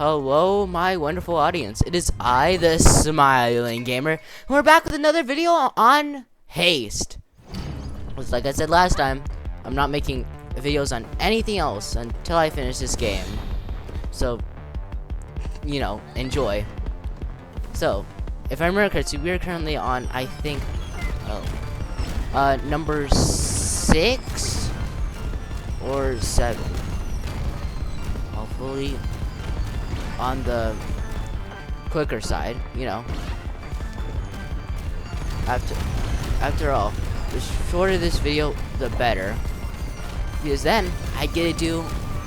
Hello, my wonderful audience. It is I, the Smiling Gamer, and we're back with another video on Haste. Just like I said last time, I'm not making videos on anything else until I finish this game. So, you know, enjoy. So, if I remember correctly, we are currently on, I think, number 6 or 7. Hopefully on the quicker side, you know. After all, the shorter this video, the better. Because then I get to do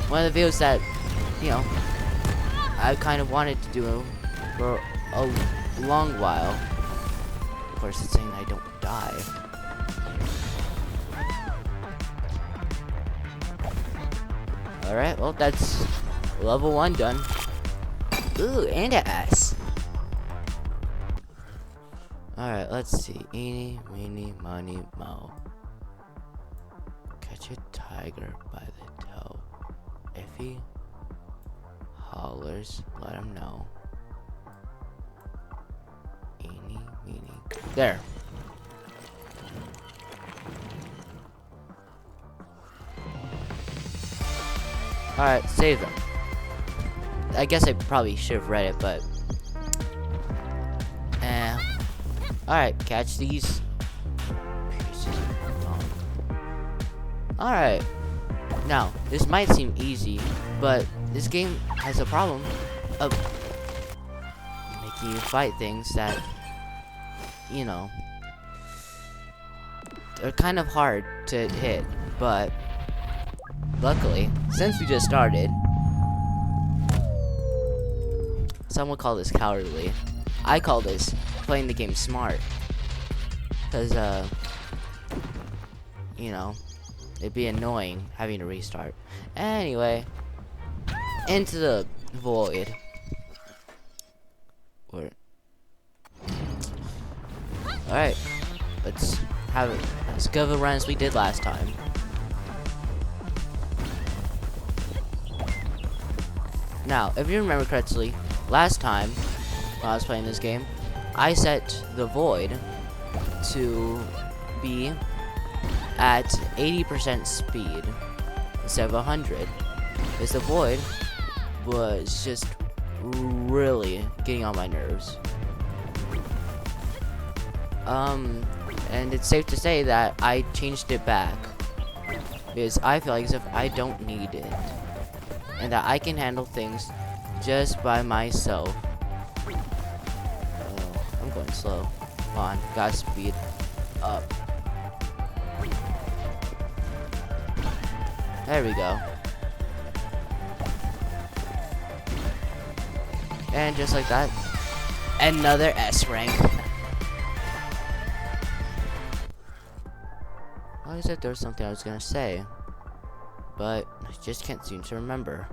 one of the videos that, you know, I kind of wanted to do for a long while. Of course, it's saying I don't die. Alright, well, that's level 1 done. Ooh, and a S. Alright, let's see. Eeny, meeny, miny, moe. Catch a tiger by the toe. If he hollers, let him know. Eeny, meeny. There. Alright, save them. I guess I probably should have read it, but alright, catch these pieces of bone. Alright. Now, this might seem easy, but this game has a problem of making you fight things that, you know, are kind of hard to hit, but luckily, since we just started, some would call this cowardly. I call this playing the game smart. Because, you know, it'd be annoying having to restart. Anyway, into the void. Alright, let's go the run as we did last time. Now, if you remember correctly, last time when I was playing this game, I set the void to be at 80% speed instead of 100, because the void was just really getting on my nerves. And it's safe to say that I changed it back because I feel like as if I don't need it, and that I can handle things just by myself. Oh, I'm going slow. Come on, gotta speed up. There we go. And just like that, another S rank. I said there was something I was gonna say, but I just can't seem to remember.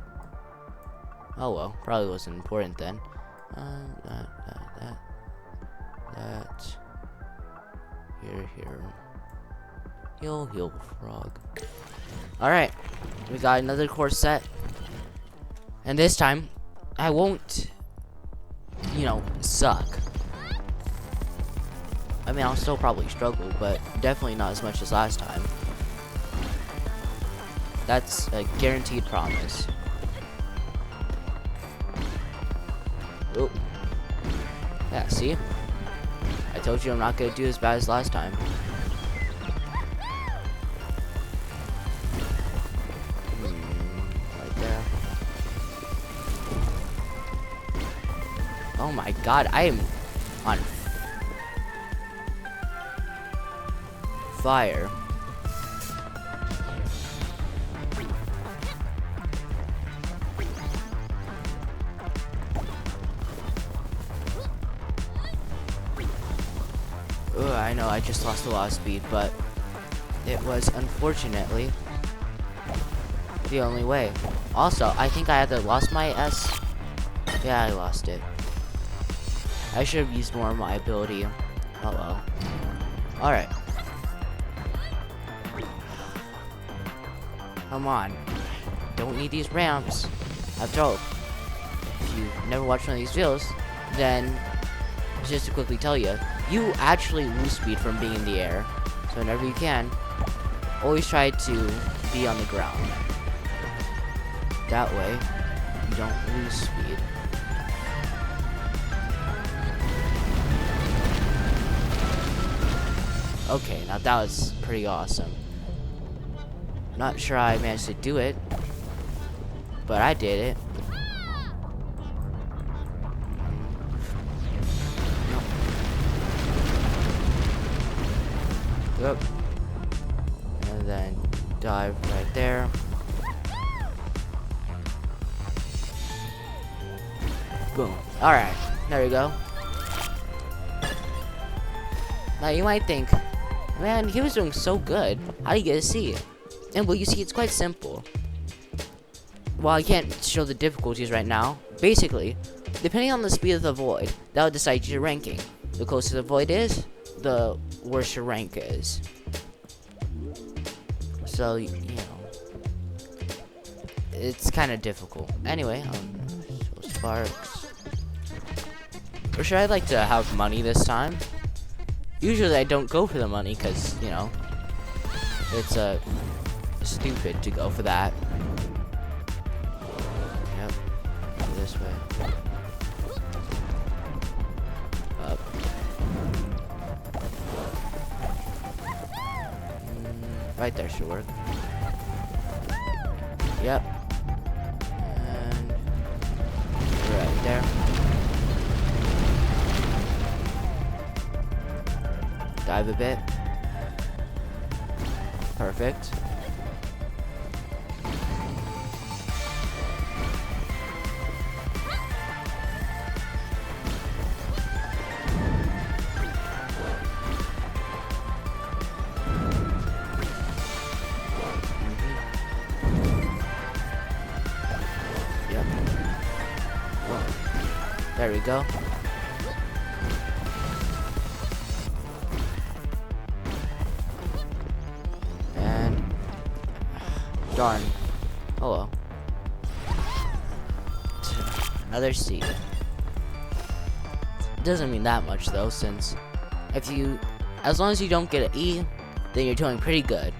Oh well, probably wasn't important then. That. Here. Heal, frog. Alright, we got another course set. And this time, I won't, you know, suck. I mean, I'll still probably struggle, but definitely not as much as last time. That's a guaranteed promise. Oh. Yeah, see? I told you I'm not gonna do as bad as last time. Right there. Oh my god, I am on fire. I know I just lost a lot of speed, but it was unfortunately the only way. Also, I think I either lost my S. Yeah, I lost it. I should have used more of my ability. Oh well. Alright. Come on. Don't need these ramps. After all, if you've never watched one of these videos, then just to quickly tell you, you actually lose speed from being in the air. So whenever you can, always try to be on the ground. That way, you don't lose speed. Okay, now that was pretty awesome. Not sure I managed to do it, but I did it. Yep. And then dive right there. Boom. Alright, there we go. Now you might think, man, he was doing so good. How do you get to see it? And well, you see, it's quite simple. Well, I can't show the difficulties right now. Basically, depending on the speed of the void, that will decide your ranking. The closer the void is, the worse your rank is. So, you know, it's kind of difficult. Anyway, so sparks. Or should I like to have money this time? Usually I don't go for the money because, you know, it's stupid to go for that. Yep. Go this way. Up. Right there should work. Yep. And right there. Dive a bit. Perfect. Yep. Whoa. There we go. Darn. Oh well. Another C. Doesn't mean that much though, since as long as you don't get an E, then you're doing pretty good.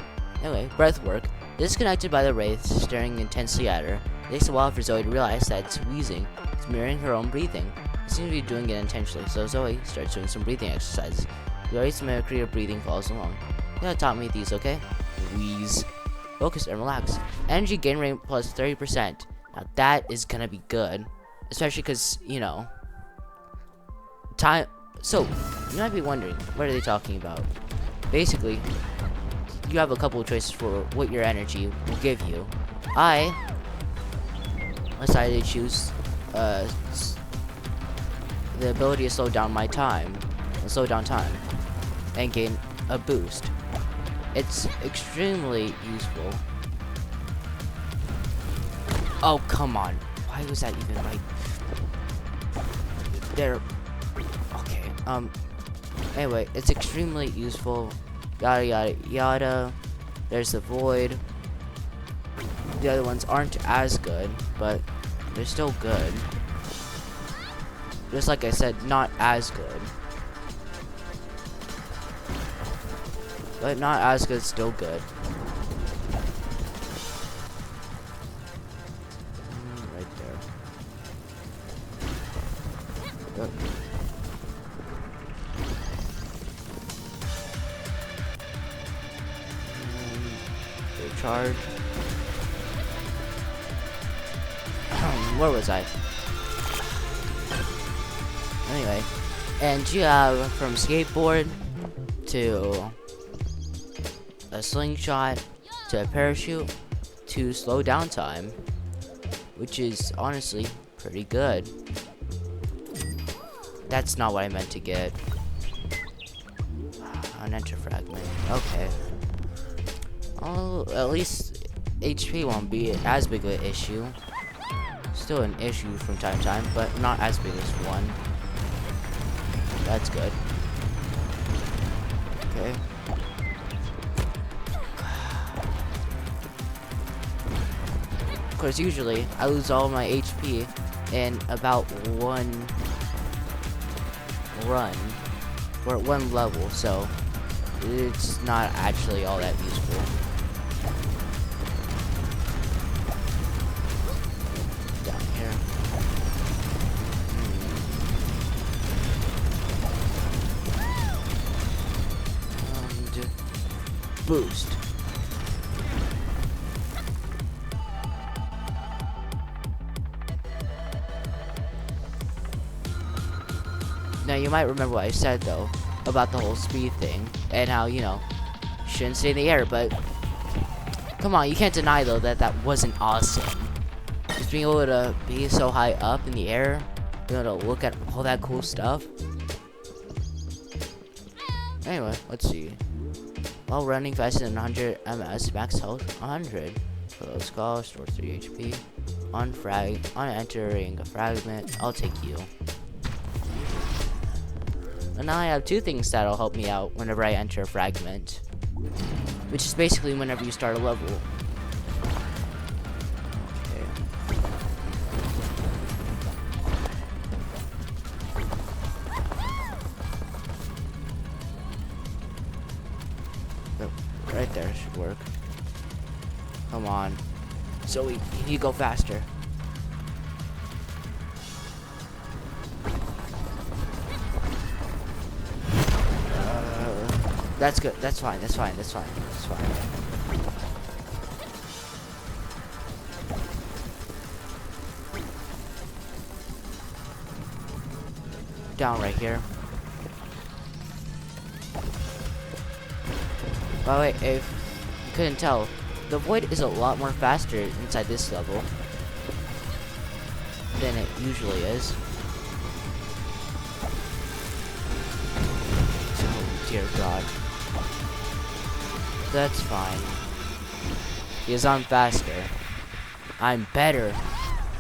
Anyway, breath work. Disconnected by the wraith, staring intensely at her. It takes a while for Zoe to realize that it's wheezing. It's mirroring her own breathing. It seems to be doing it intentionally, so Zoe starts doing some breathing exercises. Zoe's mimicry of breathing follows along. You gotta taught me these, okay? Wheeze. Focus and relax. Energy gain rate plus 30%. Now that is gonna be good, especially because, you know, time. So you might be wondering, what are they talking about? Basically, you have a couple of choices for what your energy will give you. I decided to choose the ability to slow down time, and gain a boost. It's extremely useful. Oh, come on. Why was that even right there? Okay, anyway, it's extremely useful. Yada, yada, yada. There's the void. The other ones aren't as good, but they're still good. Just like I said, not as good. But not as good, still good. Right there. Go. Charge. Where was I? Anyway, and you have from skateboard to a slingshot to a parachute to slow down time, which is honestly pretty good. That's not what I meant to get. An enter fragment. Okay. Oh, at least HP won't be as big of an issue. Still an issue from time to time, but not as big as one. That's good. Okay. Of course, usually I lose all my HP in about one run or one level, so it's not actually all that useful. Down here. And boost. Now you might remember what I said though about the whole speed thing and how, you know, shouldn't stay in the air, but come on, you can't deny though that that wasn't awesome. Just being able to be so high up in the air, being able to look at all that cool stuff. Anyway, let's see. While running faster than 100 ms, max health 100. Low skull, store 3 HP. On entering a fragment, I'll take you. And now I have two things that'll help me out whenever I enter a fragment, which is basically whenever you start a level. Okay. Right there should work. Come on. So you need to go faster. That's good. That's fine. That's fine. That's fine. That's fine. Down right here. By the way, if you couldn't tell, the void is a lot more faster inside this level than it usually is. Oh dear God. That's fine. Because I'm faster. I'm better.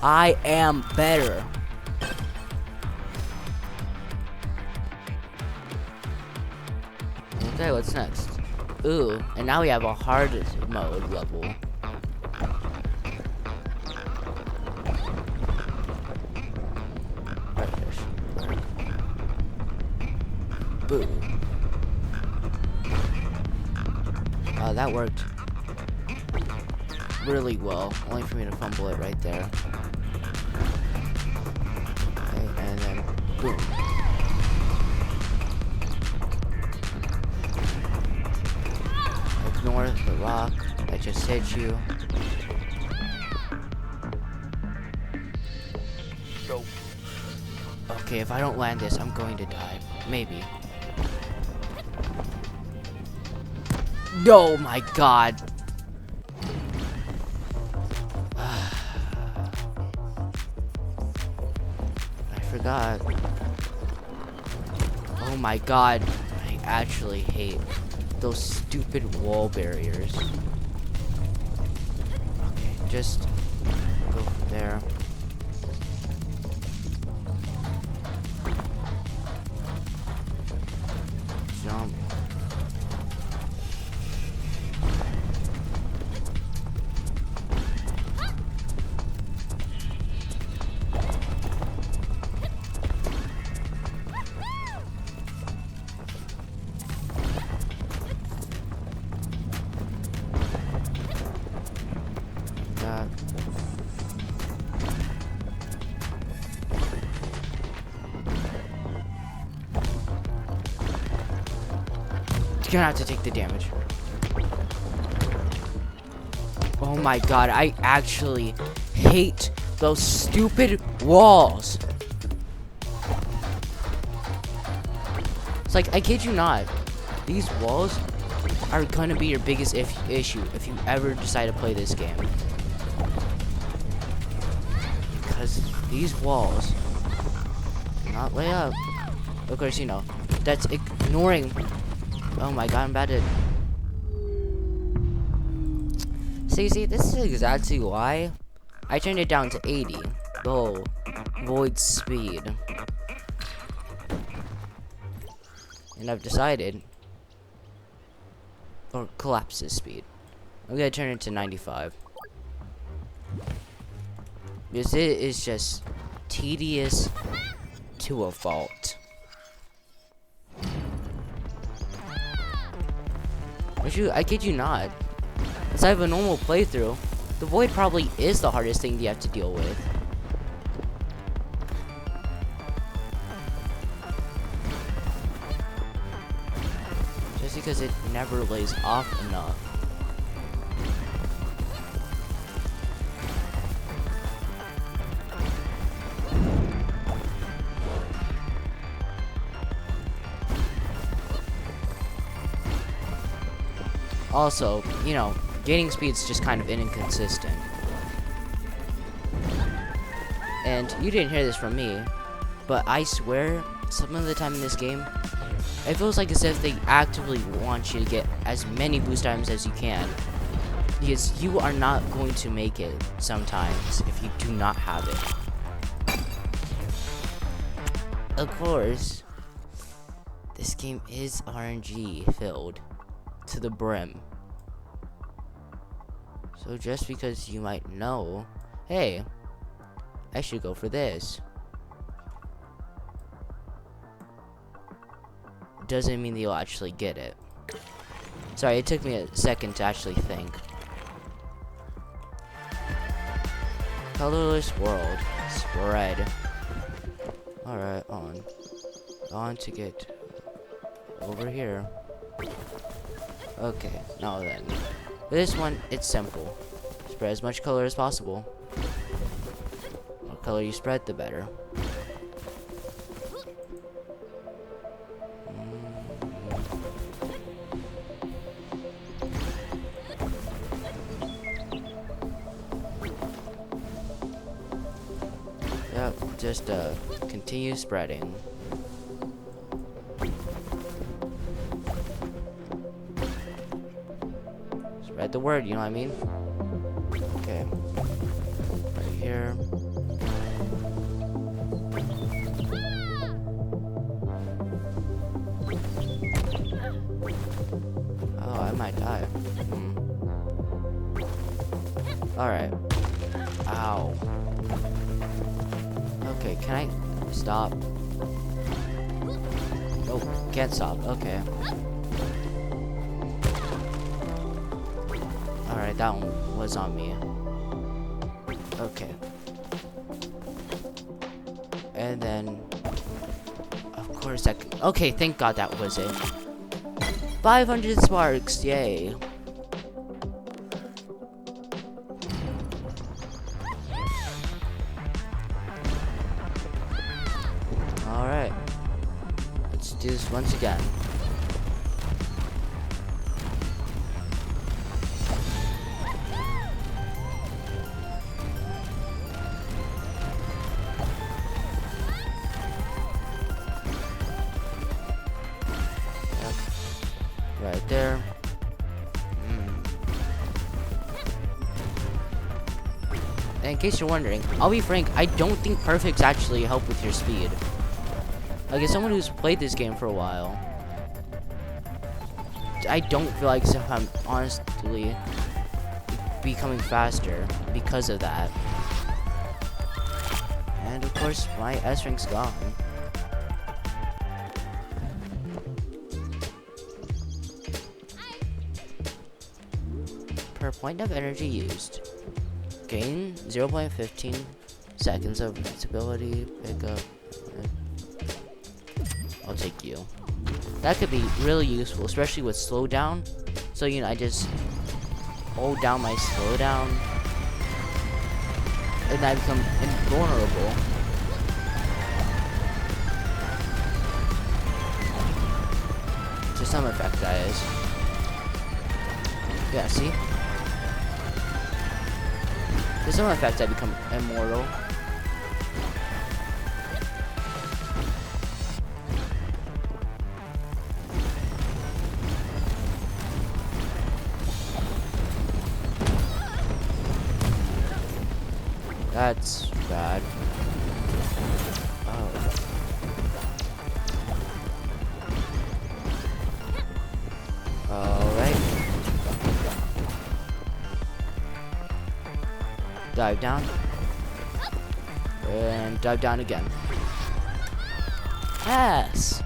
I am better. Okay, what's next? Ooh, and now we have a hard mode level. Boom. That worked really well. Only for me to fumble it right there. Okay, and then boom. Ignore the rock that just hit you. Go. Okay, if I don't land this, I'm going to die. Maybe. Oh my God. I forgot. Oh my God. I actually hate those stupid wall barriers. Okay, just go there. Jump. You're gonna have to take the damage. Oh my God, I actually hate those stupid walls. It's like, I kid you not, these walls are gonna be your biggest issue if you ever decide to play this game. Because these walls do not lay up. Of course, you know, that's ignoring. Oh my God, I'm about to. See, this is exactly why I turned it down to 80. The whole void speed. And I've decided. Or collapses speed. I'm gonna turn it to 95. Because it is just tedious to a fault. I kid you not. As I have a normal playthrough, the void probably is the hardest thing you have to deal with. Just because it never lays off enough. Also, you know, gaining speed's just kind of inconsistent. And you didn't hear this from me, but I swear, some of the time in this game, it feels like as if they actively want you to get as many boost items as you can. Because you are not going to make it sometimes if you do not have it. Of course, this game is RNG filled to the brim. So just because you might know, hey, I should go for this, doesn't mean that you'll actually get it. Sorry, it took me a second to actually think. Colorless world. Spread. Alright, on to get over here. Okay, now then. For this one, it's simple. Spread as much color as possible. The more color you spread, the better. Yep, just continue spreading. Spread the word, you know what I mean? Okay. Right here. Oh, I might die. Alright. Ow. Okay, can I stop? Oh, can't stop. Okay. Alright, that one was on me. Okay. And then, of course, okay, thank God that was it. 500 sparks, yay. Alright. Let's do this once again. Right there. And in case you're wondering, I'll be frank, I don't think perfects actually help with your speed. Like, as someone who's played this game for a while, I don't feel like I'm honestly becoming faster because of that. And of course, my S rank's gone. Per point of energy used, gain 0.15 seconds of invincibility. Pick up. I'll take you. That could be really useful, especially with slowdown. So, you know, I just hold down my slowdown, and I become invulnerable. To some effect, that is. Yeah, see? To some effect, I become immortal. That's bad. Oh. Alright. Dive down. And dive down again. Yes!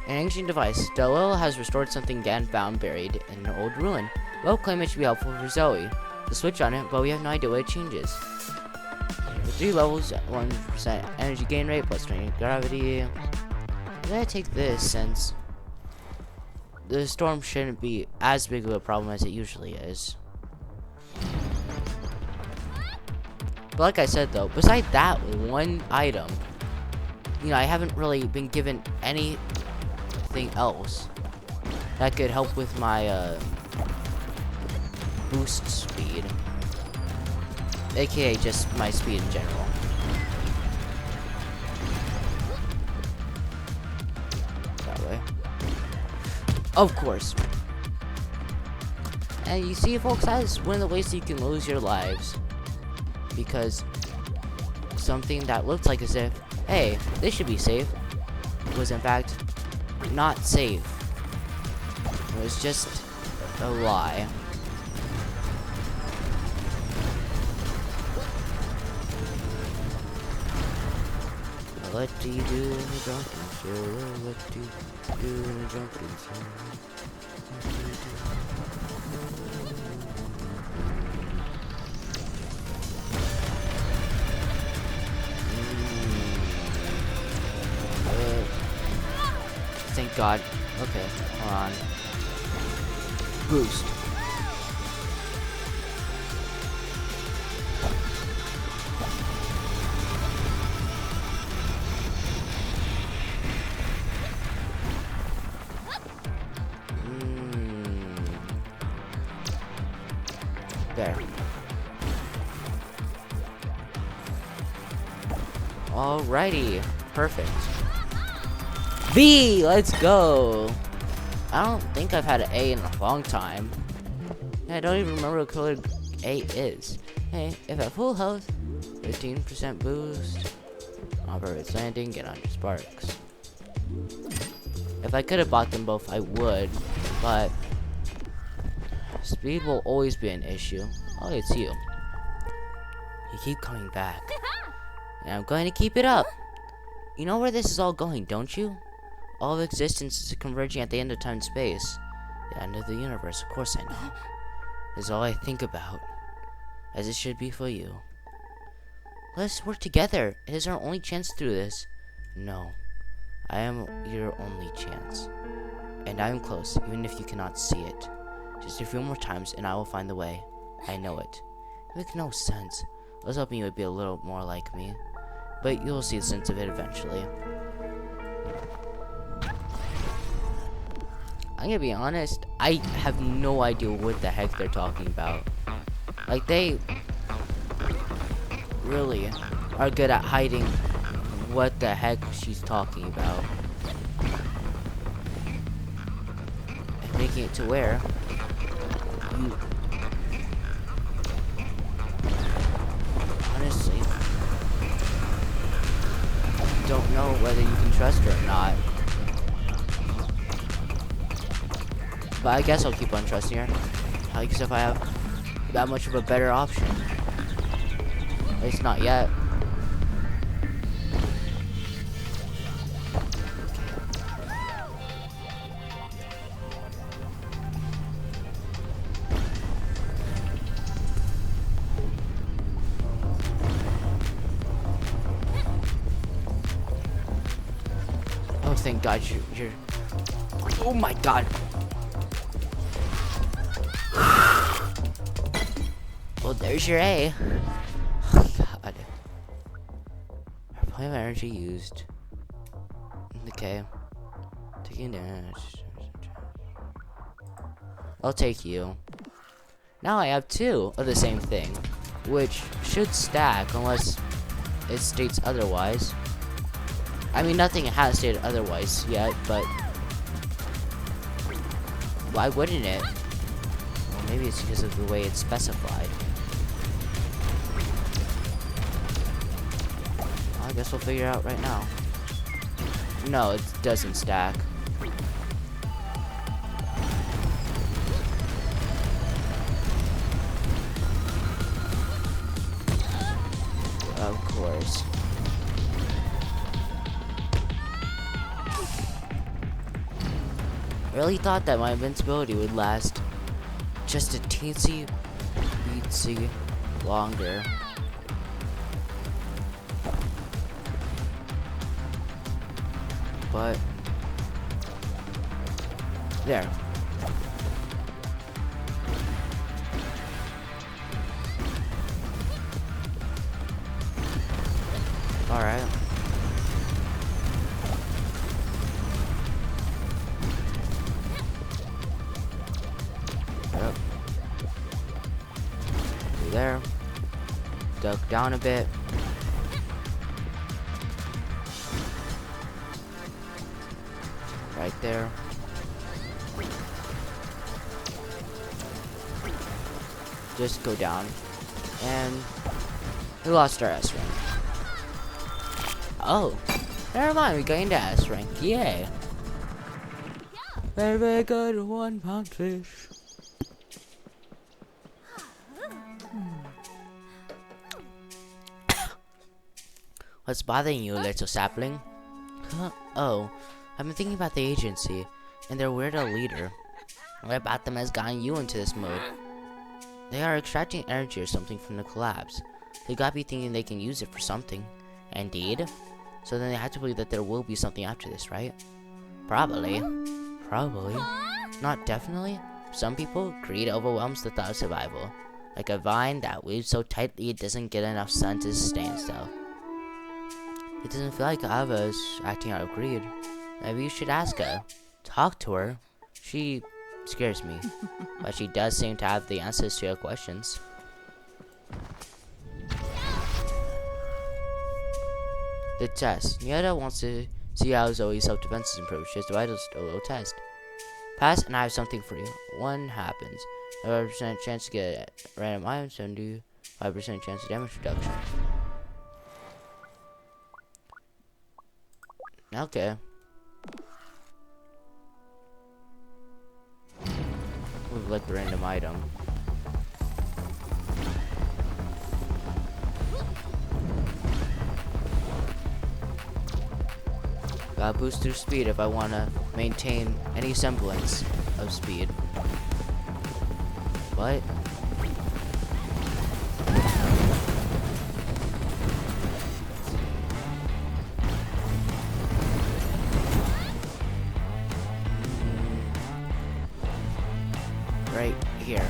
An ancient device. Delil has restored something Dan found buried in an old ruin. We'll claim it should be helpful for Zoe. The switch on it, but we have no idea what it changes. For 3 levels, 1% energy gain rate, plus 20 gravity. I'm gonna take this since the storm shouldn't be as big of a problem as it usually is. But like I said though, besides that one item, you know, I haven't really been given anything else that could help with my boost speed, aka just my speed in general. That way. Of course. And you see, folks, that is one of the ways you can lose your lives. Because something that looked like as if, hey, this should be safe, was in fact not safe. It was just a lie. What do you do in a drunken show? What do you do in a drunken show? What do you do? Thank God. Okay, hold on. Boost. There. Alrighty. Perfect. V! Let's go! I don't think I've had an A in a long time. I don't even remember what color A is. Hey, if at full health, 15% boost. On perfect landing, get 100 sparks. If I could have bought them both, I would, but speed will always be an issue. Oh, it's you. You keep coming back. And I'm going to keep it up. You know where this is all going, don't you? All of existence is converging at the end of time and space. The end of the universe, of course I know. This is all I think about. As it should be for you. Let's work together. It is our only chance through this. No. I am your only chance. And I am close, even if you cannot see it. Just a few more times and I will find the way. I know it. It makes no sense. I was hoping you would be a little more like me. But you'll see the sense of it eventually. I'm gonna be honest, I have no idea what the heck they're talking about. Like, they really are good at hiding what the heck she's talking about. And making it to where you honestly don't know whether you can trust her or not. But I guess I'll keep on trusting her. I guess if I have that much of a better option. At least not yet. Oh, thank God you're... Oh my God. Well, there's your A. Oh, God. Our point of energy used. Okay. Taking damage. I'll take you. Now I have 2 of the same thing, which should stack unless it states otherwise. I mean, nothing has stated otherwise yet, but why wouldn't it? Well, maybe it's because of the way it's specified. Well, I guess we'll figure it out right now. No, it doesn't stack. course. I really thought that my invincibility would last just a teensy beatsy longer. But there. Alright. Yep. Through there. Duck down a bit. Right there. Just go down. And we lost our S rank. Oh, never mind, we gained S rank. Yay. Very, very good 1 pound fish. What's bothering you, little sapling? Oh, I've been thinking about the agency and their weirdo leader. What about them has gotten you into this mode? They are extracting energy or something from the collapse. They gotta be thinking they can use it for something. Indeed. So then they have to believe that there will be something after this, right? Probably. Probably. Not definitely. For some people, greed overwhelms the thought of survival. Like a vine that weaves so tightly it doesn't get enough sun to sustain itself. It doesn't feel like Ava is acting out of greed. Maybe you should ask her. Talk to her. She scares me. But she does seem to have the answers to your questions. The test. Nieta wants to see how Zoe's self-defense is improved. She has to write a little test. Pass, and I have something for you. 1 happens. 5% chance to get a random item, 75% chance of damage reduction. Okay. We'll like the random item. Gotta boost their speed if I want to maintain any semblance of speed. But right here.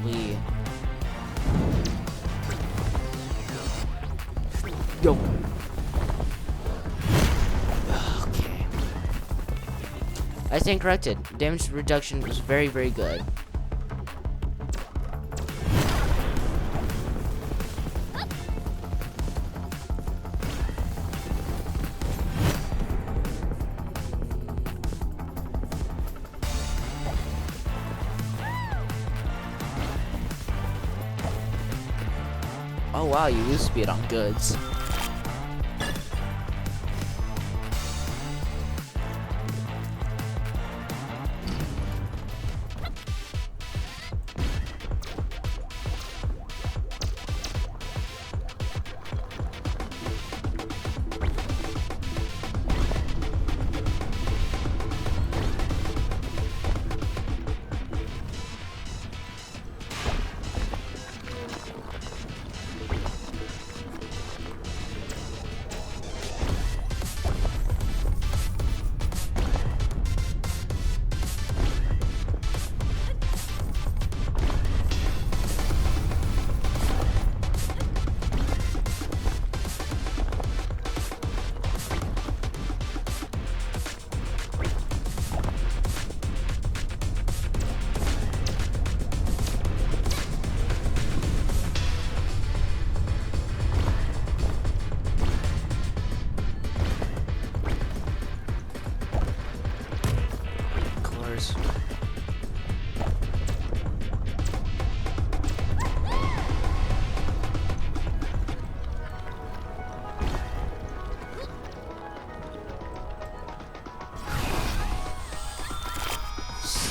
Holy. Yo. Okay. I stand corrected. Damage reduction was very, very good. Oh wow, you lose speed on goods.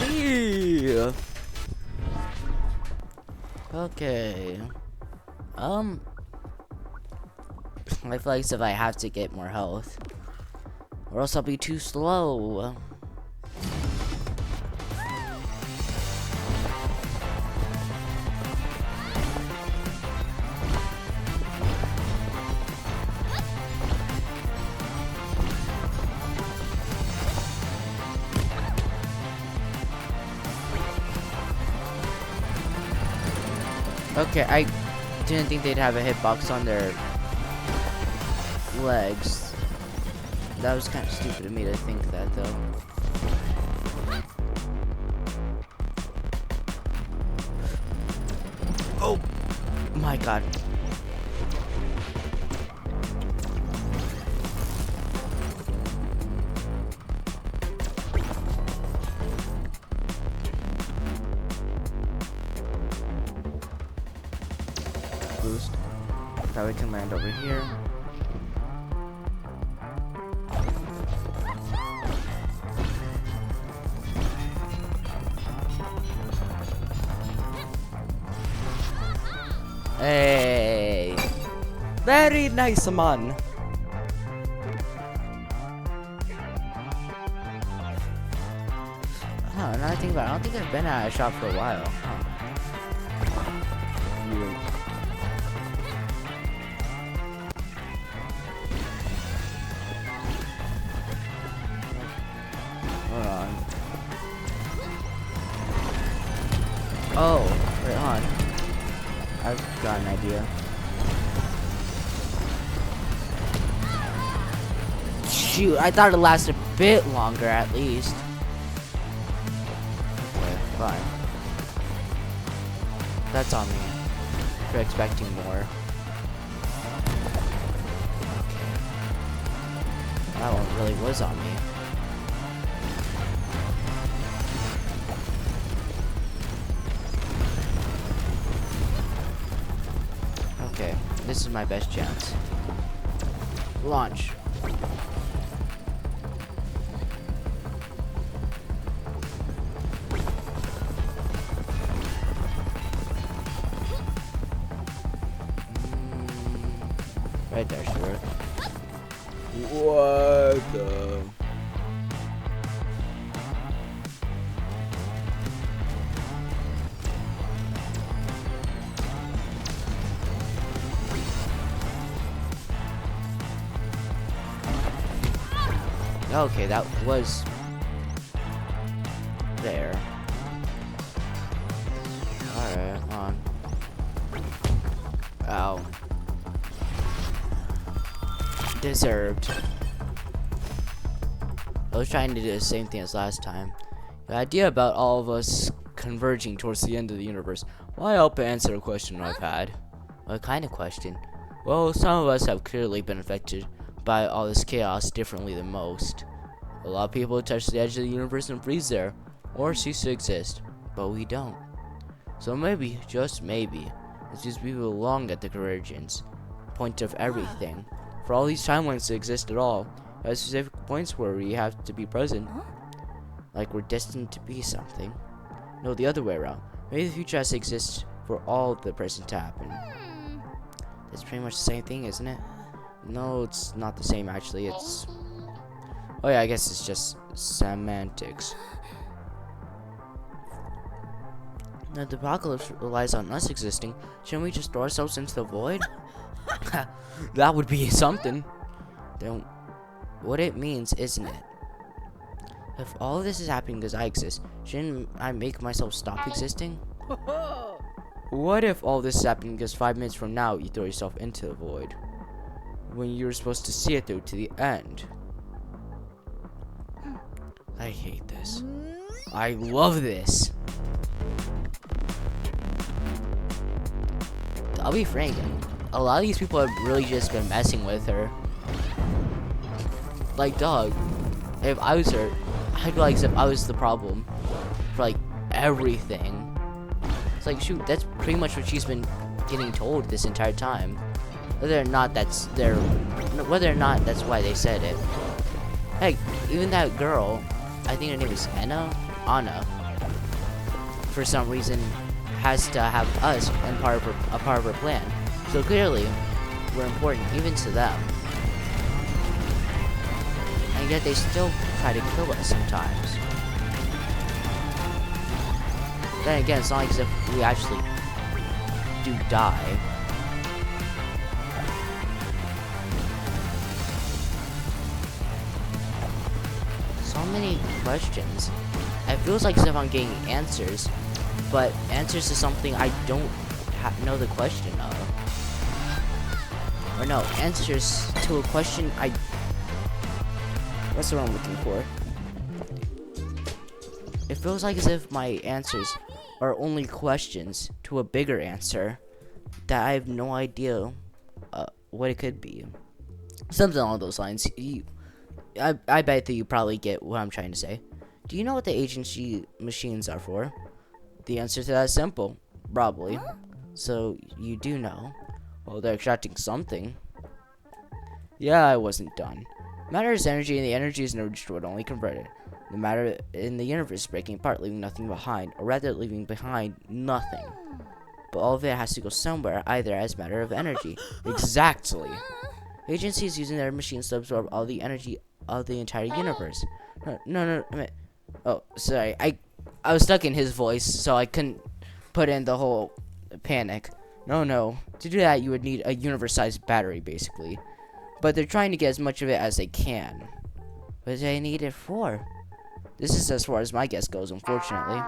see. Okay. I feel like if I have to get more health, or else I'll be too slow. Okay, I didn't think they'd have a hitbox on their legs. That was kind of stupid of me to think that, though. Oh my god. Boost. Now we can land over here. Hey, very nice, man. Oh, another thing about it, I don't think I've been at a shop for a while. Huh. Hold on. Oh, wait on. I've got an idea. Shoot, I thought it lasted a bit longer at least. Okay, fine. That's on me. For expecting more. Okay. That one really was on me. Okay, this is my best chance. Launch. Right there, sure. What the? Okay, that was there. Alright, come on. Ow. Deserved. I was trying to do the same thing as last time. The idea about all of us converging towards the end of the universe. Why help answer a question I've had? What kind of question? Well, some of us have clearly been affected by all this chaos differently than most. A lot of people touch the edge of the universe and freeze there, or cease to exist, but we don't. So maybe, just maybe, it's just we belong at the convergence point of everything. For all these timelines to exist at all, at specific points where we have to be present, like we're destined to be something. No, the other way around. Maybe the future has to exist for all the present to happen. That's pretty much the same thing, isn't it? No, it's not the same actually. It's... oh yeah, I guess it's just semantics. Now, the apocalypse relies on us existing. Shouldn't we just throw ourselves into the void? That would be something. Then, what it means, isn't it? If all of this is happening because I exist, shouldn't I make myself stop existing? What if all this is happening because 5 minutes from now you throw yourself into the void? When you're supposed to see it through to the end. I hate this. I love this. I'll be frank, a lot of these people have really just been messing with her. Like, dog, if I was her, I'd be like, as if I was the problem for like everything. It's like, shoot, that's pretty much what she's been getting told this entire time. Whether or not that's why they said it. Heck, even that girl, I think her name is Anna. for some reason, has to have us and a part of her plan. So clearly, we're important even to them. And yet they still try to kill us sometimes. Then again, it's not like as if we actually do die. So many questions. It feels like as if I'm getting answers, but answers to something I don't know the question of. Or no, answers to a question I... What's the word I'm looking for? It feels like as if my answers are only questions to a bigger answer that I have no idea what it could be. Something along those lines. I bet that you probably get what I'm trying to say. Do you know what the agency machines are for? The answer to that is simple. Probably. So, you do know. Well, they're extracting something. Yeah, I wasn't done. Matter is energy, and the energy is never destroyed, only converted. The matter in the universe is breaking apart, leaving nothing behind, or rather leaving behind nothing. But all of it has to go somewhere, either as matter of energy. Exactly. Agency is using their machines to absorb all the energy of the entire universe. No, oh, sorry. I was stuck in his voice, so I couldn't put in the whole panic. No. To do that, you would need a universe-sized battery, basically. But they're trying to get as much of it as they can. What do they need it for? This is as far as my guess goes, unfortunately.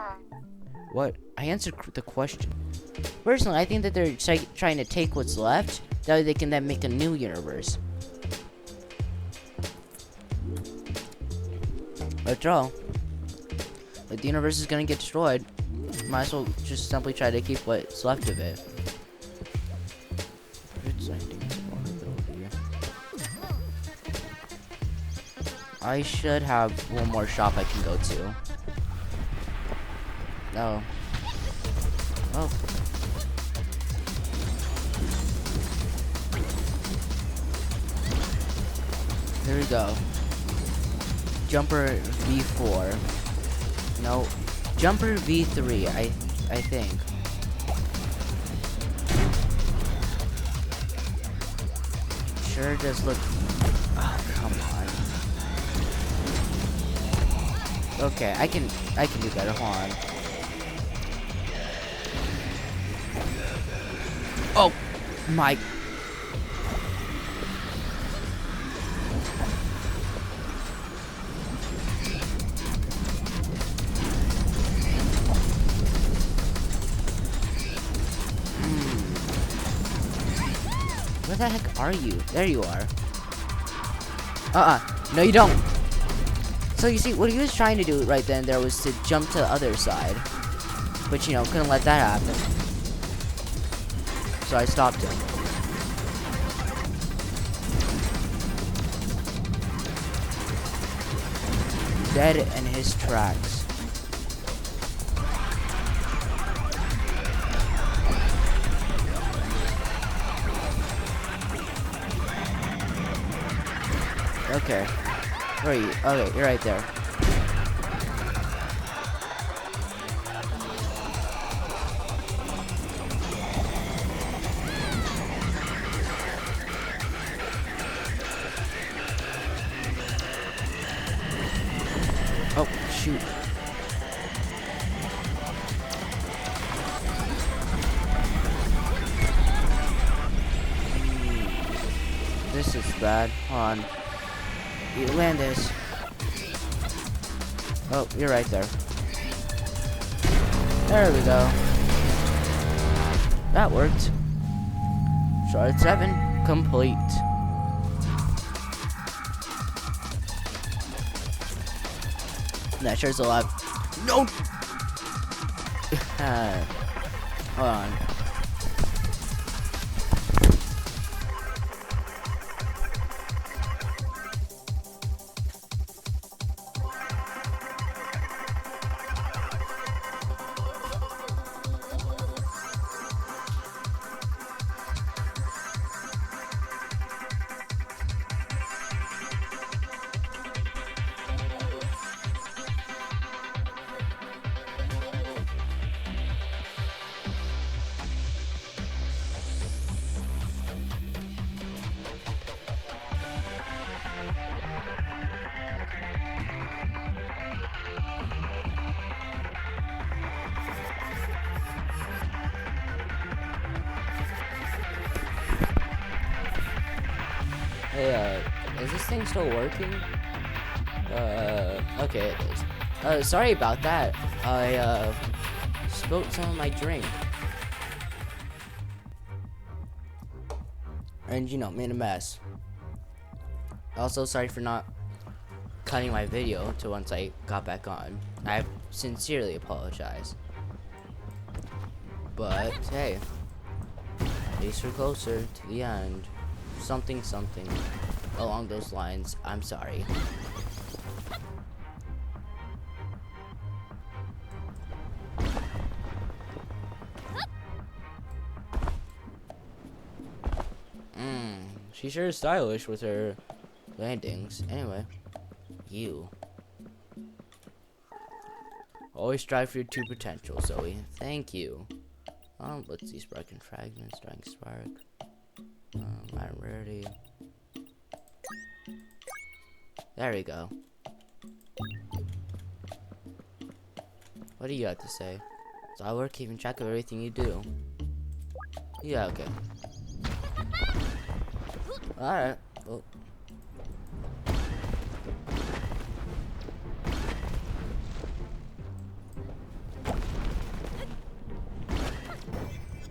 What? I answered the question. Personally, I think that they're trying to take what's left, that way they can then make a new universe. After all, if the universe is gonna get destroyed, might as well just simply try to keep what's left of it. I should have one more shop I can go to. No. Oh. Here we go. Jumper V4. No. Jumper V3, I think. Sure does look... Oh, come on. Okay, I can do better. Hold on. Oh my. Where the heck are you? There you are. No, you don't. So you see, what he was trying to do right then there was to jump to the other side. But, you know, couldn't let that happen. So I stopped him. Dead in his tracks. Okay. Where are you? Okay, you're right there. Oh, shoot. This is bad. Hold on. You land this. Oh, you're right there. There we go. That worked. Shard 7 complete. That sure is a lot. No! Hold on. Is this thing still working? Okay, it is. Sorry about that. I, spilled some of my drink. And, you know, made a mess. Also, sorry for not cutting my video to once I got back on. I sincerely apologize. But, hey. At least we're closer to the end. Something along those lines. I'm sorry. She sure is stylish with her landings. Anyway, you. Always strive for your true potential, Zoe. Thank you. Let's see. Spark and fragments. Dying spark. Item rarity. There we go. What do you have to say? So I work keeping track of everything you do. Yeah, okay. Alright. Well.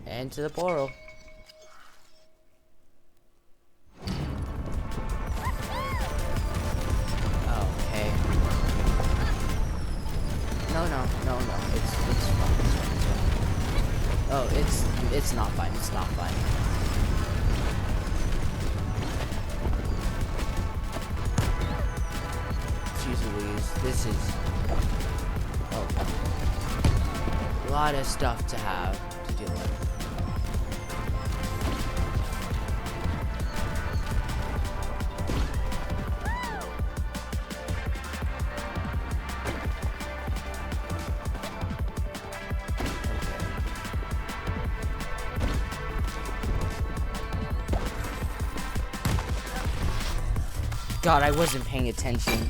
And to the portal. Okay. No. It's fine. Oh, it's not fine. It's not fine. Jeez Louise, this is a lot of stuff to have to deal with. God, I wasn't paying attention.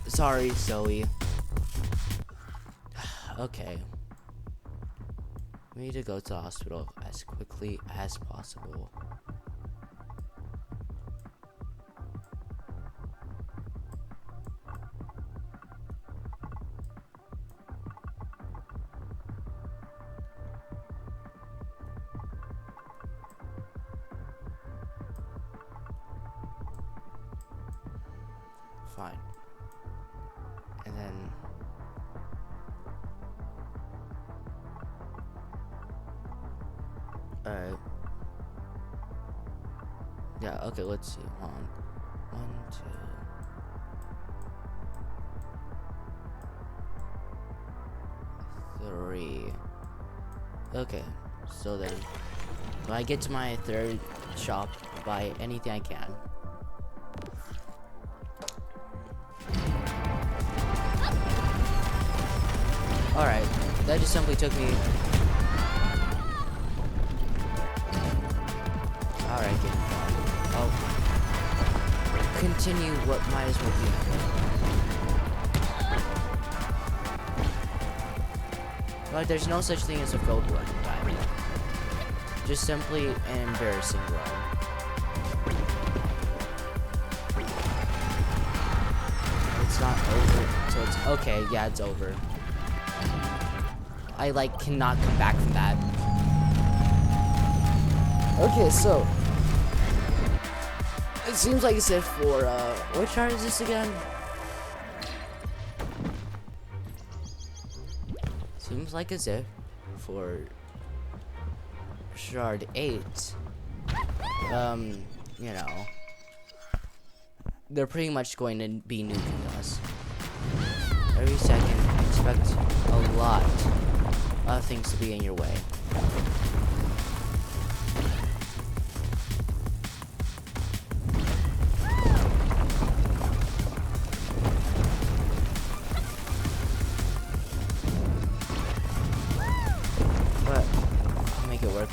Sorry, Zoe. Okay. We need to go to the hospital as quickly as possible. Fine. And then alright. Yeah, okay, let's see. One, two. Three. Okay, so then when I get to my third shop, buy anything I can. Alright, that just simply took me. Alright, game. I'll continue what might as well be. But there's no such thing as a failed run, guys. Just simply an embarrassing run. It's not over, so it's okay. Yeah, it's over. I like cannot come back from that. Okay, so it seems like it's it for what chart is this again? Seems like it's it for shard 8. You know, they're pretty much going to be nuking us every second. Expect a lot of things to be in your way. But I'll make it work.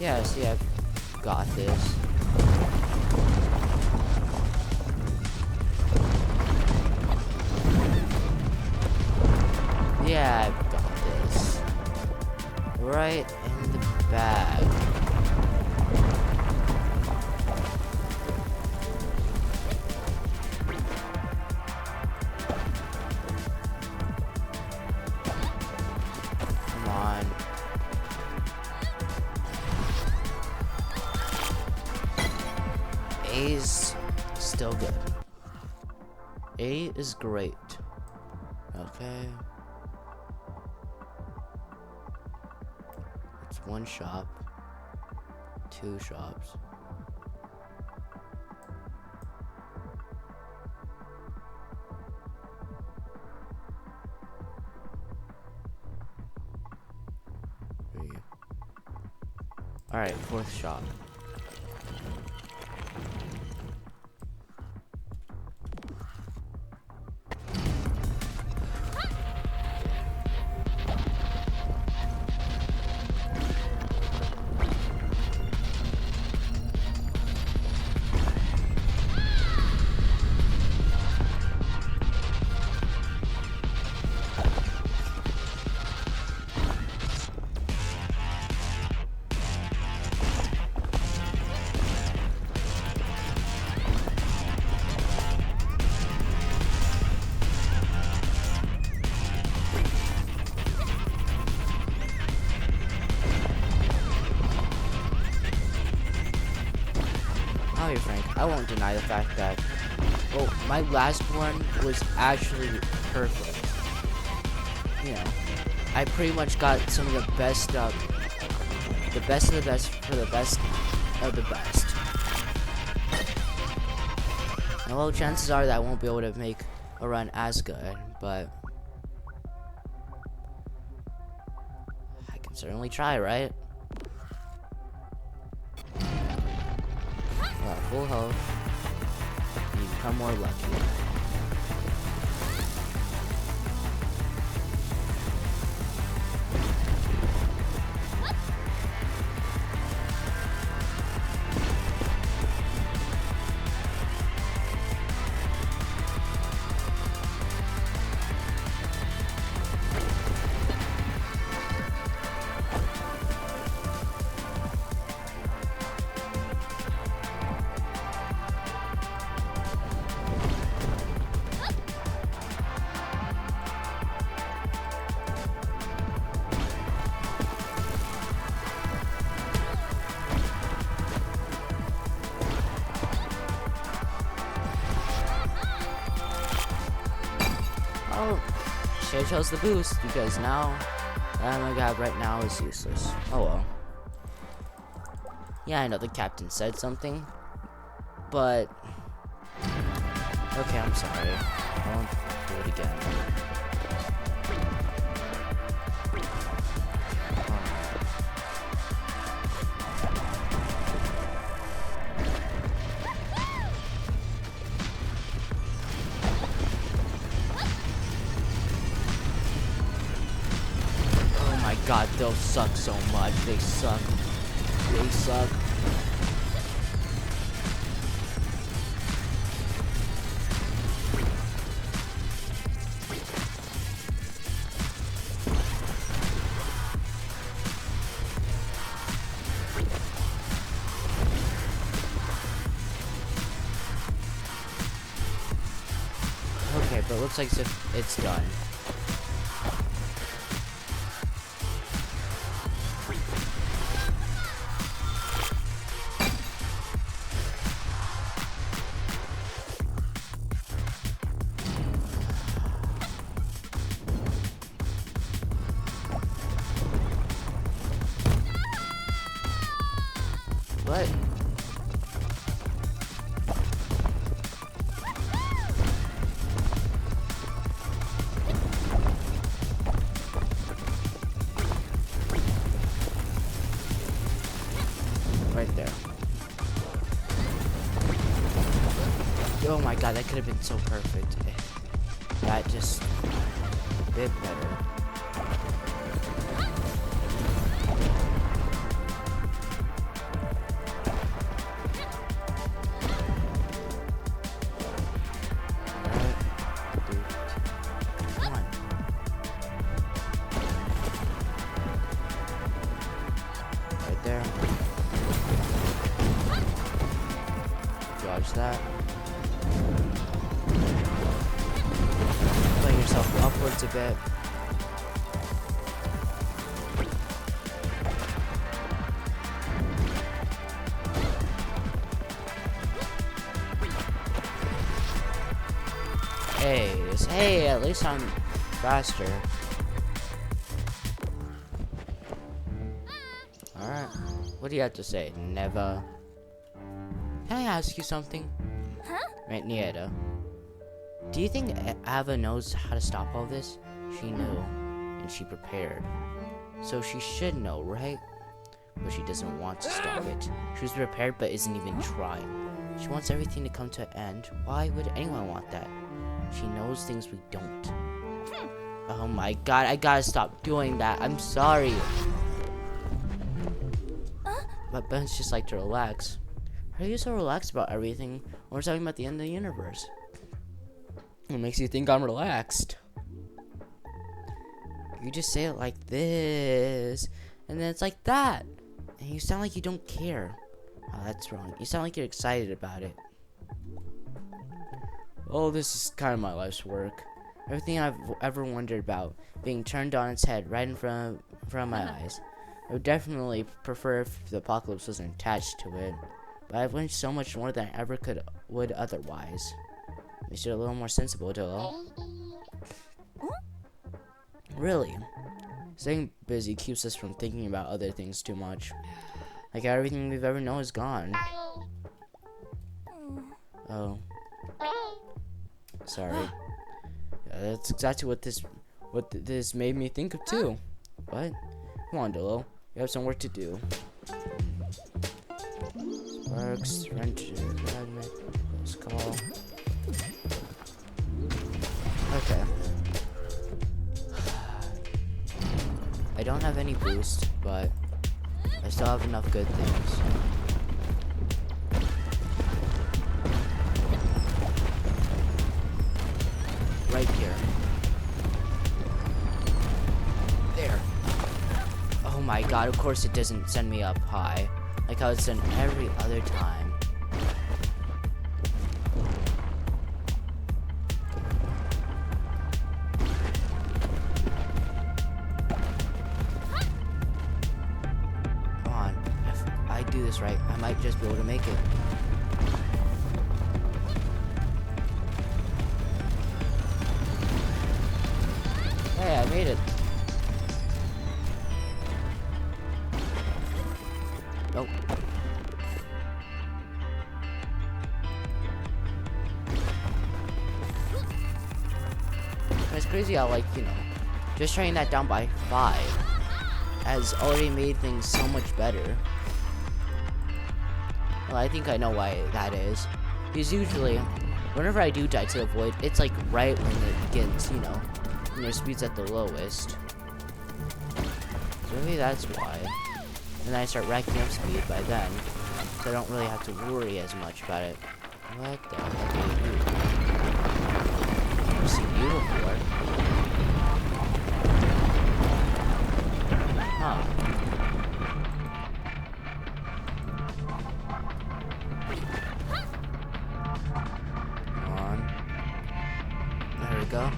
Yeah, see, I've got this. Yeah, I've got this. Right in the bag. still good. A is great. Okay. It's one shop. Two shops. Three. Alright, fourth shop. Oh, Frank, I won't deny the fact that, well, my last one was actually perfect. You know, I pretty much got some of the best of the best for the best of the best. And well, chances are that I won't be able to make a run as good, but I can certainly try, right? Full health, you become more lucky. Oh, should have chose the boost because now that I got right now is useless. Oh well. Yeah, I know the captain said something, but okay, I'm sorry. I won't do it again. God, they'll suck so much. They suck. They suck. Okay, but it looks like it's done. What? Right there. Oh my god, that could have been so perfect. That just a bit better. There. Dodge that. Playing yourself upwards a bit. haste. Hey, at least I'm faster. Alright. What do you have to say? Never. Can I ask you something? Huh? Right, Nieta. Do you think Ava knows how to stop all this? She knew, and she prepared. So she should know, right? But she doesn't want to stop it. She was prepared, but isn't even trying. She wants everything to come to an end. Why would anyone want that? She knows things we don't. Oh my god, I gotta stop doing that. I'm sorry. But Ben's just like to relax. Are you so relaxed about everything? Or we're talking about the end of the universe? What makes you think I'm relaxed? You just say it like this, and then it's like that. And you sound like you don't care. Oh, that's wrong. You sound like you're excited about it. Oh, this is kind of my life's work. Everything I've ever wondered about being turned on its head right in front of my eyes. I would definitely prefer if the apocalypse wasn't attached to it. But I've learned so much more than I ever would otherwise. Makes you a little more sensible, Dillo. Really? Staying busy keeps us from thinking about other things too much. Like everything we've ever known is gone. Oh. Sorry. Yeah, that's exactly what this made me think of too. But come on, Dillo. We have some work to do. Sparks, wrench, fragment, let's call. Okay. I don't have any boost, but I still have enough good things. Right here. There. Oh my god, of course it doesn't send me up high, like how it's done every other time. Come on, if I do this right, I might just be able to make it. Hey, I made it. Nope. And it's crazy how, like, you know, just turning that down by 5 has already made things so much better. Well, I think I know why that is. Because usually, whenever I do die to the void, it's like right when it gets, you know, when your speed's at the lowest. So maybe that's why. And then I start racking up speed by then. So I don't really have to worry as much about it. What the heck are you? I've seen you before. Huh. Come on. There we go.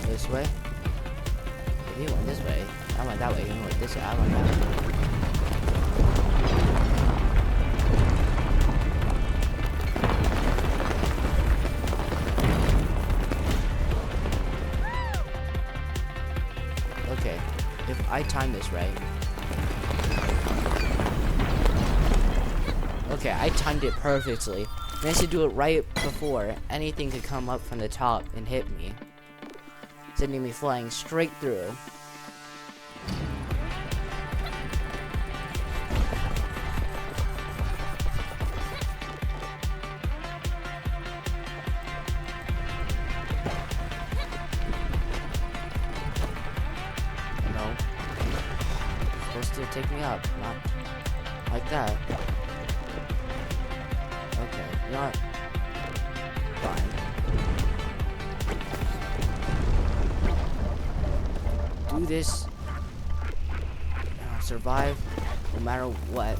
This way? If you went this way, I went that way. You went this way, I went that way. Okay, if I time this right. Okay, I timed it perfectly. Managed to do it right before anything could come up from the top and hit me, sending me flying straight through. No. It's supposed to take me up, not like that. Okay, you know what? Fine. Do this, and I'll survive no matter what.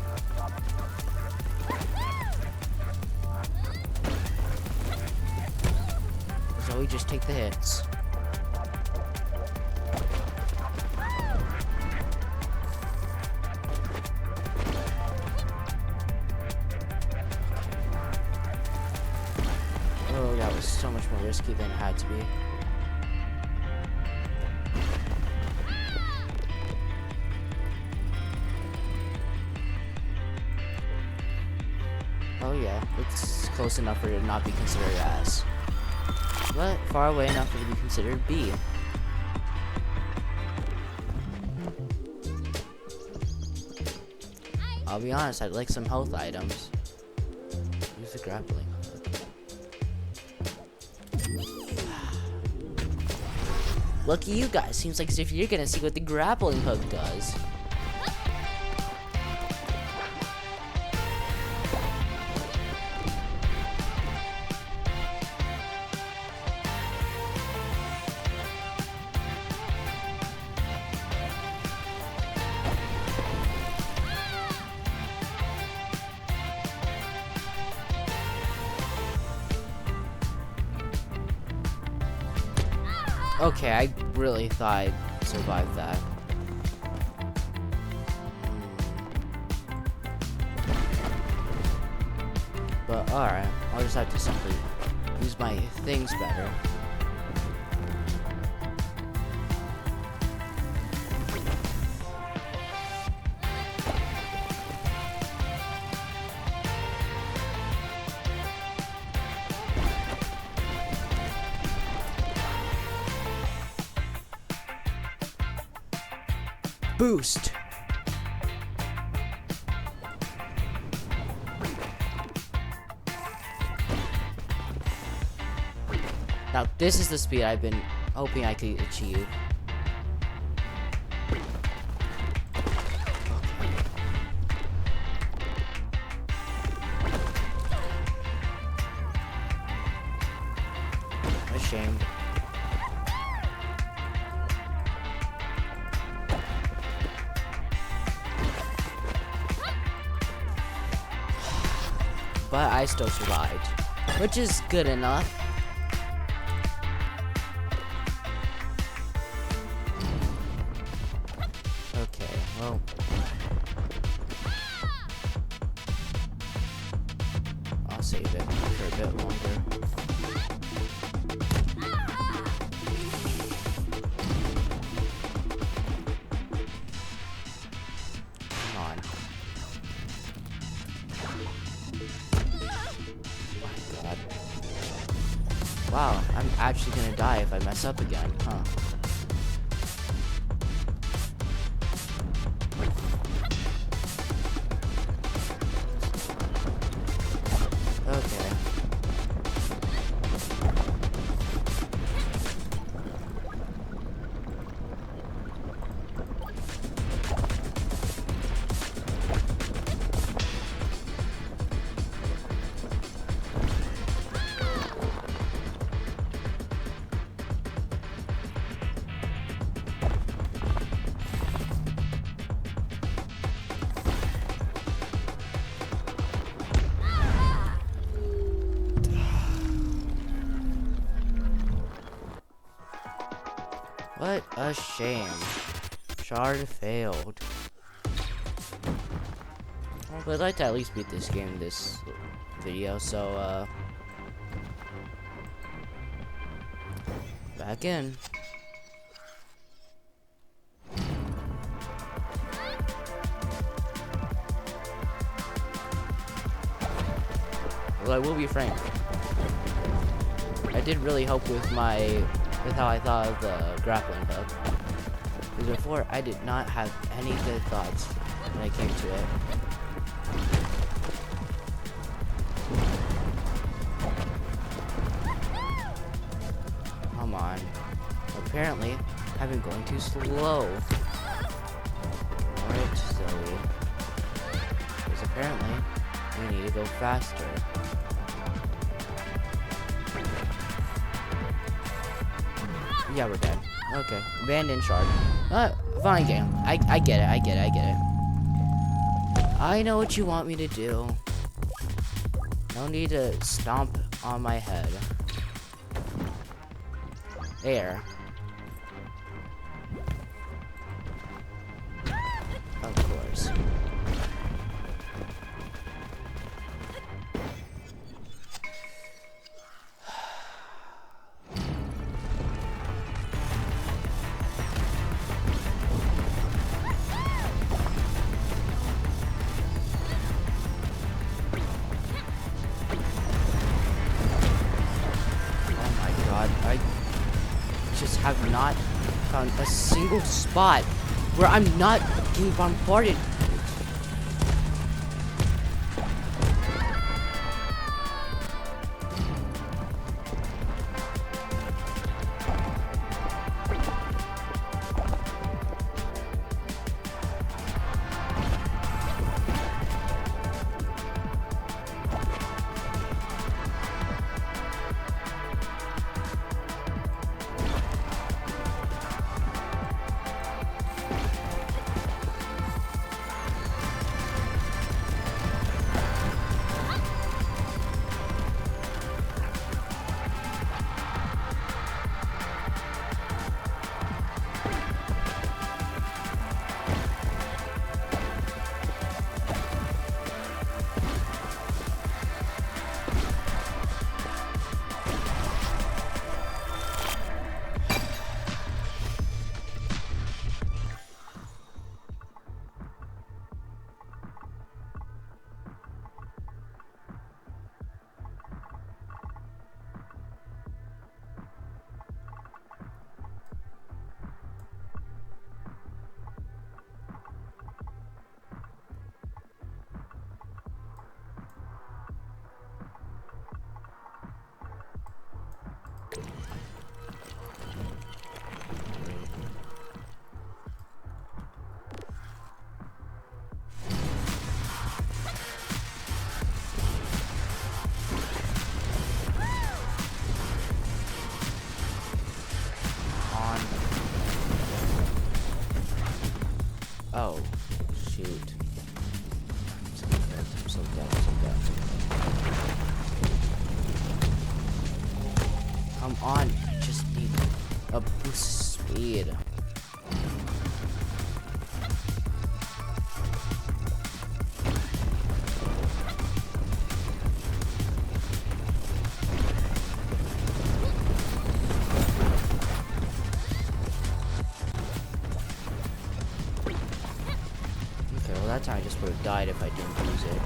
So we just take the hits. was so much more risky than it had to be. Oh yeah, it's close enough for it to not be considered S. But far away enough for it to be considered B. I'll be honest, I'd like some health items. Use the grappling hook. Lucky you guys, seems like as if you're gonna see what the grappling hook does. Okay, I really thought I'd survive that. But alright, I'll just have to simply use my things better. Boost. Now this is the speed I've been hoping I could achieve. Ashamed. But I still survived, which is good enough. Okay, well. I'll save it for a bit longer. Come on. Wow, I'm actually gonna die if I mess up again, huh? Okay. What a shame. Shard failed. Well, but I'd like to at least beat this game this video, so back in. Well, I will be frank. I did really help with how I thought of the grappling hook. Because before, I did not have any good thoughts when it came to it. Come on. Apparently, I've been going too slow. Alright, Zoe. Because apparently, we need to go faster. Yeah, we're dead. Okay. Abandoned shard. Fine game. I get it. I get it. I know what you want me to do. No need to stomp on my head. There. Of course. a single spot where I'm not getting bombarded. Oh, shoot. I'm so dead. Come on, I just need a boost of speed. That time I just would have died if I didn't use it.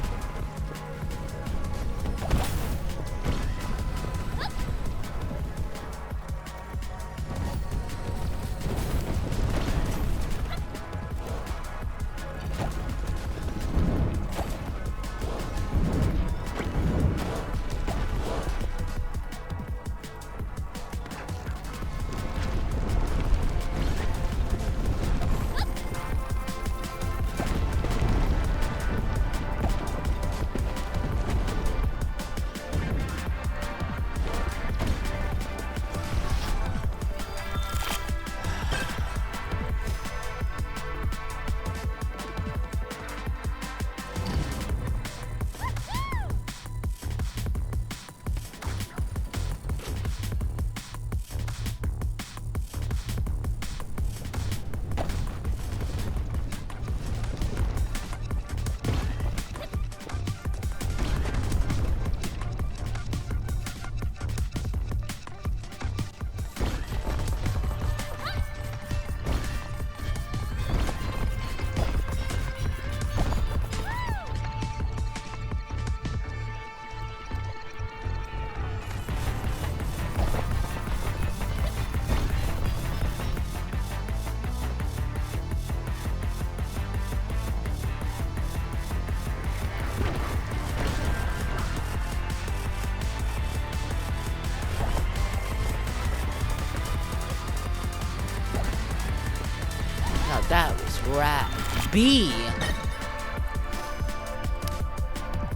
That was rad. B.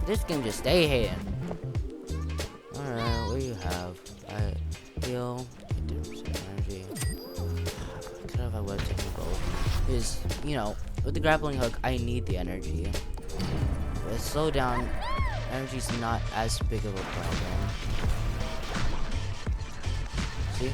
This game just stay here. Alright, what do you have? I feel 50% energy. Could have a web technical. Is, you know, with the grappling hook, I need the energy. With slow down, energy's not as big of a problem. See?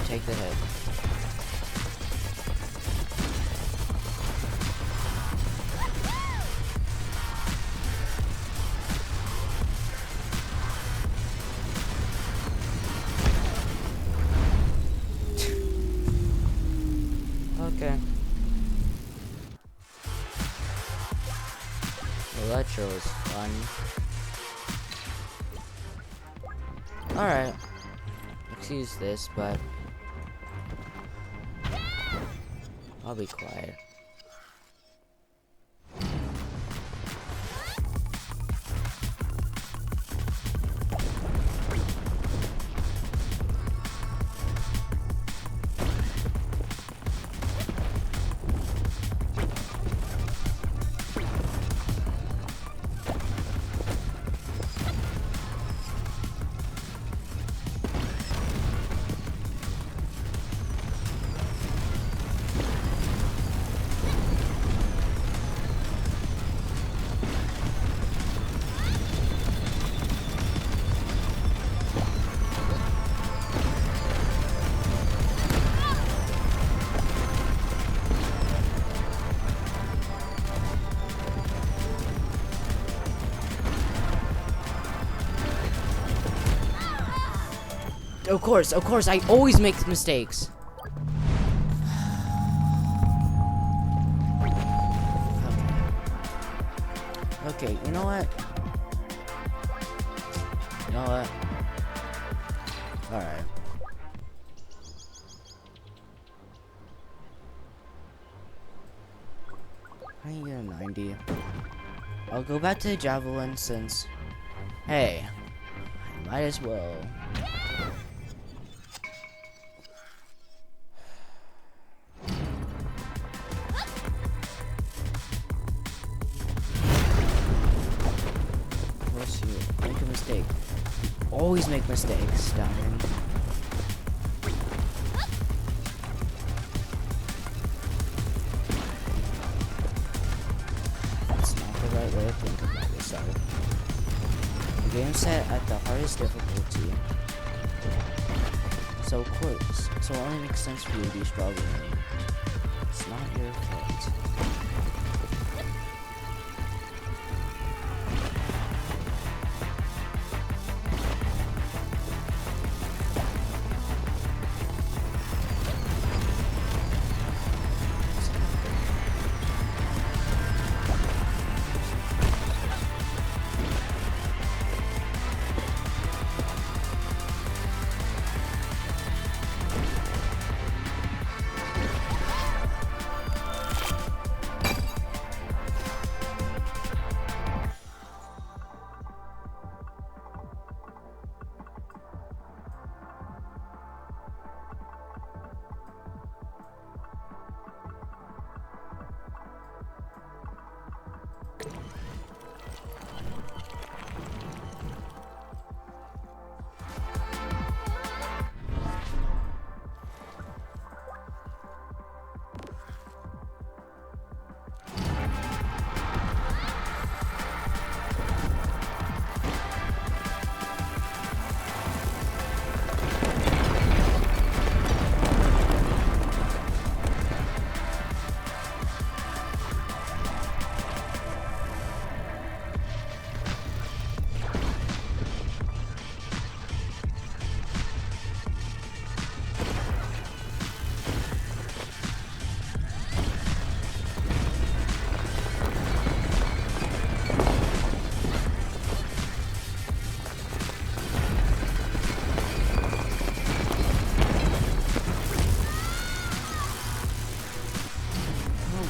Take the hit. Well, that sure was fun. Alright. Excuse this, but I'll be quiet. Of course, I always make mistakes. Okay, you know what? Alright. I get a 90. I'll go back to the javelin since, hey, I might as well. Make a mistake. Always make mistakes, Diamond. That's not the right way of thinking about this, sorry. The game's set at the hardest difficulty. So of course, so it only makes sense for you to be struggling. It's not your fault.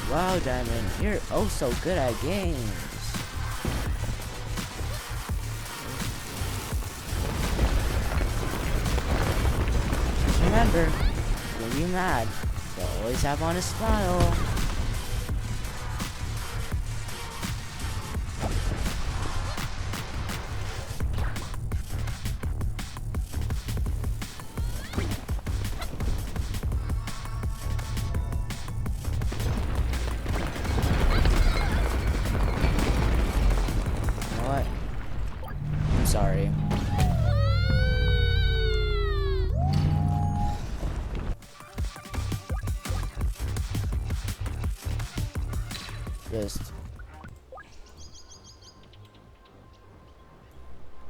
Wow, Diamond, you're oh so good at games. Just remember, when you're mad, you'll always have on a smile. Sorry. Just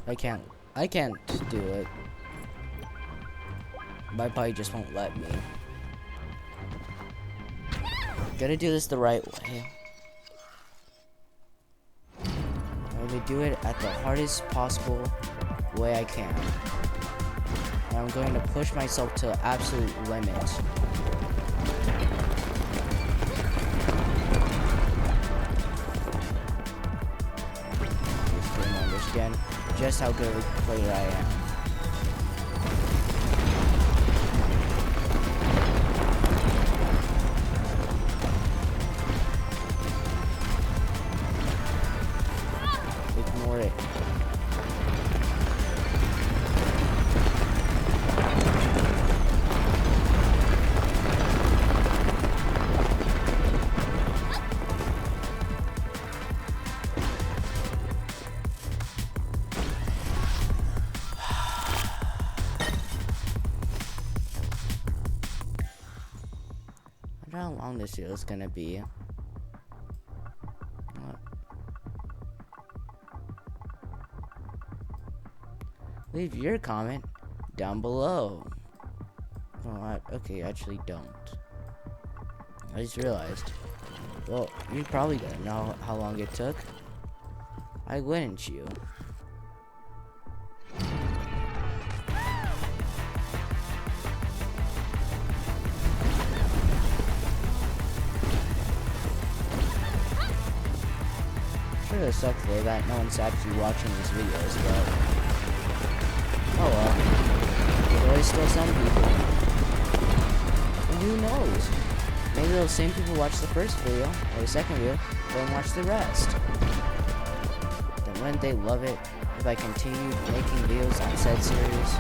I can't do it. My body just won't let me. Gotta do this the right way. I'm going to do it at the hardest possible way I can. And I'm going to push myself to the absolute limit. Just to understand just how good of a player I am. Ignore it. I wonder how long this video is gonna be. Leave your comment down below. Oh, okay, actually don't. I just realized. Well, you probably don't know how long it took. Why wouldn't you? Sure does suck though that no one's actually watching these videos, but oh well. There's always still some people. And who knows? Maybe those same people watch the first video or the second video, then watch the rest. Then wouldn't they love it if I continued making videos on said series?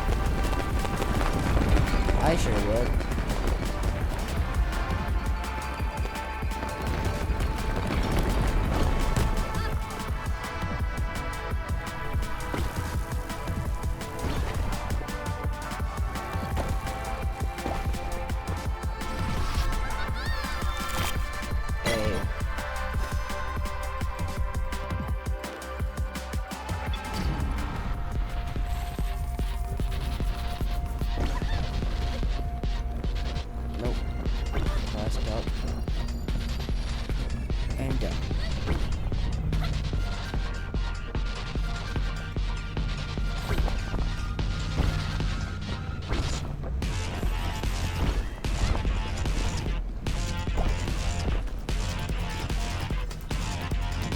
I sure would. Nope. Last up. And done. Come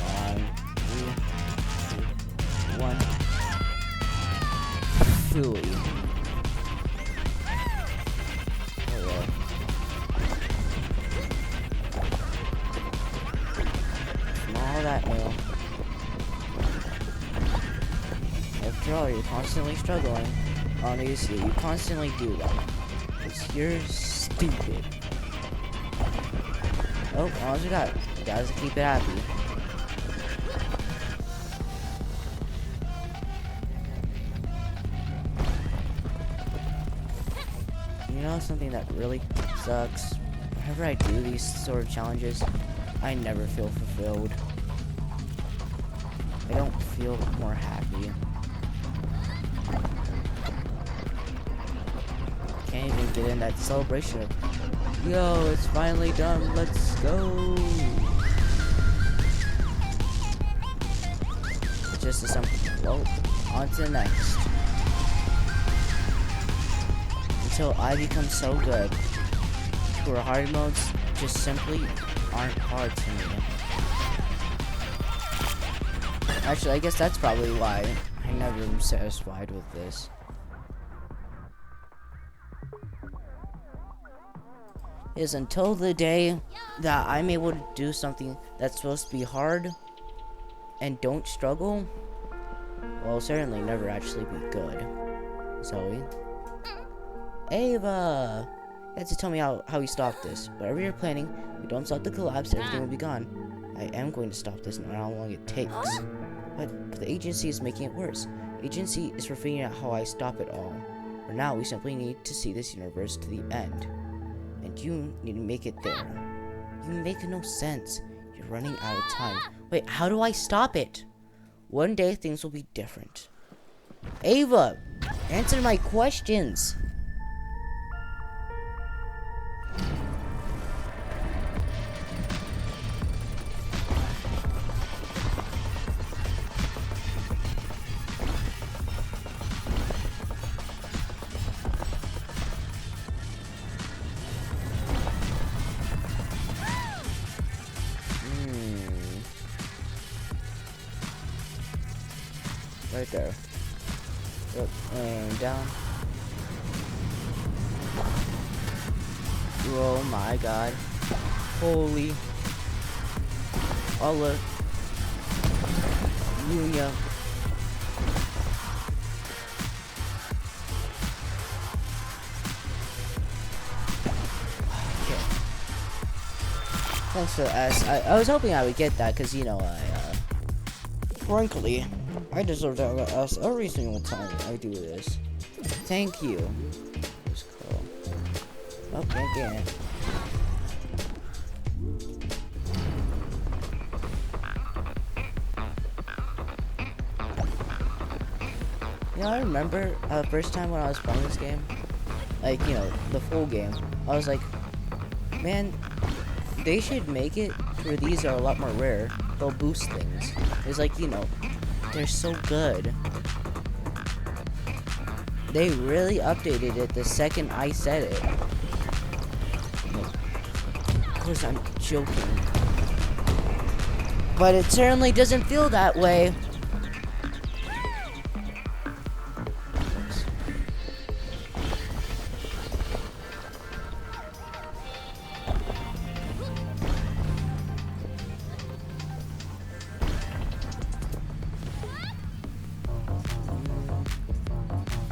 on. 3, 2, 1. Phooey. That meal. After all, you're constantly struggling. Obviously, you constantly do that. Because you're stupid. Oh, all you got. You gotta keep it happy. You know something that really sucks? Whenever I do these sort of challenges, I never feel fulfilled. I don't feel more happy. Can't even get in that celebration of, yo, it's finally done, let's go. It's just a simple, well, on to the next. Until I become so good, where hard modes just simply aren't hard to me. Actually, I guess that's probably why I never am satisfied with this. Is until the day that I'm able to do something that's supposed to be hard and don't struggle, well, certainly never actually be good. Zoe. Ava! You had to tell me how you stop this. Whatever you're planning, if you don't stop the collapse, everything will be gone. I am going to stop this, no matter how long it takes. But the agency is making it worse. Agency is for figuring out how I stop it all. For now, we simply need to see this universe to the end. And you need to make it there. You make no sense. You're running out of time. Wait, how do I stop it? One day, things will be different. Ava! Answer my questions! Right there. Yep, and down. Oh my god. Holy. Allah. Yunya. Okay. Thanks for the S. I was hoping I would get that because, you know, frankly, I deserve to have an S every single time I do this. Thank you. Just cool. Oh, can't get it. You know, I remember first time when I was playing this game, like, you know, the full game, I was like, man, they should make it where these are a lot more rare. They'll boost things. It's like, you know, they're so good. They really updated it the second I said it. Of course, I'm joking. But it certainly doesn't feel that way.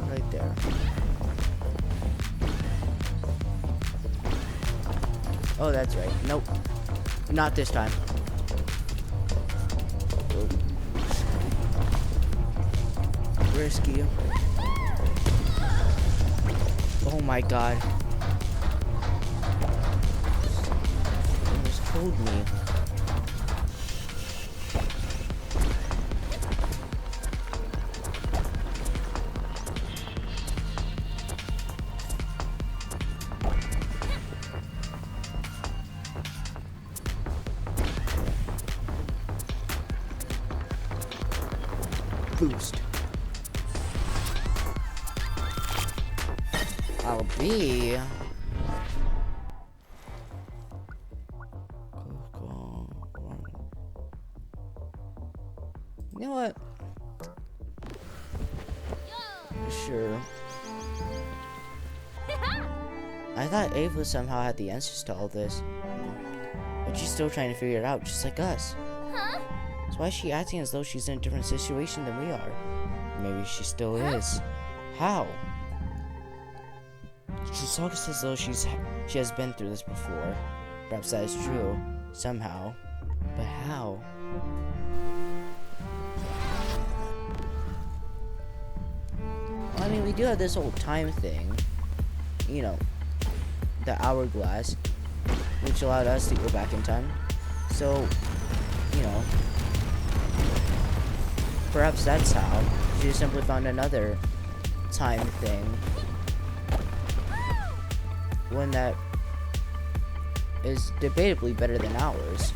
Right there. Oh, that's right. Nope. Not this time. Risky. Oh my god. It almost killed me. Boost. I'll be. You know what? Sure. I thought Ava somehow had the answers to all this. But she's still trying to figure it out, just like us. So why is she acting as though she's in a different situation than we are? Maybe she still is. How? She talks as though she has been through this before. Perhaps that is true, somehow. But how? Well, I mean, we do have this whole time thing. You know, the hourglass, which allowed us to go back in time. So, you know, perhaps that's how. She just simply found another time thing. One that is debatably better than ours.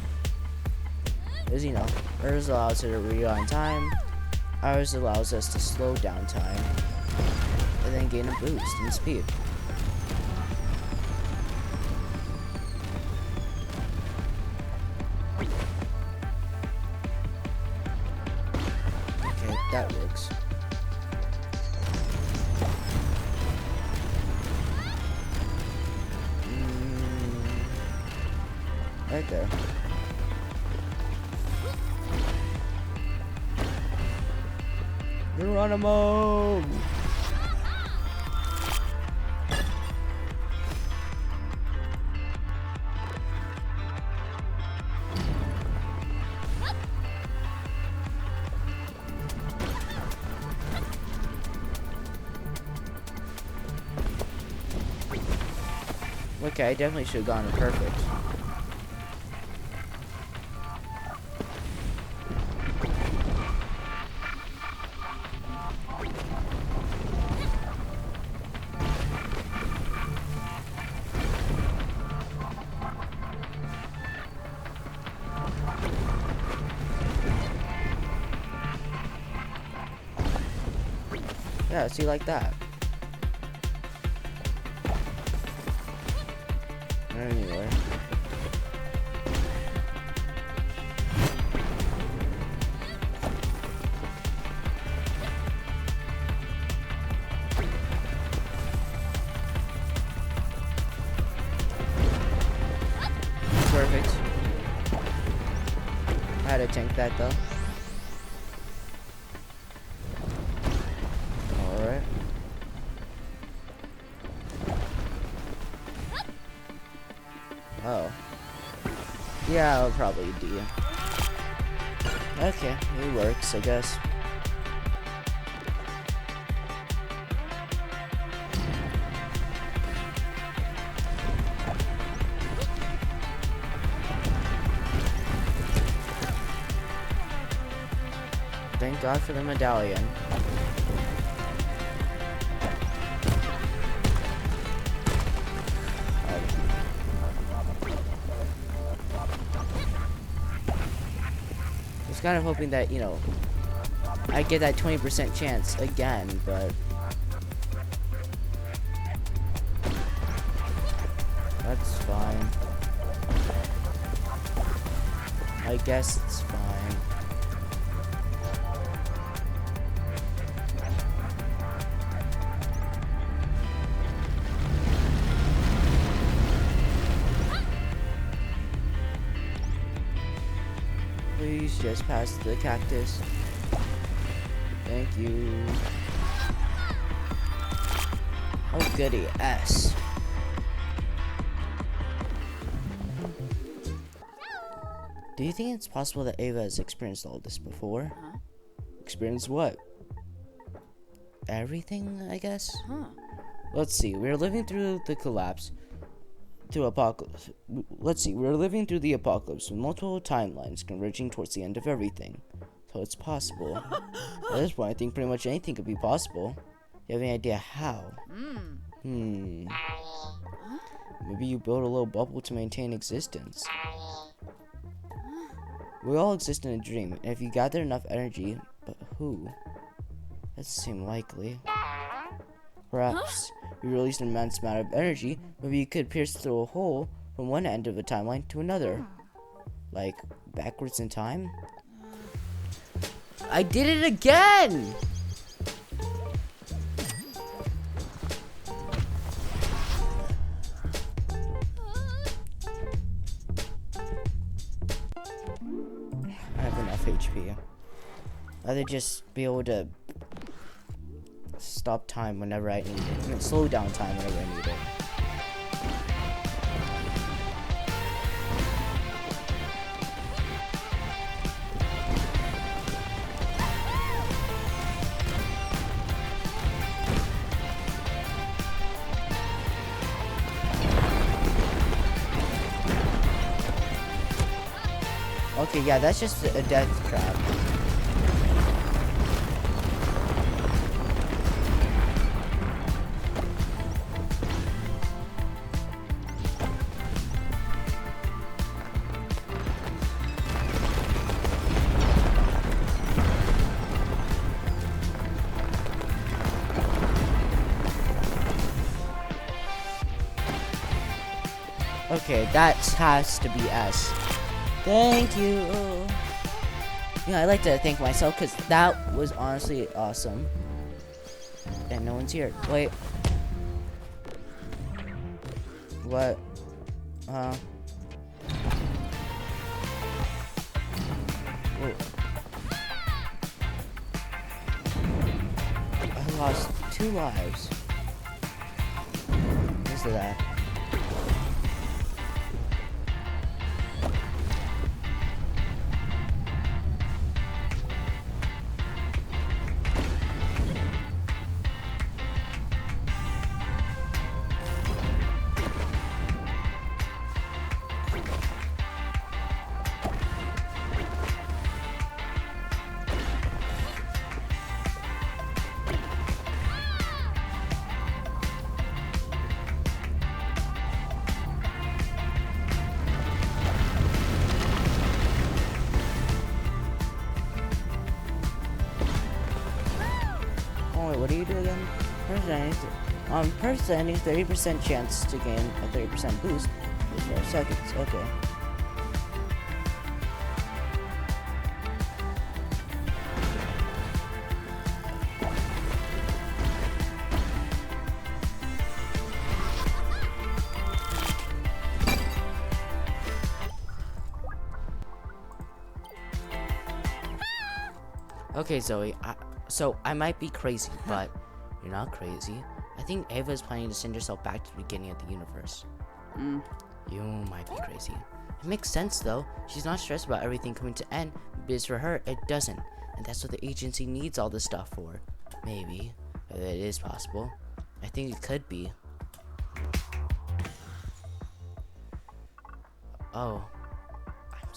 Because, you know, hers allows her to rewind time, ours allows us to slow down time, and then gain a boost in speed. Okay, that works. Right there. Geronimo! Okay, I definitely should have gone perfect. Yeah, see, like that. Anyway. tank that though. Alright. Oh. Yeah, I'll probably do. Okay, it works, I guess. Thank God for the medallion. I was kind of hoping that, you know, I get that 20% chance again, but that's fine. I guess it's fine. Please just pass the cactus. Thank you. Oh goody, S. Do you think it's possible that Ava has experienced all this before? Huh? Experienced what? Everything, I guess? Huh. Let's see, we're living through the collapse. Through apocalypse. Let's see, we're living through the apocalypse with multiple timelines converging towards the end of everything. So it's possible. At this point, I think pretty much anything could be possible. You have any idea how? Maybe you build a little bubble to maintain existence. We all exist in a dream, and if you gather enough energy, but who? That seems likely. Perhaps we released an immense amount of energy, maybe you could pierce through a hole from one end of a timeline to another. Like, backwards in time? I did it again! I have enough HP. I'd rather just be able to stop time whenever I need it. I mean, slow down time whenever I need it. Okay, yeah, that's just a death trap. Okay, that has to be S. Thank you. You know, I like to thank myself because that was honestly awesome. And no one's here. Wait. What? Whoa. I lost 2 lives. Listen to that. What do you do again? First ending, 30% chance to gain a 30% boost for 4 seconds. Okay. Okay, Zoe. So I might be crazy, but you're not crazy. I think Ava is planning to send herself back to the beginning of the universe. You might be crazy. It makes sense though. She's not stressed about everything coming to end, because for her it doesn't, and that's what the agency needs all this stuff for. Maybe it is possible. I think it could be. Oh, I'm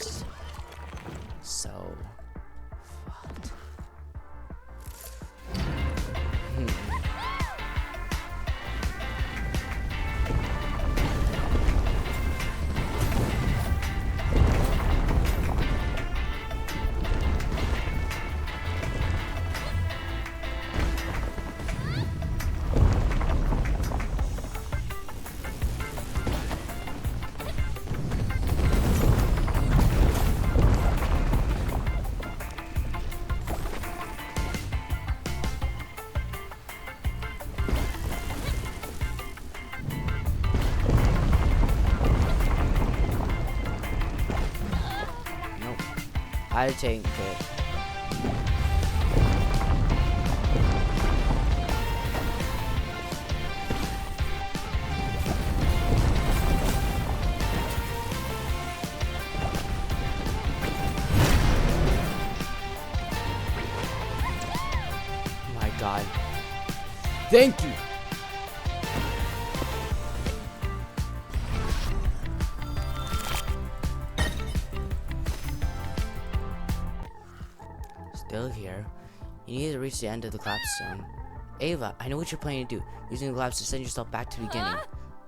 so fucked. I take it. My God. Thank you. Still here. You need to reach the end of the collapse zone. Ava, I know what you're planning to do. Using the collapse to send yourself back to the beginning.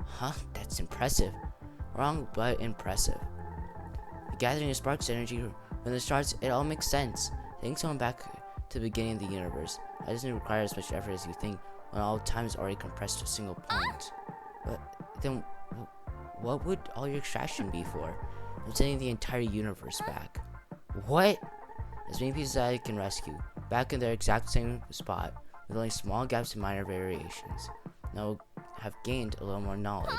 Huh? That's impressive. Wrong, but impressive. Gathering a spark's energy from the stars, it all makes sense. Taking someone back to the beginning of the universe. That doesn't require as much effort as you think, when all time is already compressed to a single point. But then, what would all your extraction be for? I'm sending the entire universe back. What? As many pieces as I can rescue, back in their exact same spot, with only small gaps and minor variations. Now have gained a little more knowledge.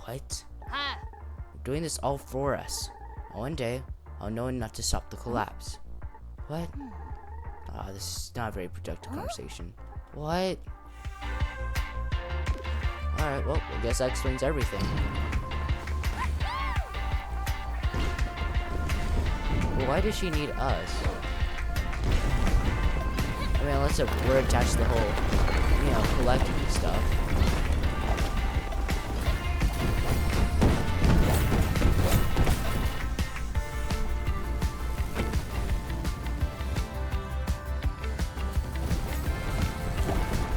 What? You're doing this all for us. One day, I'll know enough to stop the collapse. What? This is not a very productive conversation. What? Alright, well, I guess that explains everything. Well, why does she need us? I mean, unless we're attached to the whole, collecting stuff.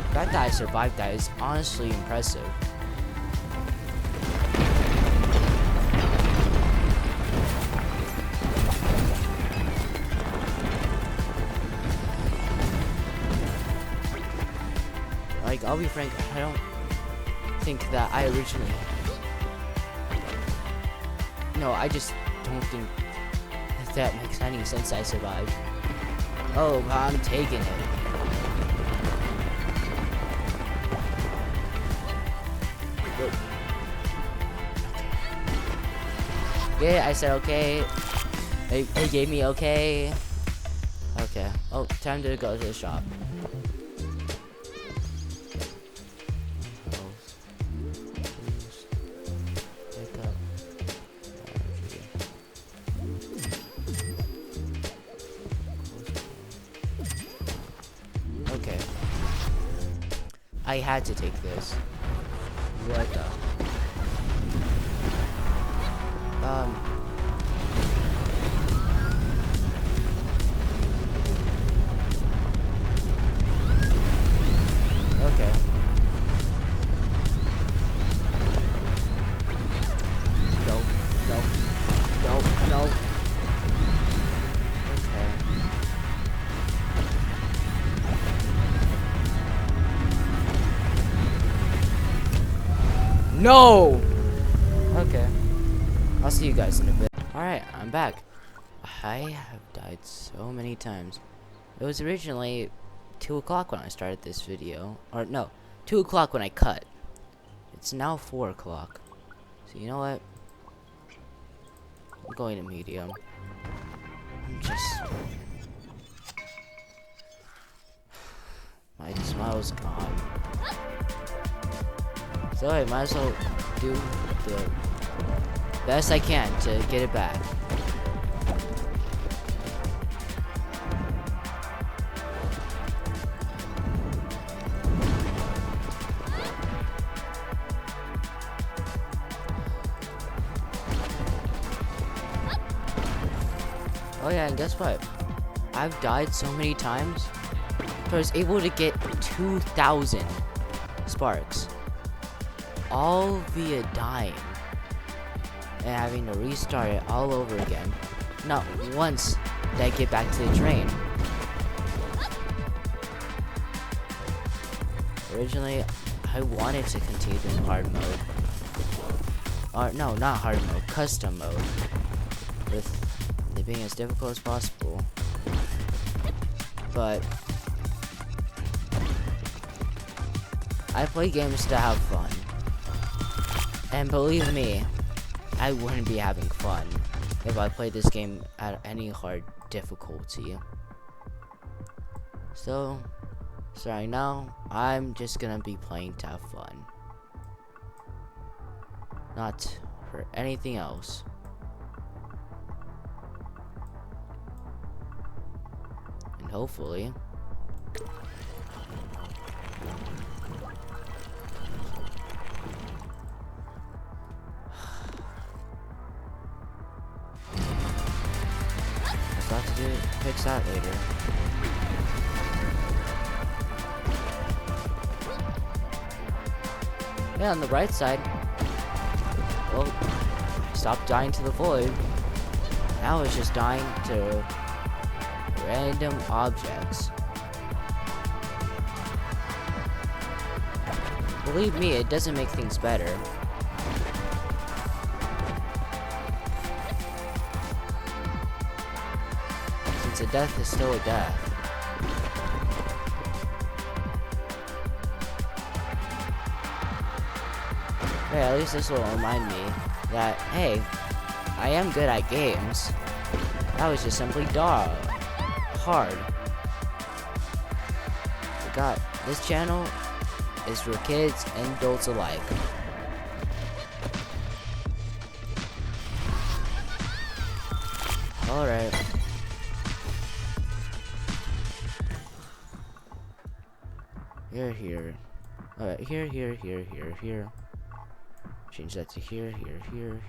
The fact that I survived that is honestly impressive. Like, I'll be frank, I don't think that I originally... No, I just don't think that makes any sense I survived. Oh, I'm taking it. Yeah, I said okay. They gave me okay. Okay. Oh, time to go to the shop. Okay. I had to take this. What the? Okay. No. Okay. No! Okay. I'll see you guys in a bit. Alright, I'm back. I have died so many times. It was originally 2 o'clock when I started this video. Or no, 2 o'clock when I cut. It's now 4 o'clock. So you know what? I'm going to medium. I'm just... smile's gone. So I might as well do the best I can to get it back. Oh yeah, and guess what? I've died so many times, but I was able to get 2,000 sparks. All via dying and having to restart it all over again. Not once did I get back to the train. Originally, I wanted to continue in hard mode. Or no, not hard mode, custom mode. With it being as difficult as possible. But I play games to have fun. And believe me, I wouldn't be having fun if I played this game at any hard difficulty. So, starting now, I'm just gonna be playing to have fun. Not for anything else. And hopefully, I'll have to fix that later. Yeah, on the right side, well, stop dying to the void. Now it's just dying to random objects. Believe me, it doesn't make things better. Since a death is still a death. Hey, at least this will remind me that, hey, I am good at games. That was just simply hard. God, this channel is for kids and adults alike. Alright. Here. Alright, here. Change that to here. Here.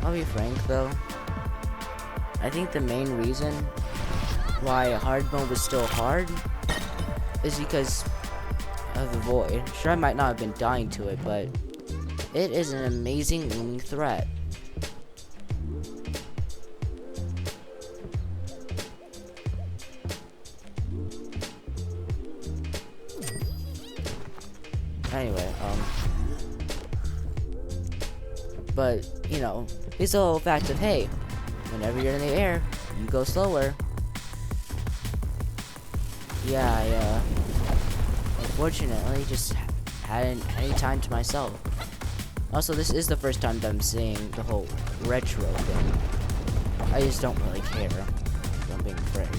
I'll be frank though, I think the main reason why hard mode was still hard is because of the void. Sure, I might not have been dying to it, but it is an amazing looming threat. Anyway, but, you know, it's the whole fact of, hey, whenever you're in the air, you go slower. Yeah, I, unfortunately, just hadn't any time to myself. Also, this is the first time that I'm seeing the whole retro thing. I just don't really care, if I'm being frank.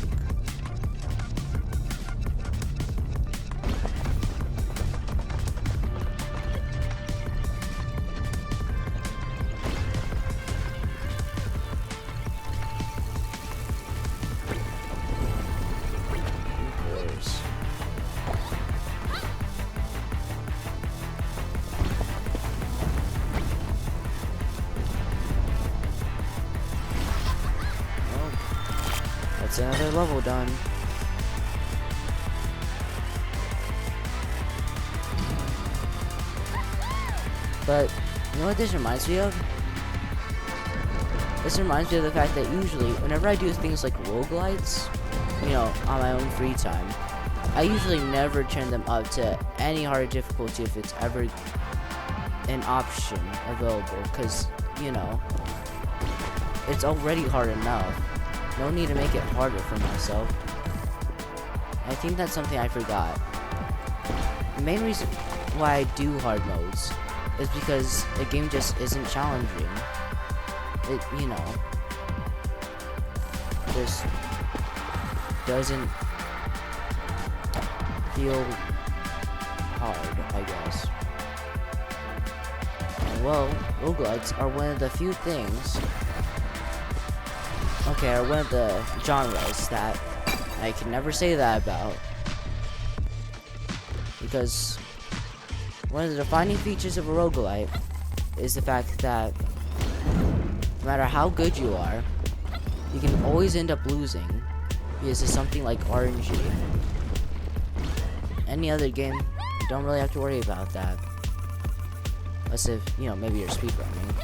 That's another level done. But, you know what this reminds me of? This reminds me of the fact that usually, whenever I do things like roguelites, you know, on my own free time, I usually never turn them up to any hard difficulty if it's ever an option available, because, you know, it's already hard enough. No need to make it harder for myself. I think that's something I forgot. The main reason why I do hard modes is because the game just isn't challenging. It, you know, just doesn't feel hard, I guess. And well, roguelites are one of the few things, okay, are one of the genres that I can never say that about. Because one of the defining features of a roguelite is the fact that no matter how good you are, you can always end up losing because it's something like RNG. Any other game, you don't really have to worry about that. Unless if, you know, maybe you're speedrunning.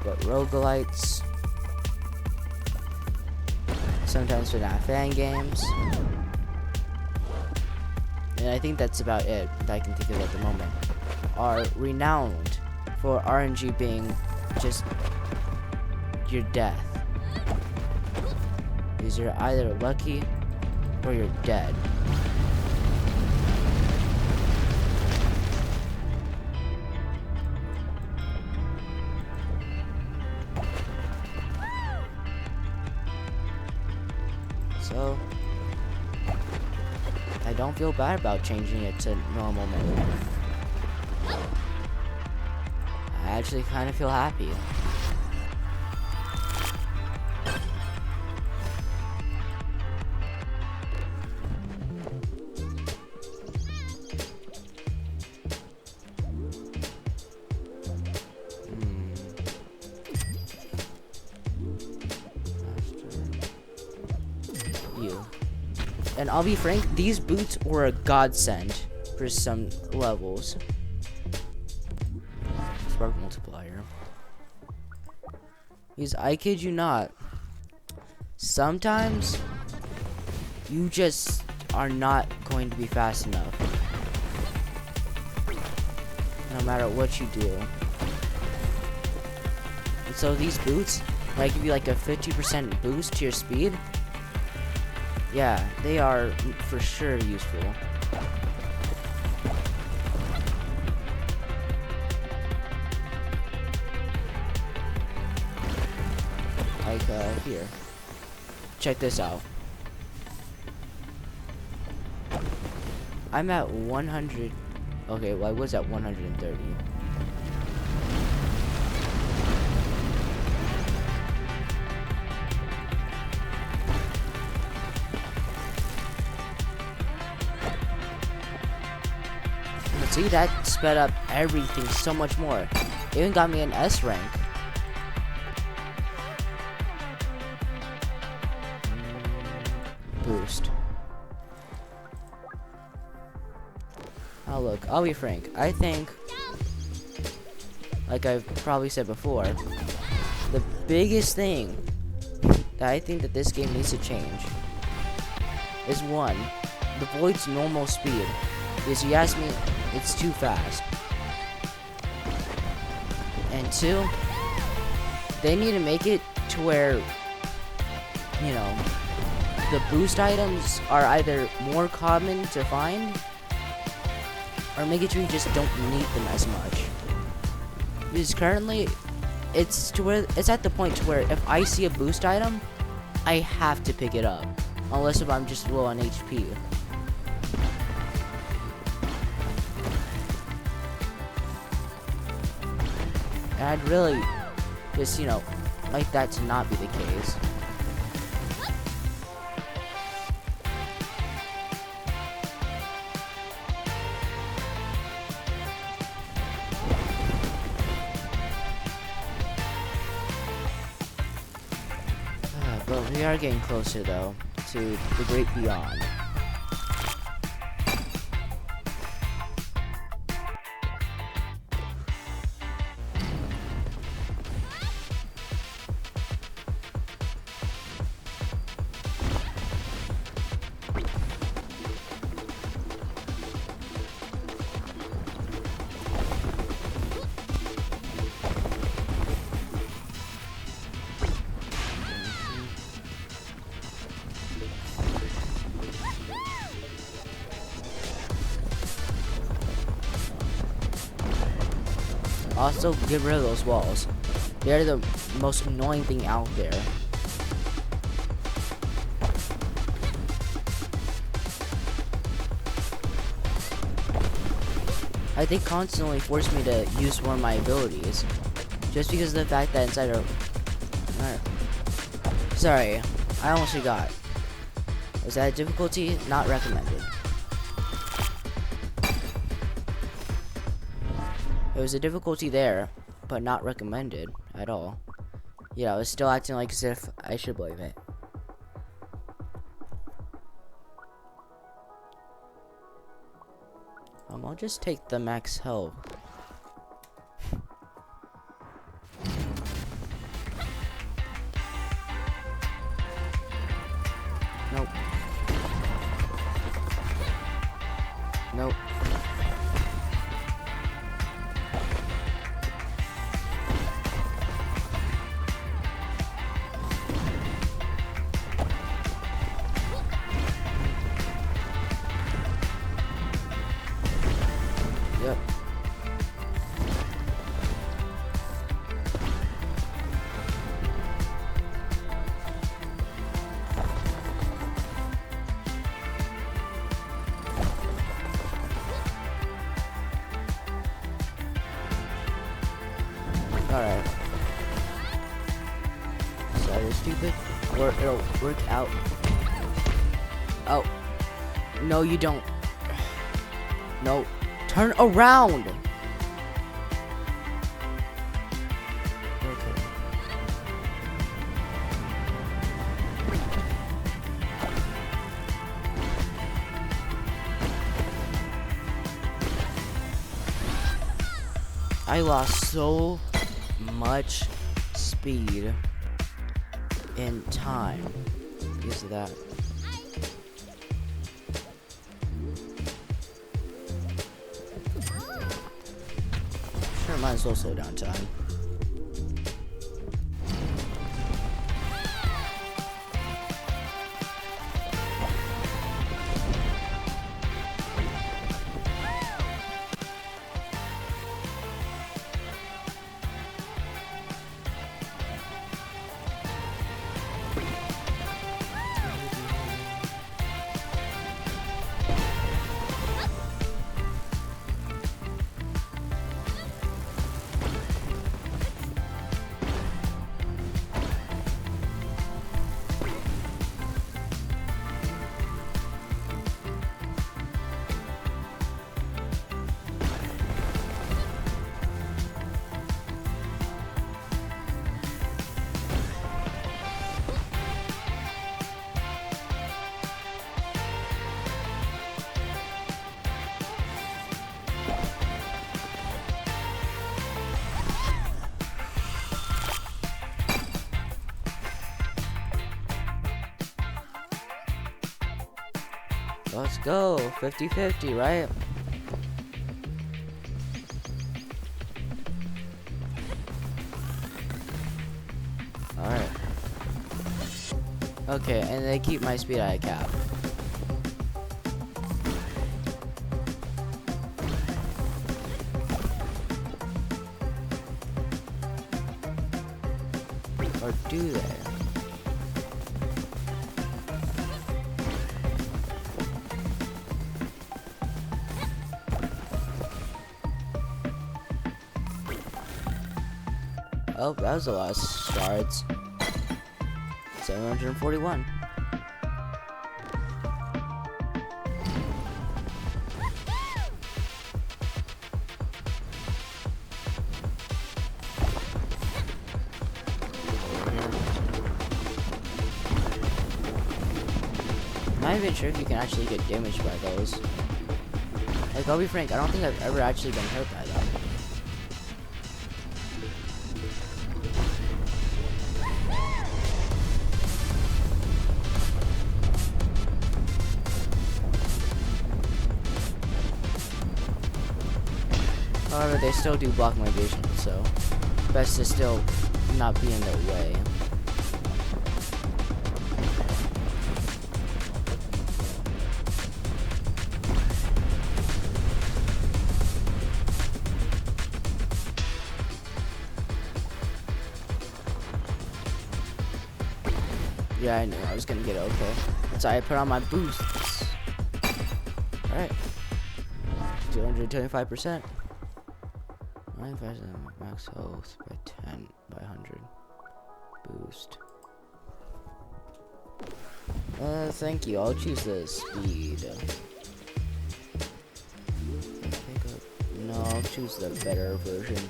But roguelites, sometimes they're not fan games. And I think that's about it that I can think of at the moment. Are renowned for RNG being just your death. Because you're either lucky or you're dead. So I don't feel bad about changing it to normal mode. I actually kind of feel happy. And I'll be frank, these boots were a godsend for some levels. Spark multiplier. Because I kid you not, sometimes you just are not going to be fast enough. No matter what you do. And so these boots, like give you like a 50% boost to your speed. Yeah, they are for sure useful. Like, here. Check this out. I'm at 100. Okay, well, I was at 130. See, that sped up everything so much more. It even got me an S rank. Boost. Oh look, I'll be frank. I think, like I've probably said before, the biggest thing that I think that this game needs to change is one, the Void's normal speed. Because you ask me, it's too fast. And two, they need to make it to where, you know, the boost items are either more common to find, or make it to where you just don't need them as much. Because currently, it's to where it's at the point to where if I see a boost item, I have to pick it up, unless if I'm just low on HP. And I'd really just, you know, like that to not be the case. But we are getting closer, though, to the great beyond. Also, get rid of those walls. They're the most annoying thing out there. Like, they constantly force me to use one of my abilities. Just because of the fact that inside are... Sorry, I almost forgot. Was that a difficulty? Not recommended. There was a difficulty there, but not recommended at all. Yeah, I was still acting like as if I should believe it. I'll just take the max health. Nope. Nope. Yep. Alright. So you're stupid, or it'll work out. Oh. No, you don't. No. Turn around! Okay. I lost so much speed and time because of that. Sure, might as well slow down time. Let's go, 50-50, right? Alright. Okay, and they keep my speed at a cap. Or do they? Oh, that was a lot of shards. 741. not even sure if you can actually get damaged by those. Like, I'll be frank, I don't think I've ever actually been hurt by them. However, they still do block my vision, so best to still not be in their way. Yeah, I knew I was gonna get it okay. So I put on my boosts. Alright. 225%. 9% max health by 10 by 100. Boost. Thank you. I'll choose the speed. No, I'll choose the better version.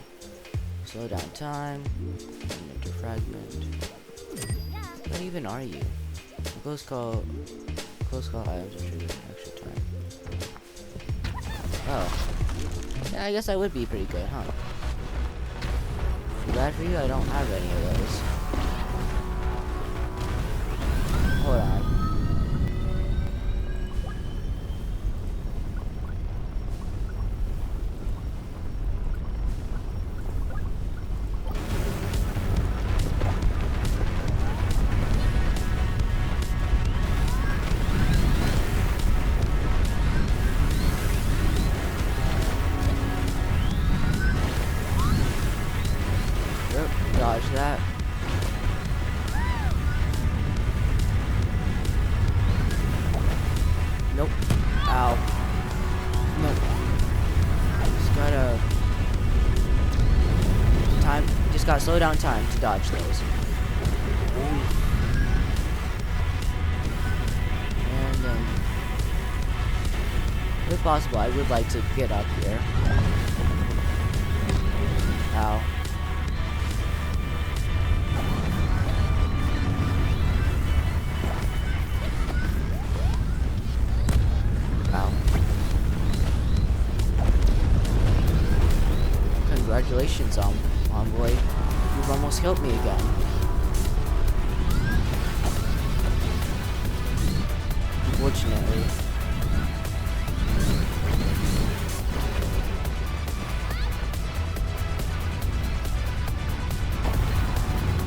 Slow down time. Enter fragment. What even are you? Close call items are triggered extra time. Oh. Yeah, I guess I would be pretty good, huh? Too bad for you, I don't have any of those. Hold on. Dodge that. Nope. Ow. Nope. Just gotta time. Just gotta slow down time to dodge those. And if possible, I would like to get up here. Ow. Congratulations, boy. You've almost killed me again. Unfortunately.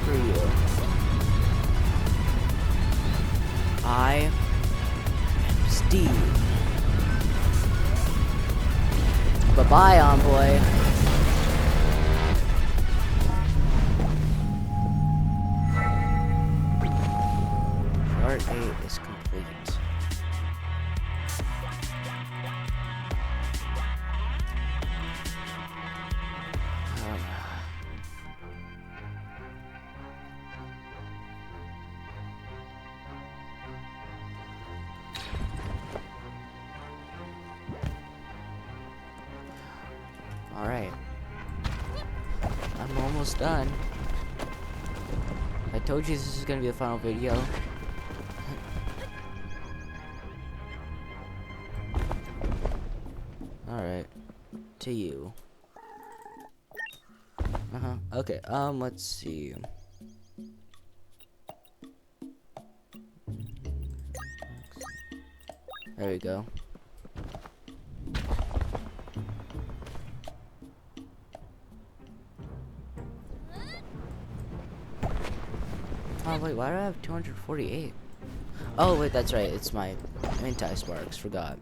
For you. I am Steve. Bye-bye, boy. Part 8 is complete. Alright. I'm almost done. I told you this is gonna be the final video. Alright. To you. Okay, let's see. There we go. Oh wait, why do I have 248? Oh wait, that's right, it's my anti-sparks, forgot.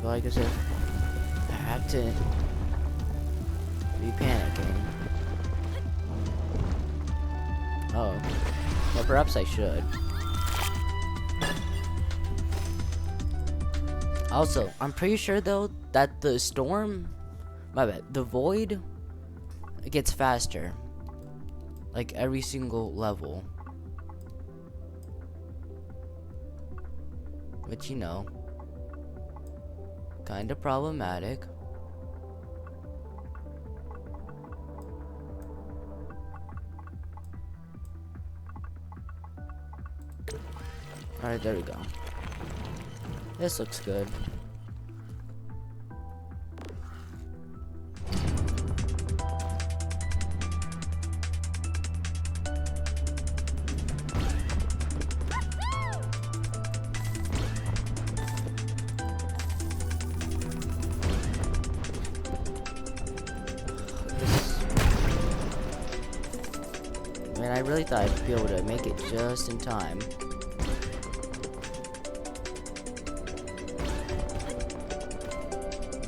feel like as if I have to be panicking. Oh. Well, perhaps I should. Also, I'm pretty sure though that the storm, my bad, the void, it gets faster. Like every single level. Which, you know, kind of problematic. Alright, there we go. This looks good. Man, I really thought I'd be able to make it just in time.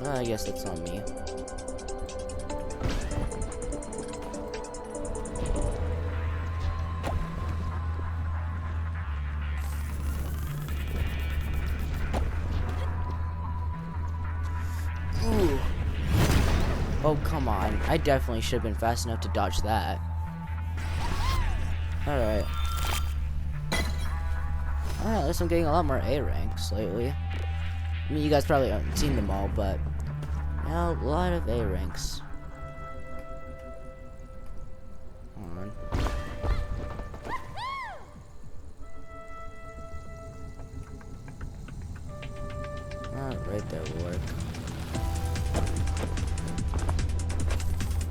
Well, I guess that's on me. Ooh. Oh, come on. I definitely should have been fast enough to dodge that. Alright. Alright, at least I'm getting a lot more A ranks lately. I mean, you guys probably haven't seen them all, but yeah, a lot of A ranks. Hold on. Oh, right there will work.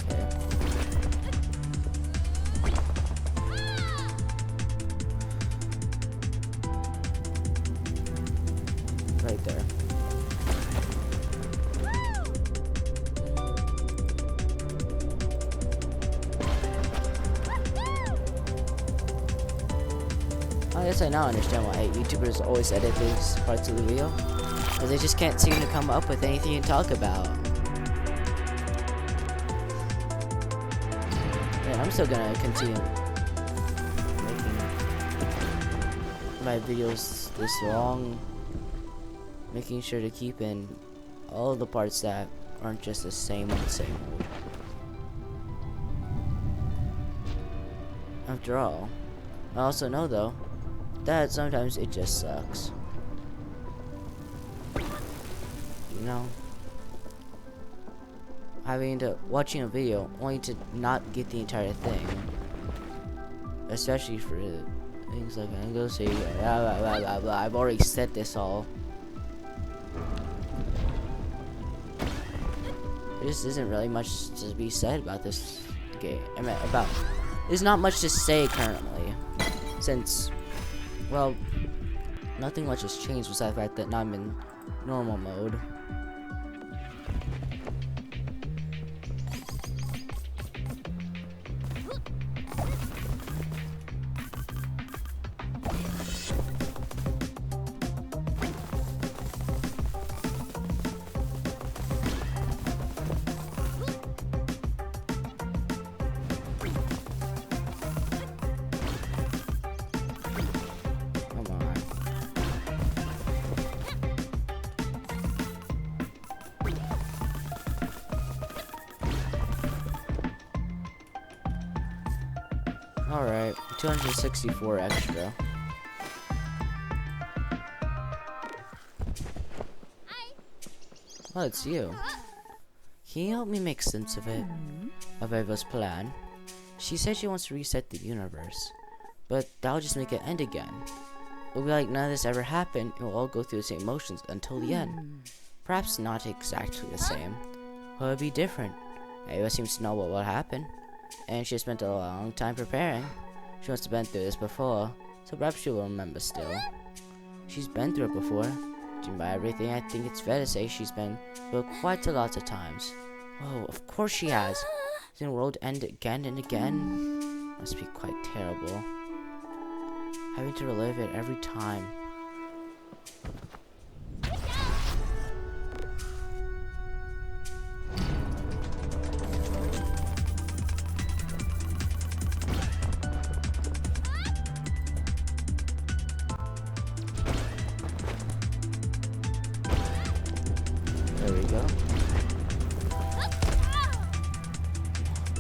Okay. Right there. I guess I now understand why YouTubers always edit these parts of the video, because they just can't seem to come up with anything to talk about. And I'm still gonna continue making my videos this long, making sure to keep in all the parts that aren't just the same old same old. After all, I also know though that sometimes it just sucks. You know? Watching a video only to not get the entire thing. Especially for things like I'm gonna say blah blah blah blah blah. I've already said this all. There just isn't really much to be said about this game. I mean, there's not much to say currently, since, well, nothing much has changed besides the fact that now I'm in normal mode. Alright, 264 extra. Oh, it's you. Can you help me make sense of it? Of Eva's plan? She said she wants to reset the universe, but that'll just make it end again. It'll be like none of this ever happened, and we'll all go through the same motions until the end. Perhaps not exactly the same, but it'll be different. Eva seems to know what will happen, and she spent a long time preparing. She must have been through this before, so perhaps she will remember still. She's been through it before. Judging by everything, I think it's fair to say she's been through it quite a lot of times. Oh, of course she has. Seeing the world end again and again must be quite terrible. Having to relive it every time.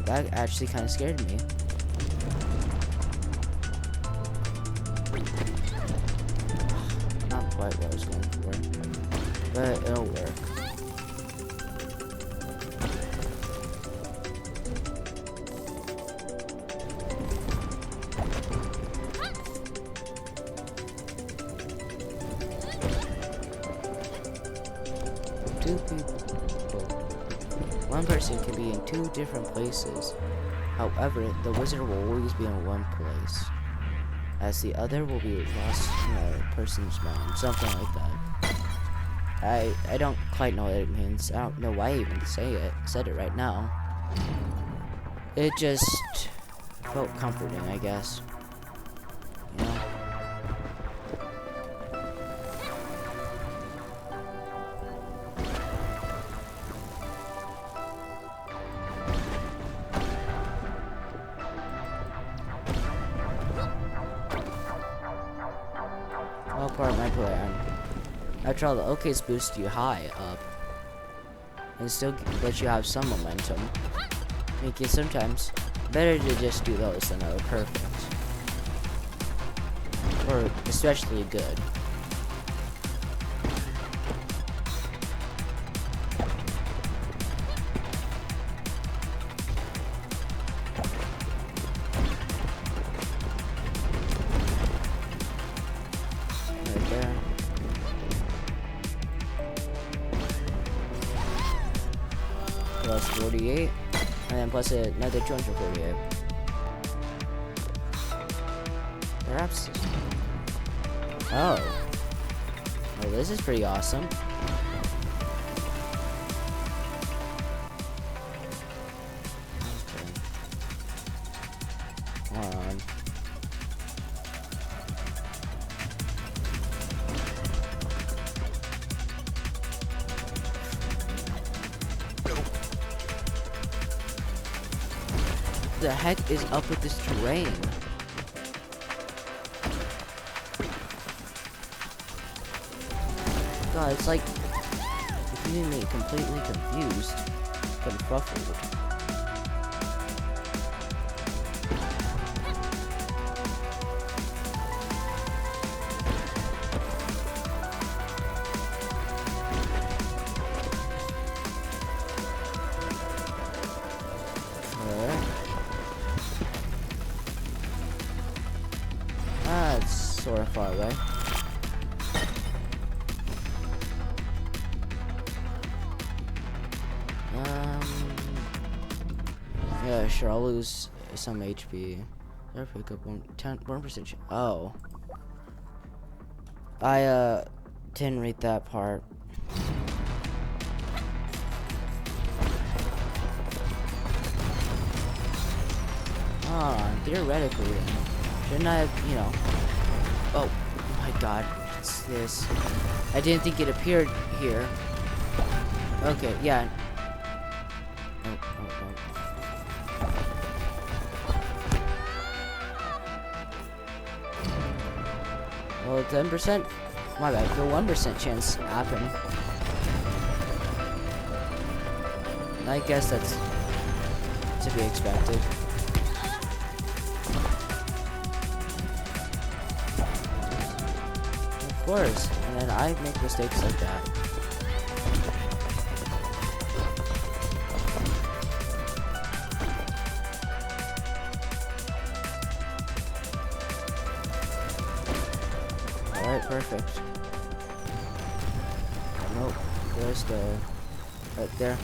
That actually kind of scared me. Not quite what I was going for, but it'll work. Two people. One person can be in two different places. However, the wizard will always be in one place, as the other will be lost in a person's mind. Something like that. I don't quite know what it means. I don't know why I even said it right now. It just felt comforting, I guess. You know? All part of my plan. After all, the OKs boost you high up and still let you have some momentum. Make it sometimes better to just do those than are perfect. Or especially good. Right there. Plus 48. And then plus another 248. Perhaps. Oh. Well, this is pretty awesome. Okay. Hold on. The heck is up with this terrain? God, it's like it's leaving me completely confused and ruffled. It's sort of far away. Yeah, sure, I'll lose some HP. I'll pick up 1%. Oh. I, didn't read that part. Theoretically, shouldn't I have, you know... Oh my god, what's this? I didn't think it appeared here. Okay, yeah. Well, 10%? My bad, the 1% chance happened. I guess that's to be expected. Of course, and then I make mistakes like that. Alright, perfect. Nope, there's the... right there.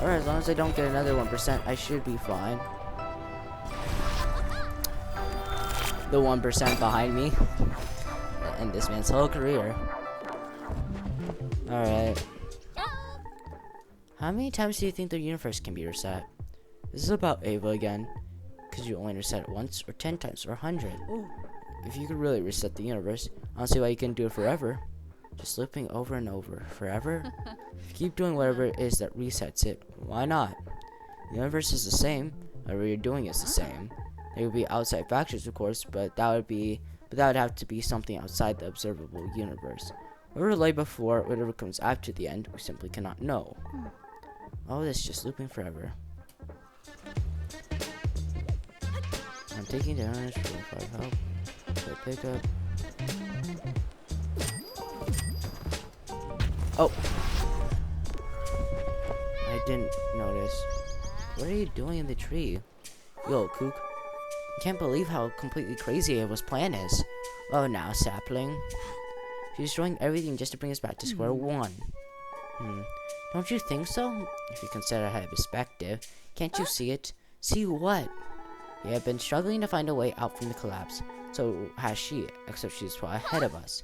Alright, as long as I don't get another 1%, I should be fine. The 1% behind me. And this man's whole career. Alright. How many times do you think the universe can be reset? This is about Ava again. Because you only reset it once, or 10 times, or 100. Ooh. If you could really reset the universe, I don't see why you couldn't do it forever. Just looping over and over. Forever? If you keep doing whatever it is that resets it, why not? The universe is the same. Whatever you're doing is the same. There would be outside factors, of course, but that would be but that would have to be something outside the observable universe. Whatever lay before, whatever comes after the end, we simply cannot know. Oh, this is just looping forever. I'm taking damage for 5 help. Okay, pick up. Oh! I didn't notice. What are you doing in the tree? Yo, kook. I can't believe how completely crazy Ava's plan is. Oh, now, sapling. She's destroying everything just to bring us back to square one. Don't you think so? If you consider her perspective, can't you see it? See what? We have been struggling to find a way out from the collapse. So has she, except she's far ahead of us.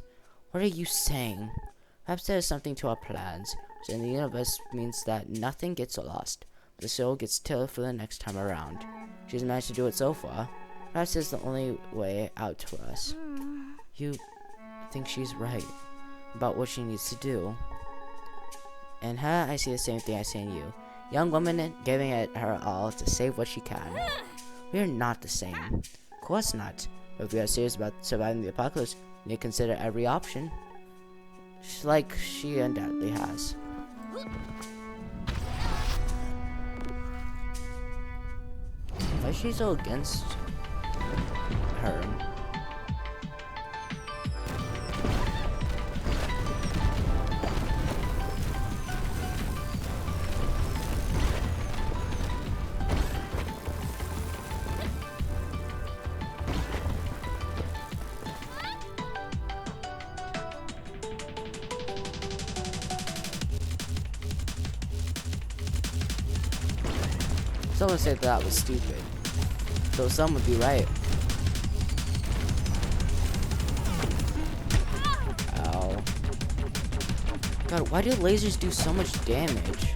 What are you saying? Perhaps there is something to our plans. So in the universe means that nothing gets lost. The soul gets tilled for the next time around. She's managed to do it so far. Perhaps it's the only way out for us. You think she's right about what she needs to do. In her, I see the same thing I see in you. Young woman giving it her all to save what she can. We are not the same. Of course not. But if we are serious about surviving the apocalypse, we need to consider every option. Like she undoubtedly has. Why is she so against her? Someone said that was stupid. So some would be right. Ow. God, why do lasers do so much damage?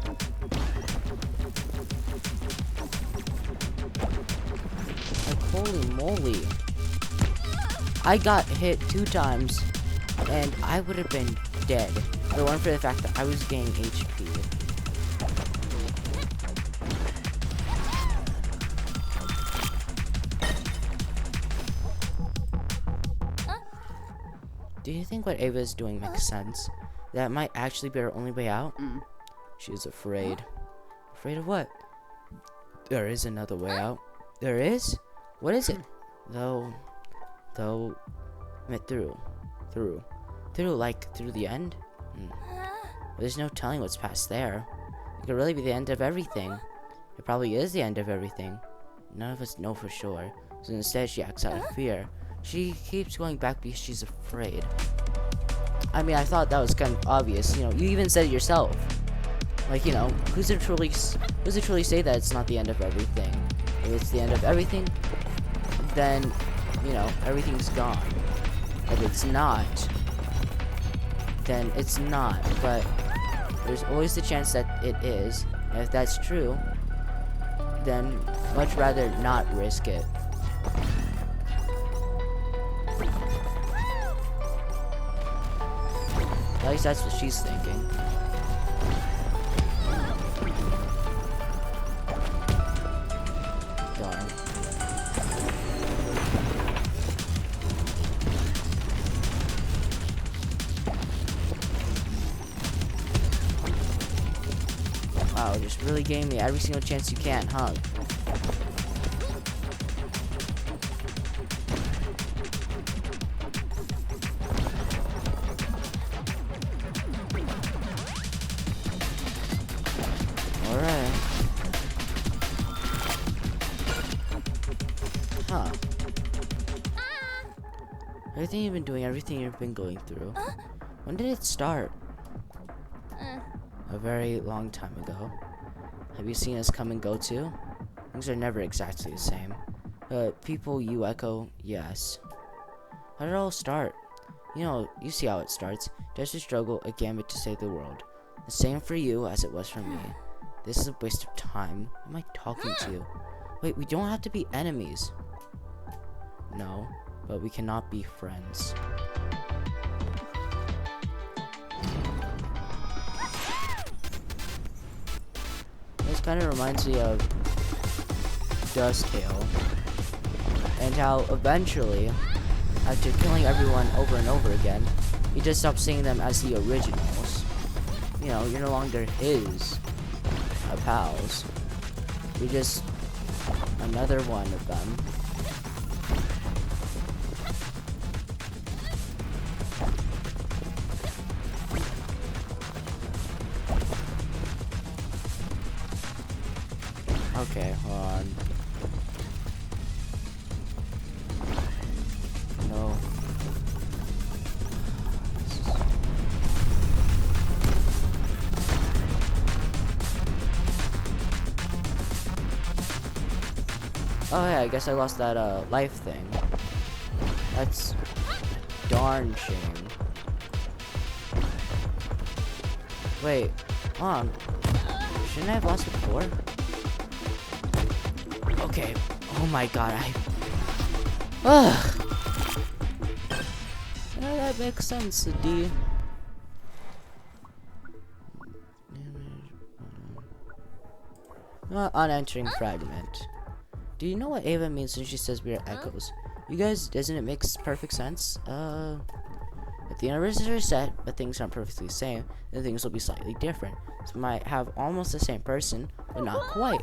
Like, holy moly. I got hit 2 times, and I would have been dead. If it weren't for the fact that I was gaining HP. Do you think what Ava is doing makes sense? That might actually be her only way out? She is afraid. Afraid of what? There is another way out. There is? What is it? Though, through, like through the end? There's no telling what's past there. It could really be the end of everything. It probably is the end of everything. None of us know for sure. So instead she acts out of fear. She keeps going back because she's afraid. I mean, I thought that was kind of obvious. You know, you even said it yourself. Like, you know, who's to truly say that it's not the end of everything? If it's the end of everything, then, you know, everything's gone. If it's not, then it's not. But there's always the chance that it is. And if that's true, then much rather not risk it. At least that's what she's thinking. Darn. Wow, just really gave me every single chance you can, huh? Alright. Huh. Everything you've been doing, everything you've been going through. When did it start? A very long time ago. Have you seen us come and go too? Things are never exactly the same. People you echo, yes. How did it all start? You know, you see how it starts. Just a struggle, a gambit to save the world. The same for you as it was for me. This is a waste of time. Who am I talking to? Wait, we don't have to be enemies. No, but we cannot be friends. This kind of reminds me of Dust Tail, and how eventually after killing everyone over and over again, he just stopped seeing them as the originals. You know, you're no longer his pals. You're just another one of them. Okay, hold on. No. Oh yeah, I guess I lost that life thing. That's darn shame. Wait, hold on. Shouldn't I have lost it before? Okay. Oh my god, yeah, that makes sense, D. Unentering fragment. Do you know what Ava means when she says we are echoes? You guys, doesn't it make perfect sense? If the universe is reset, but things aren't perfectly the same, then things will be slightly different. So we might have almost the same person, but not quite.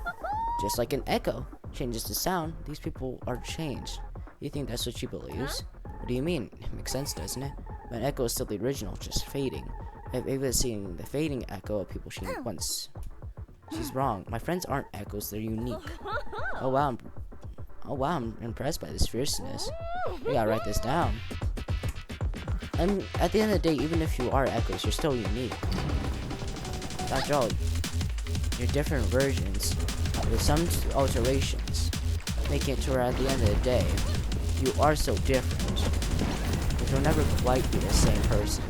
Just like an echo changes the sound, these people are changed. You think that's what she believes? What do you mean? It makes sense, doesn't it? But an echo is still the original, just fading. If Ava is seeing the fading echo of people she once, she's wrong. My friends aren't echoes, they're unique. Oh wow, I'm impressed by this fierceness. We gotta write this down. And at the end of the day, even if you are echoes, you're still unique. After all, you're different versions with some alterations, making it to where at the end of the day, you are so different, but you'll never quite be the same person.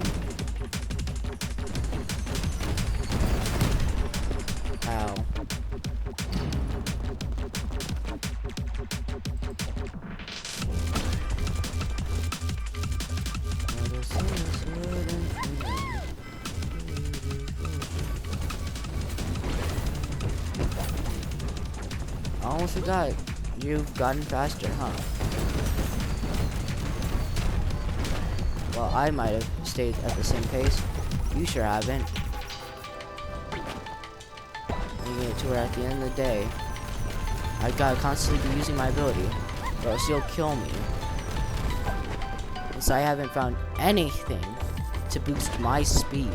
Ow. I almost forgot. You've gotten faster, huh? Well, I might have stayed at the same pace. You sure haven't. Making it to where at the end of the day, I gotta constantly be using my ability, or else you'll kill me. Since I haven't found anything to boost my speed.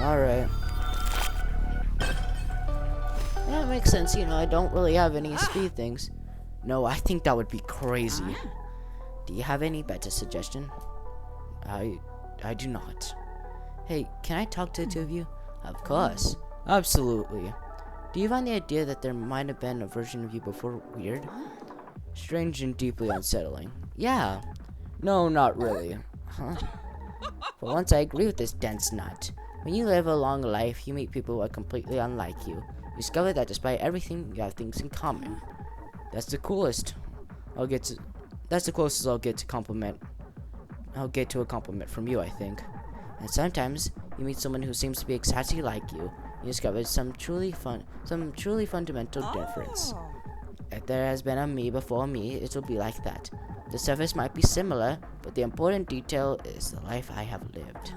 Alright. Yeah, it makes sense, you know, I don't really have any speed things. No, I think that would be crazy. Do you have any better suggestion? I do not. Hey, can I talk to the two of you? Of course. Absolutely. Do you find the idea that there might have been a version of you before weird? Strange and deeply unsettling. Yeah. No, not really. Huh? For once, I agree with this dense nut. When you live a long life, you meet people who are completely unlike you. You discover that despite everything, you have things in common. That's the coolest. That's the closest I'll get to compliment. I'll get to a compliment from you, I think. And sometimes you meet someone who seems to be exactly like you. You discover some truly fundamental difference. If there has been a me before me, it will be like that. The surface might be similar, but the important detail is the life I have lived.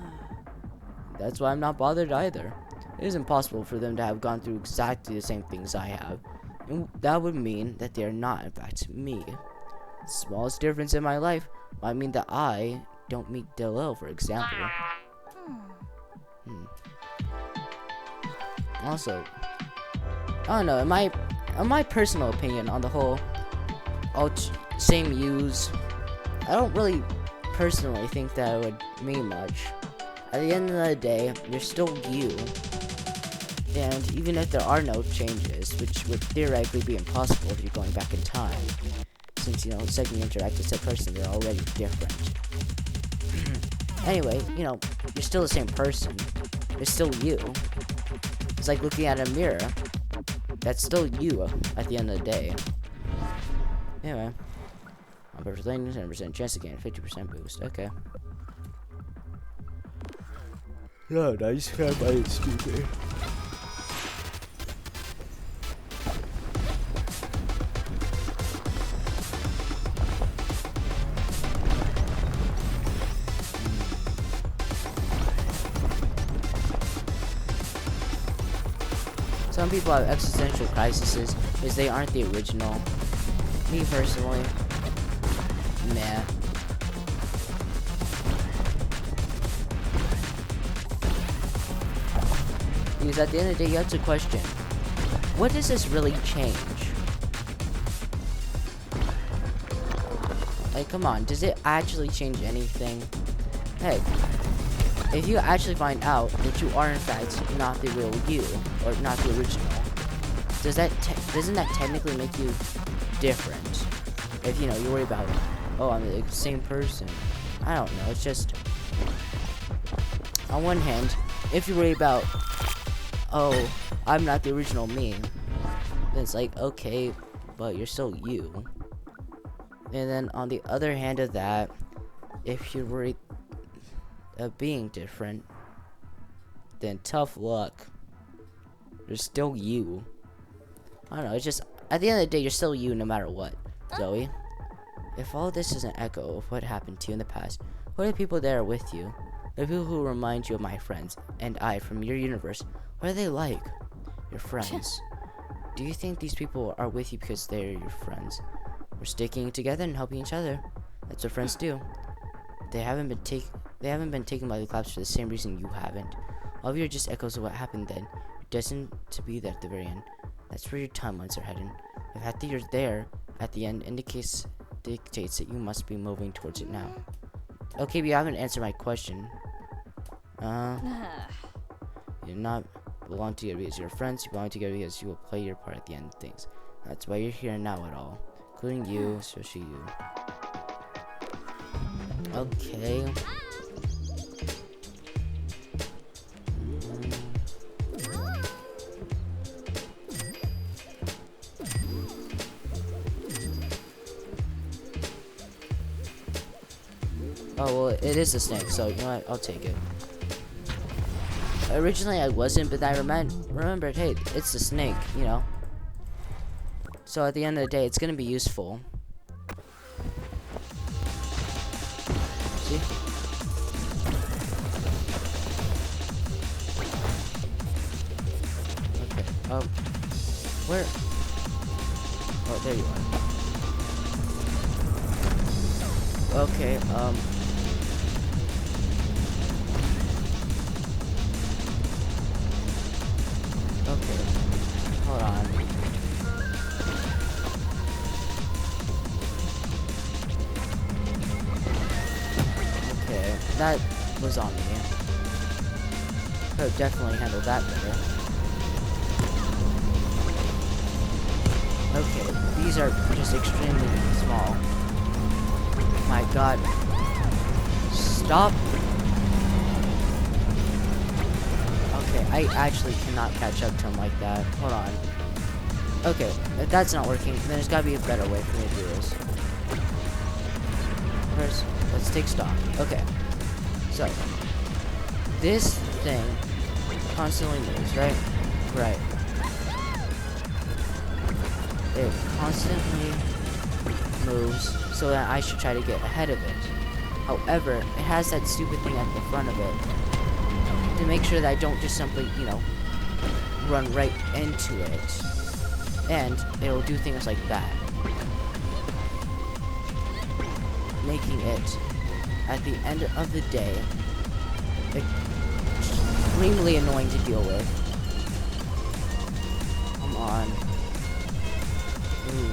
That's why I'm not bothered either. It is impossible for them to have gone through exactly the same things I have. And that would mean that they are not, in fact, me. The smallest difference in my life might mean that I don't meet Delil, for example. Also, I don't know, in my personal opinion on the whole same use, I don't really personally think that it would mean much. At the end of the day, you're still you. And even if there are no changes, which would theoretically be impossible if you're going back in time, since, you know, the second you interact with that person, they're already different. Anyway, you know, you're still the same person. You're still you. It's like looking at a mirror. That's still you at the end of the day. Anyway. On perfect landing, 100% chance to gain 50% boost. Okay. Yeah, nice. Can't buy it, stupid. Some people have existential crises because they aren't the original. Me personally, meh. Because at the end of the day, you have to question, what does this really change? Like, come on, does it actually change anything? Hey, if you actually find out that you are in fact not the real you, or not the original, doesn't that technically make you different? If, you know, you worry about, oh, I'm the same person. I don't know, it's just, on one hand, if you worry about, oh, I'm not the original me, then it's like, okay, but you're still you. And then on the other hand of that, if you're worried of being different, then tough luck. You're still you. I don't know, it's just, at the end of the day, you're still you no matter what. Zoe, if all this is an echo of what happened to you in the past, what are the people that are with you? The people who remind you of my friends and I from your universe, what are they like? Your friends. Do you think these people are with you because they're your friends? We're sticking together and helping each other. That's what friends do. They haven't been taken by the collapse for the same reason you haven't. All of you are just echoes of what happened then. You're destined to be there at the very end. That's where your timelines are heading. The fact that you're there at the end dictates that you must be moving towards it now. Okay, but you haven't answered my question. You're not belong together because you're friends. You belong together because you will play your part at the end of things. That's why you're here now at all, including you, especially you. Okay. Oh, well, it is a snake, so you know what? I'll take it. Originally, I wasn't, but I remembered, hey, it's a snake, you know? So at the end of the day, it's gonna be useful. See? Okay, where? Oh, there you are. Okay, okay, hold on. Okay, that was on me. Could have definitely handled that better. Okay, these are just extremely small. My god. Stop. Okay, I actually cannot catch up to him like that. Hold on. Okay, if that's not working, then there's gotta be a better way for me to do this. First, let's take stock. Okay. So, this thing constantly moves, right? Right. It constantly moves, so that I should try to get ahead of it. However, it has that stupid thing at the front of it to make sure that I don't just simply, you know, run right into it. And it will do things like that, making it, at the end of the day, extremely annoying to deal with. Come on. Ooh.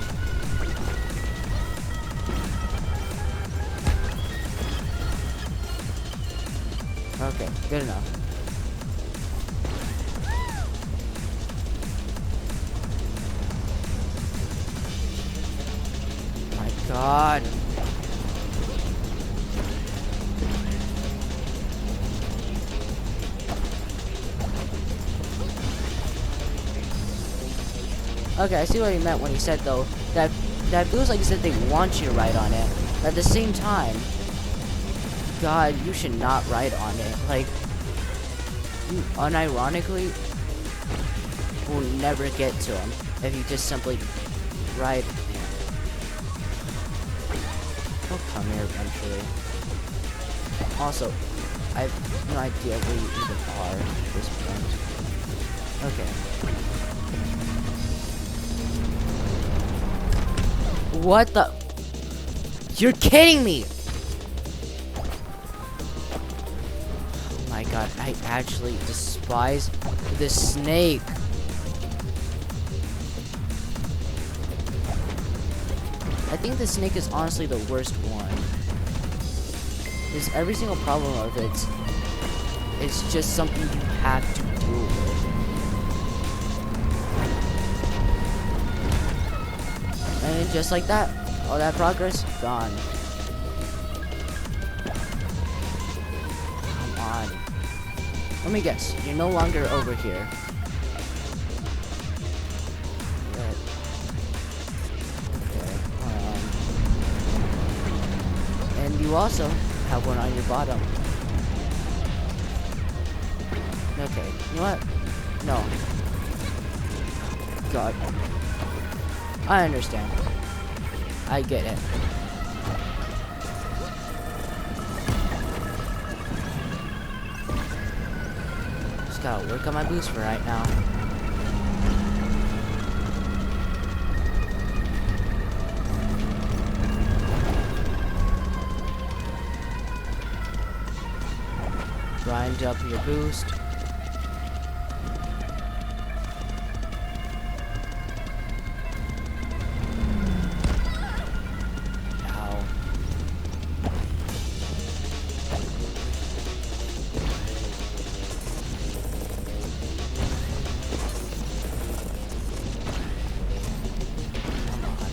Okay, good enough. My God. Okay, I see what he meant when he said though that feels like he said they want you to ride on it. But at the same time, God, you should not ride on it. Like, you unironically will never get to him if you just simply ride. He'll come here eventually. Also, I have no idea where you even are at this point. Okay. What the? You're kidding me! Oh my god, I actually despise this snake. I think the snake is honestly the worst one. Because every single problem of it, it's just something you have to deal with. And just like that, all that progress, gone. Come on. Let me guess, you're no longer over here. And you also have one on your bottom. Okay, you know what? No. God. I understand. I get it. Just gotta work on my boost for right now. Grind up your boost. Ow. Come on.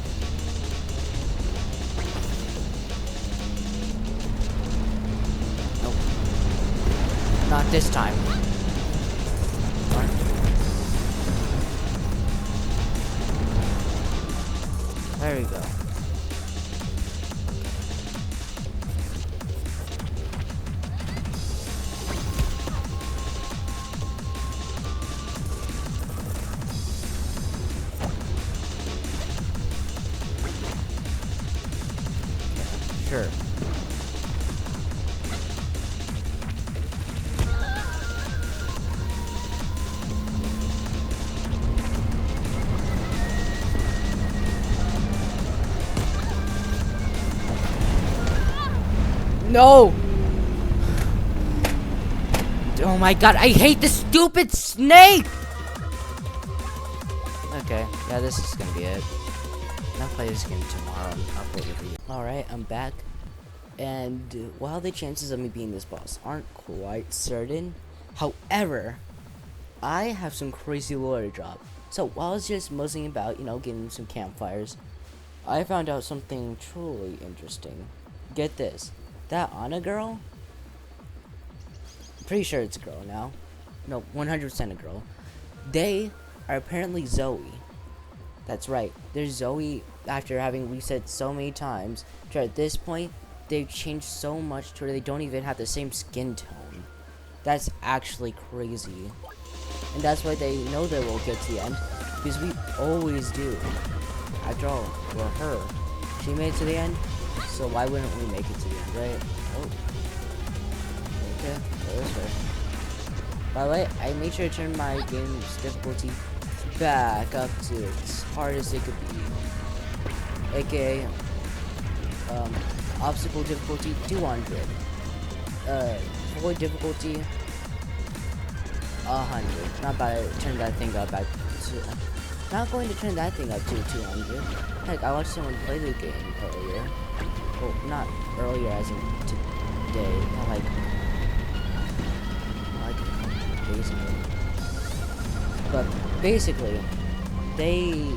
Nope. Not this time. Darn. There we go. Sure. No! Oh my god, I hate this stupid snake! Okay, yeah, this is gonna be it. I'll play this game tomorrow and upload a video. Alright, I'm back. And while the chances of me being this boss aren't quite certain, however, I have some crazy lore to drop. So while I was just moseying about, you know, getting some campfires, I found out something truly interesting. Get this. That Anna girl? I'm pretty sure it's a girl now. No, 100% a girl. They are apparently Zoe. That's right. They're Zoe after having reset so many times. So at this point, they've changed so much to where they don't even have the same skin tone. That's actually crazy. And that's why they know they will get to the end. Because we always do. After all, we're her. She made it to the end. So why wouldn't we make it to the end, right? Oh. Okay, that was fair. By the way, I made sure to turn my game's difficulty back up to as hard as it could be. AKA, obstacle difficulty 200. Void difficulty 100. Not about to turn that thing up back to. Not going to turn that thing up to 200. Heck, I watched someone play the game earlier. Well, not earlier as in today. Not like a couple days ago. But basically, they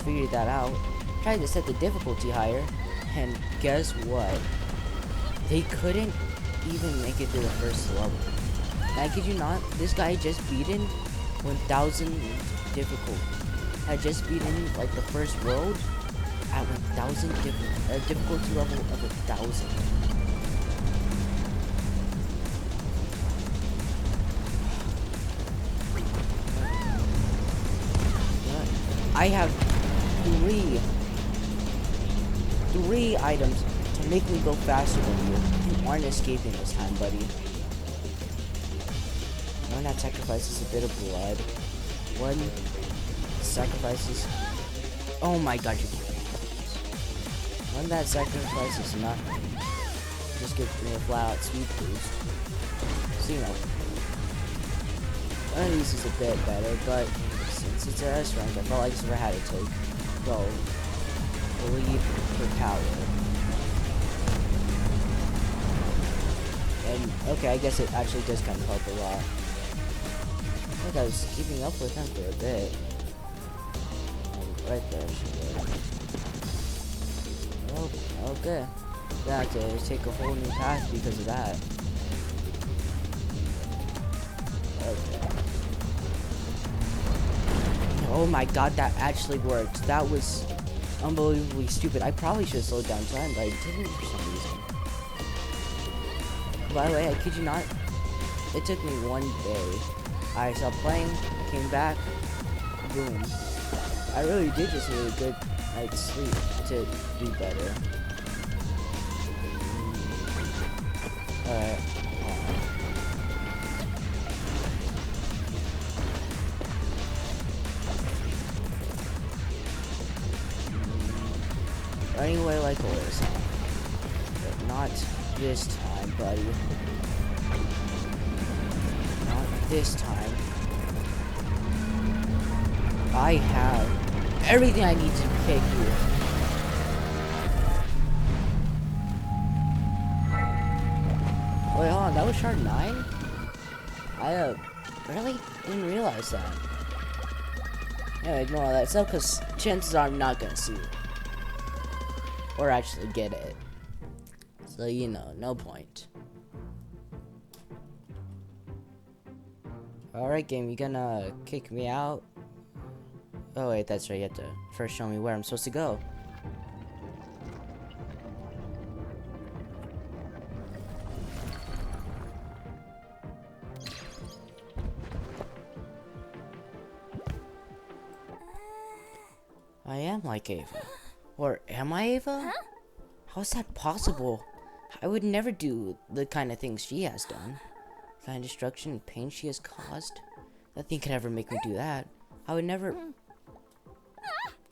figured that out. Tried to set the difficulty higher, And guess what? They couldn't even make it to the first level. And I kid you not, this guy just beaten 1000 difficult. Had just beaten like the first world at 1000 difficulty level of 1000. I have three items to make me go faster than you. You aren't escaping this time, buddy. One that sacrifices a bit of blood. One sacrifices. Oh my god, you can't. One that sacrifices nothing. Just gives me a flat out speed boost. So, you know. One of these is a bit better, but since it's a S rank, I felt like I had to take. Go. Believe for power. And, okay, I guess it actually does kind of help a lot. I think I was keeping up with him for a bit. Right there. Oh, okay. I have to take a whole new path because of that. Okay. Oh my god, that actually worked. That was unbelievably stupid. I probably should have slowed down time, but I didn't for some reason. By the way, I kid you not, it took me one day. I stopped playing, came back, boom. I really did just need a good night's sleep to do better. Alright. Running away like a horse. But not this time, buddy. Not this time. I have everything I need to pick you. Wait, hold on, that was shard 9? I really didn't realize that. Yeah, ignore all that stuff because chances are I'm not gonna see it. Or actually get it. So, you know, no point. Alright, game, you gonna kick me out? Oh, wait, that's right. You have to first show me where I'm supposed to go. I am like Ava. Or am I Ava? Huh? How's that possible? I would never do the kind of things she has done. The kind of destruction and pain she has caused. Nothing could ever make me do that. I would never...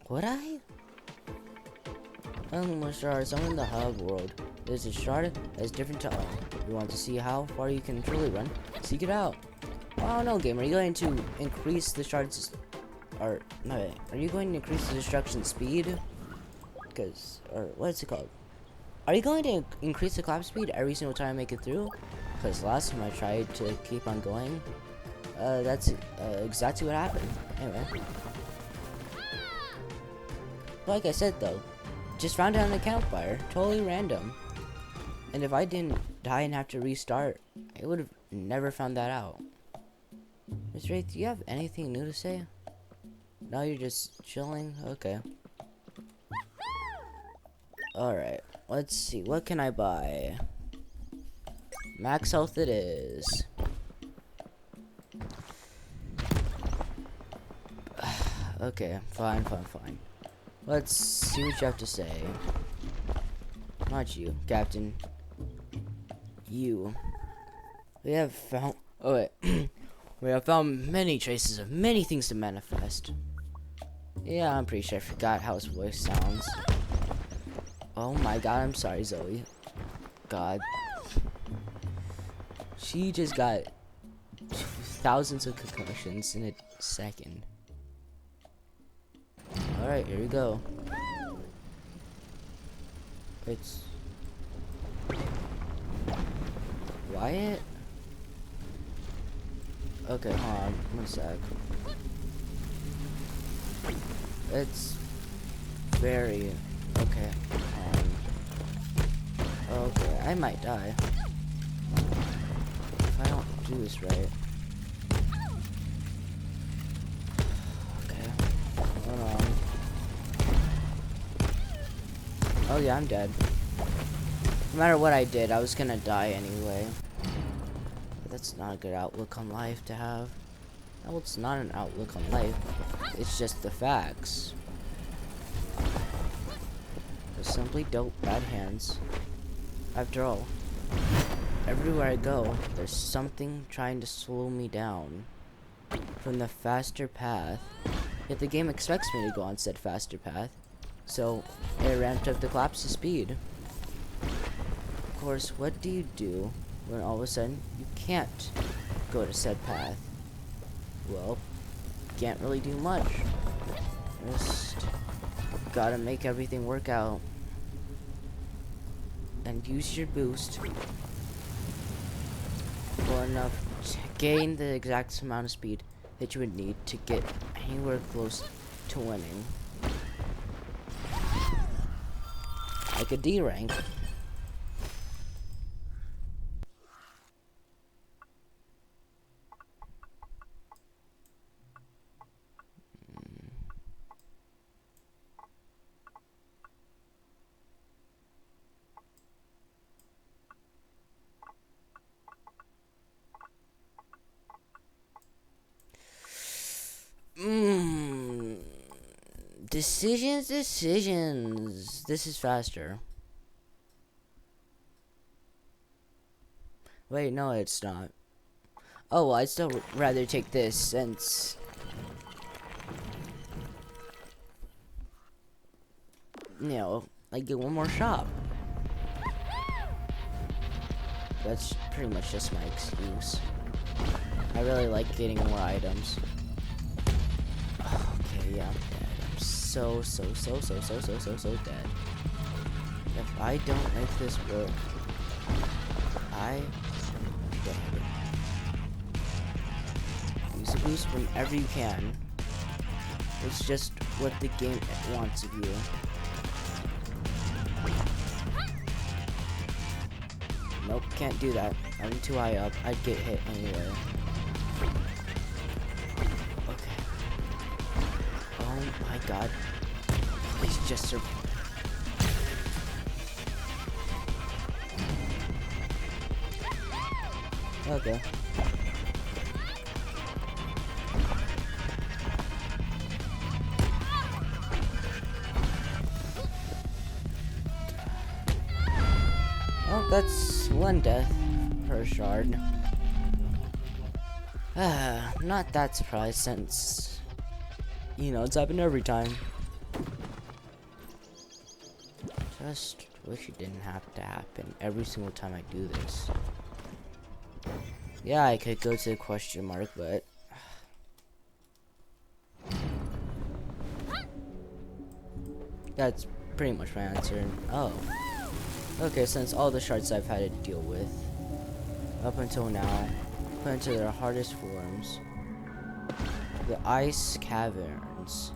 Would I? More shards. I'm in the hub world. There's a shard that is different to all. You want to see how far you can truly run? Seek it out. I don't know, game. Are you going to increase the shards... Or, no, wait. Are you going to increase the destruction speed? Because, or what's it called? Are you going to increase the clap speed every single time I make it through? Because last time I tried to keep on going, that's exactly what happened. Anyway. Like I said though, just found it on a campfire, totally random. And if I didn't die and have to restart, I would have never found that out. Miss Wraith, do you have anything new to say? No, you're just chilling? Okay. Alright, let's see, what can I buy? Max health it is. Okay, fine. Let's see what you have to say. Not you, Captain. You. We have found... Oh, wait. We have found many traces of many things to manifest. Yeah, I'm pretty sure I forgot how his voice sounds. Oh my god, I'm sorry, Zoe. God. She just got thousands of concussions in a second. Alright, here we go. It's... Wyatt? Okay, hold on, 1 sec. It's very... Okay, Okay, I might die if I don't do this right. Okay, hold on. Oh yeah, I'm dead. No matter what I did, I was gonna die anyway. But that's not a good outlook on life to have. Well, it's not an outlook on life. It's just the facts. Just simply dealt bad hands. After all, everywhere I go, there's something trying to slow me down from the faster path. Yet the game expects me to go on said faster path, so it ramped up the collapse speed. Of course, what do you do when all of a sudden you can't go to said path? Well, can't really do much. Just gotta make everything work out. And use your boost well enough to gain the exact amount of speed that you would need to get anywhere close to winning. Like a D rank. Decisions. This is faster. Wait, no, it's not. Oh, well, I'd still rather take this since, you know, I get one more shop. That's pretty much just my excuse. I really like getting more items. Okay, yeah, I'm dead. I'm so dead. If I don't make this work, I dead. Use a boost whenever you can. It's just what the game wants of you. Nope, can't do that. I'm too high up. I'd get hit anyway. Okay. Oh my god. Please just survive. Okay. Well, that's one death per shard. Not that surprised since, you know, it's happened every time. Just wish it didn't have to happen every single time I do this. Yeah, I could go to the question mark, but that's pretty much my answer. Oh. Okay, since all the shards I've had to deal with up until now, put into their hardest forms. The ice caverns,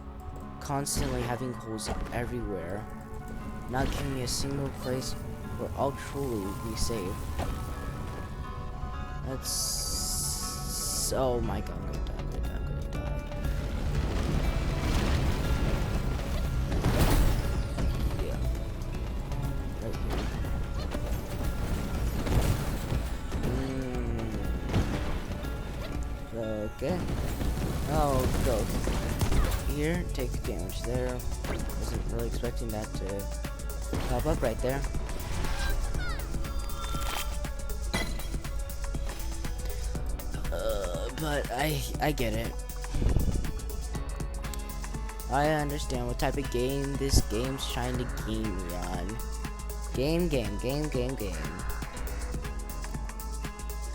constantly having holes everywhere, not giving me a single place where I'll truly be safe. That's... oh my god, I'm gonna die, I'm gonna die. Yeah. Right here. Okay. I'll go here, take damage there. Wasn't really expecting that to pop up right there. But I get it. I understand what type of game this game's trying to game me on. Game.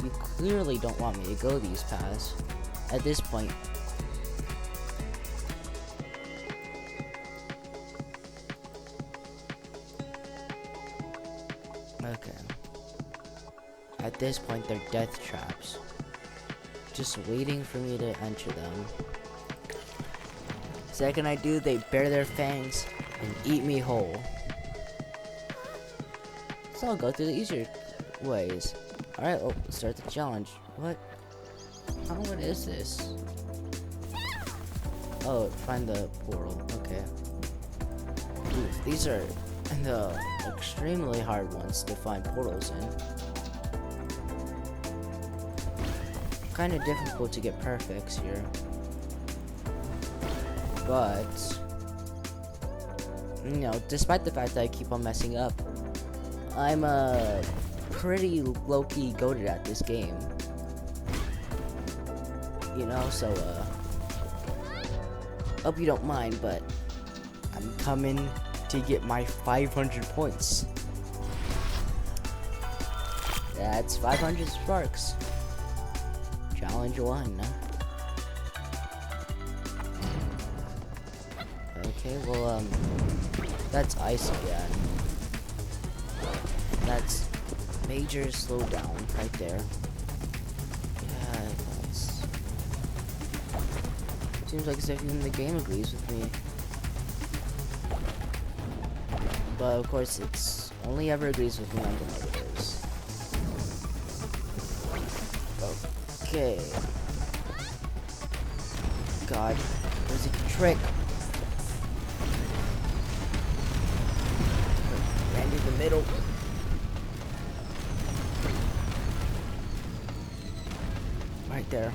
You clearly don't want me to go these paths at this point. Okay. At this point, they're death traps. Just waiting for me to enter them. Second I do, they bare their fangs and eat me whole. It's I'll go through the easier ways. Alright, well, let's start the challenge. What? What is this? Oh, find the portal. Okay. Ooh, these are the extremely hard ones to find portals in. Kind of difficult to get perfects here. But, you know, despite the fact that I keep on messing up, I'm pretty low-key goated at this game. You know, so hope you don't mind, but I'm coming to get my 500 points. That's 500 sparks. Challenge 1. Okay, well, that's ice again. That's major slowdown right there. Yeah, that's... Seems like as if even the game agrees with me. But of course, it's only ever agrees with me on the negatives. Okay. God, there's a trick. Ran in the middle. Right there.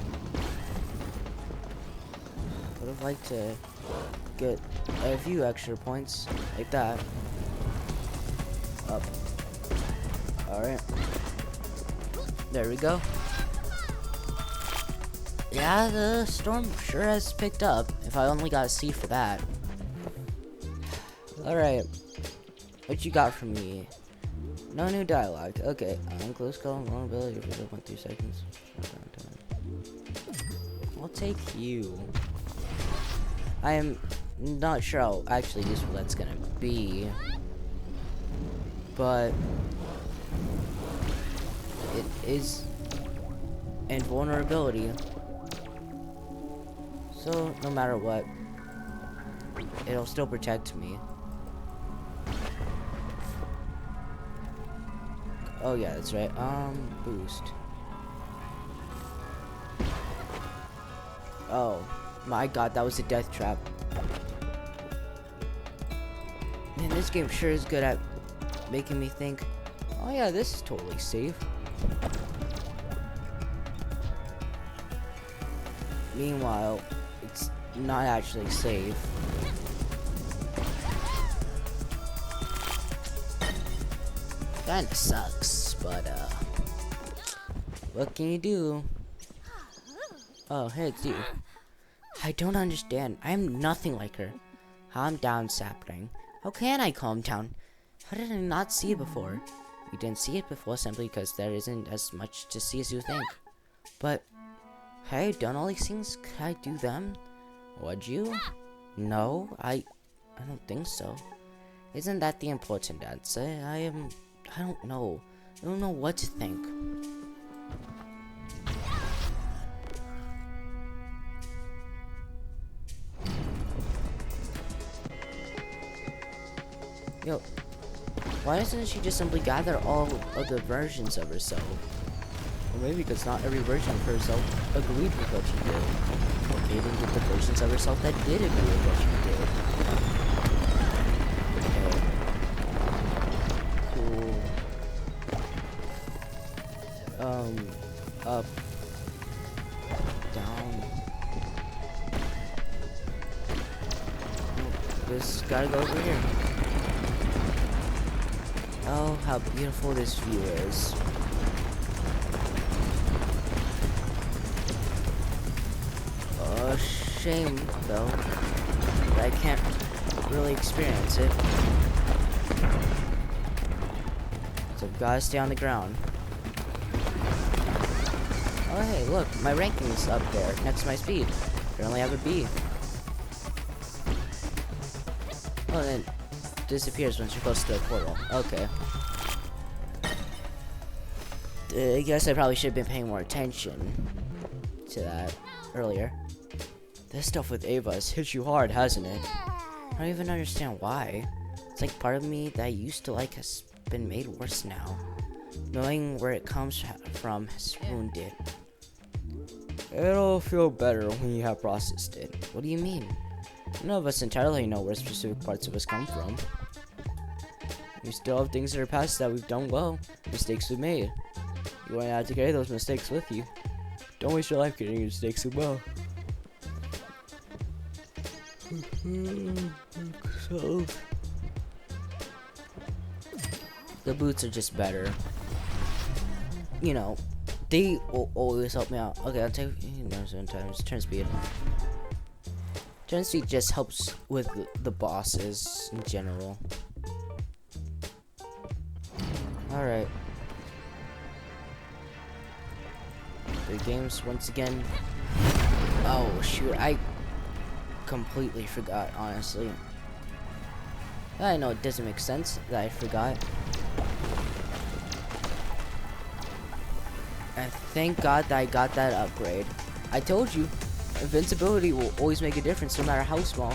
Would have liked to get a few extra points like that. Up. Alright. There we go. Yeah, the storm sure has picked up. If I only got a C for that. Alright. What you got for me? No new dialogue. Okay. Close call, vulnerability for 1.3 seconds. I'll take you. I am not sure how actually useful that's gonna be. But it is invulnerability. So no matter what, it'll still protect me. Oh yeah, that's right. Boost. Oh my god, that was a death trap. Man, this game sure is good at making me think, oh yeah, this is totally safe. Meanwhile, it's not actually safe. Kinda sucks, but what can you do? Oh, hey, it's you. I don't understand. I am nothing like her. Calm down, sapling. How can I calm down? How did I not see it before? You didn't see it before simply because there isn't as much to see as you think. But, hey, done all these things? Could I do them? Would you? No, I don't think so. Isn't that the important answer? I don't know. I don't know what to think. Yo, why doesn't she just simply gather all of the versions of herself? Or maybe because not every version of herself agreed with what she did. Or maybe with the versions of herself that did agree with what she did. Okay. Cool. Up. Down. This gotta go over here. Oh, how beautiful this view is. Shame, though, that I can't really experience it. So I've gotta stay on the ground. Oh, hey, look, my ranking's up there, next to my speed. Currently have a B. Oh, then disappears once you're close to a portal. Okay. I guess I probably should have been paying more attention to that earlier. This stuff with Ava has hit you hard, hasn't it? I don't even understand why. It's like part of me that used to like has been made worse now. Knowing where it comes from has ruined it. It'll feel better when you have processed it. What do you mean? None of us entirely know where specific parts of us come from. We still have things in our past that we've done well, mistakes we've made. You won't have to carry those mistakes with you. Don't waste your life carrying your mistakes as well. So, the boots are just better. You know, they will always help me out. Okay, I'll take sometimes turn speed. Turn speed just helps with the bosses in general. Alright. 3 games once again. Oh shoot, I completely forgot, honestly. I know it doesn't make sense that I forgot. And thank God that I got that upgrade. I told you, invincibility will always make a difference no matter how small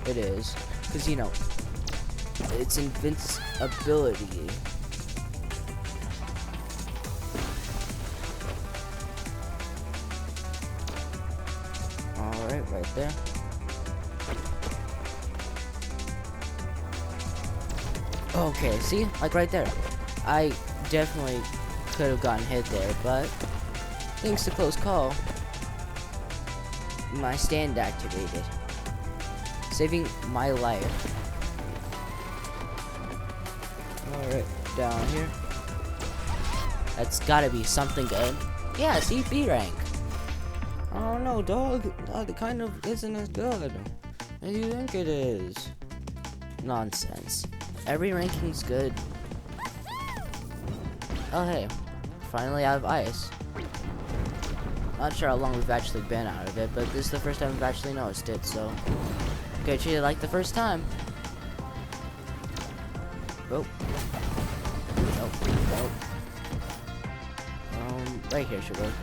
it is. Because, you know, it's invincibility. Alright, right there. Okay, see? Like right there. I definitely could have gotten hit there, but thanks to close call, my stand activated, saving my life. Alright, down here. That's gotta be something good. Yeah, see, B rank. Oh no, dog. It kind of isn't as good as you think it is. Nonsense. Every ranking's good. Oh hey, finally out of ice. Not sure how long we've actually been out of it, but this is the first time we've actually noticed it, so okay, treat it like the first time. Oh. Nope. Right here should work.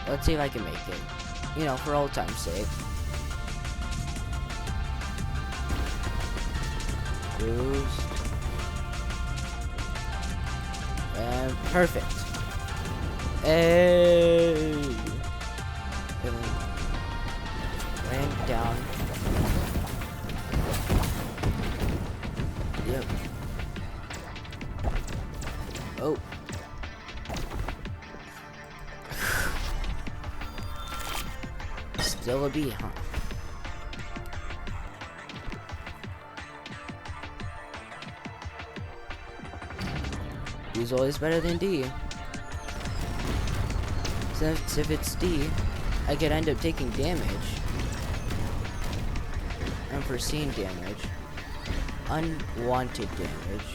Let's see if I can make it. You know, for old time's sake. Boost. And perfect. Hey. Land down. Yep. Oh. Still a B, huh? B's always better than D. Since if it's D, I could end up taking damage. Unforeseen damage. Unwanted damage.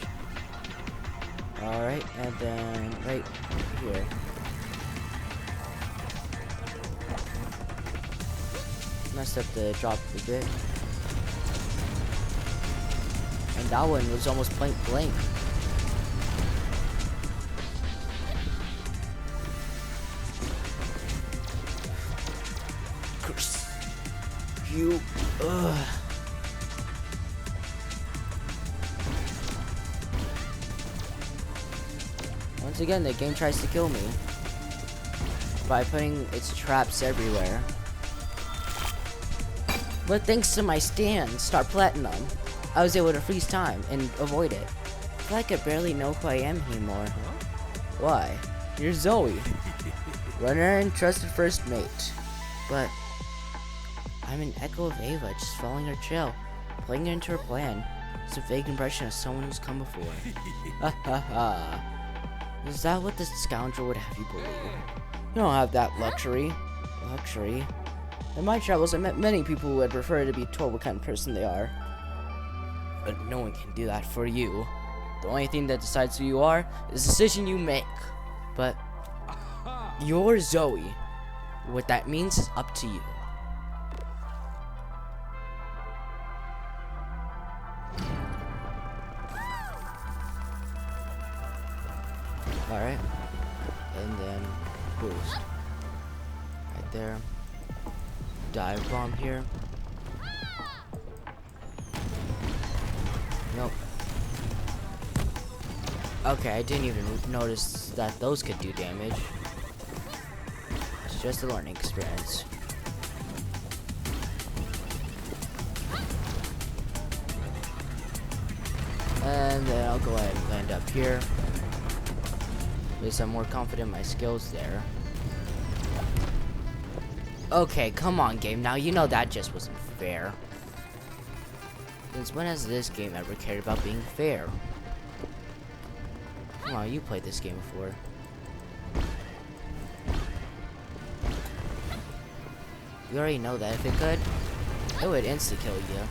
Alright, and then right here. Messed up the drop a bit. And that one was almost point blank. Curse you. Ugh. Once again, the game tries to kill me by putting its traps everywhere. But thanks to my stand, Star Platinum, I was able to freeze time and avoid it. I feel like I barely know who I am anymore. Why? You're Zoe, runner and trusted first mate. But I'm an echo of Ava, just following her trail, playing into her plan. It's a vague impression of someone who's come before. Ha ha ha. Is that what this scoundrel would have you believe? You don't have that luxury. Luxury? In my travels, I met many people who would prefer to be told what kind of person they are. But no one can do that for you. The only thing that decides who you are is the decision you make. But you're Zoe. What that means is up to you. Alright. And then boost. Right there. Dive bomb here. Nope. Okay, I didn't even notice that those could do damage. It's just a learning experience. And then I'll go ahead and land up here. At least I'm more confident in my skills there. Okay, come on, game. Now you know that just wasn't fair. Since when has this game ever cared about being fair? Come on, you played this game before. You already know that if it could, it would insta-kill you.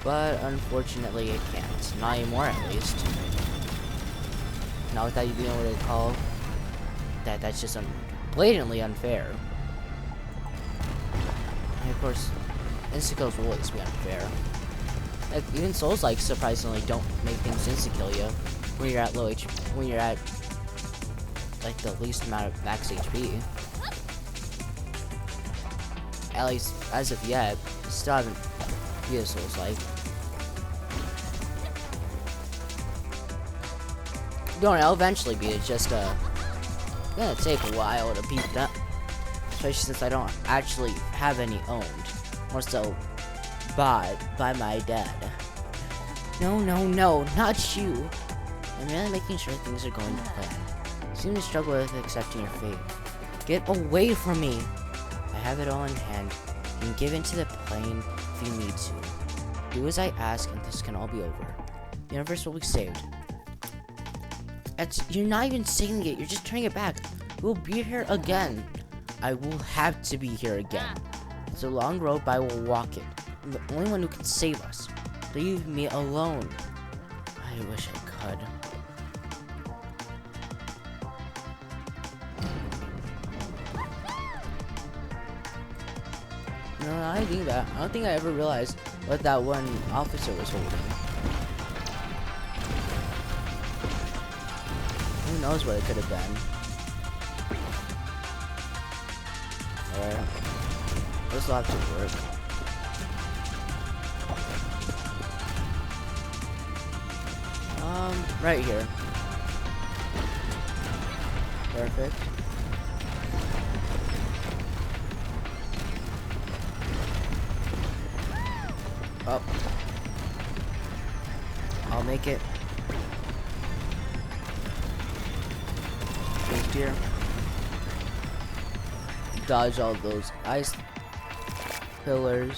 But unfortunately it can't. Not anymore, at least. Not without you being able to call that that's just blatantly unfair. And of course, insta-kills will always be unfair. Like, even Souls-like surprisingly don't make things insta-kill you when you're at low HP, when you're at like the least amount of max HP. At least as of yet, still haven't beat a Souls-like. Don't know, I'll eventually beat it, just gonna take a while to beat that. Especially since I don't actually have any owned. More so bought by my dad. No, not you. I'm really making sure things are going to plan. You seem to struggle with accepting your fate. Get away from me! I have it all in hand. You can give in to the plane if you need to. Do as I ask and this can all be over. The universe will be saved. You're not even saving it, you're just turning it back. We'll be here again. I will have to be here again. It's a long road, but I will walk it. I'm the only one who can save us. Leave me alone. I wish I could. No, I think that. I don't think I ever realized what that one officer was holding. Who knows what it could have been. Alright. This will have to work. Right here. Perfect. Oh. I'll make it. Just here. Dodge all those ice pillars.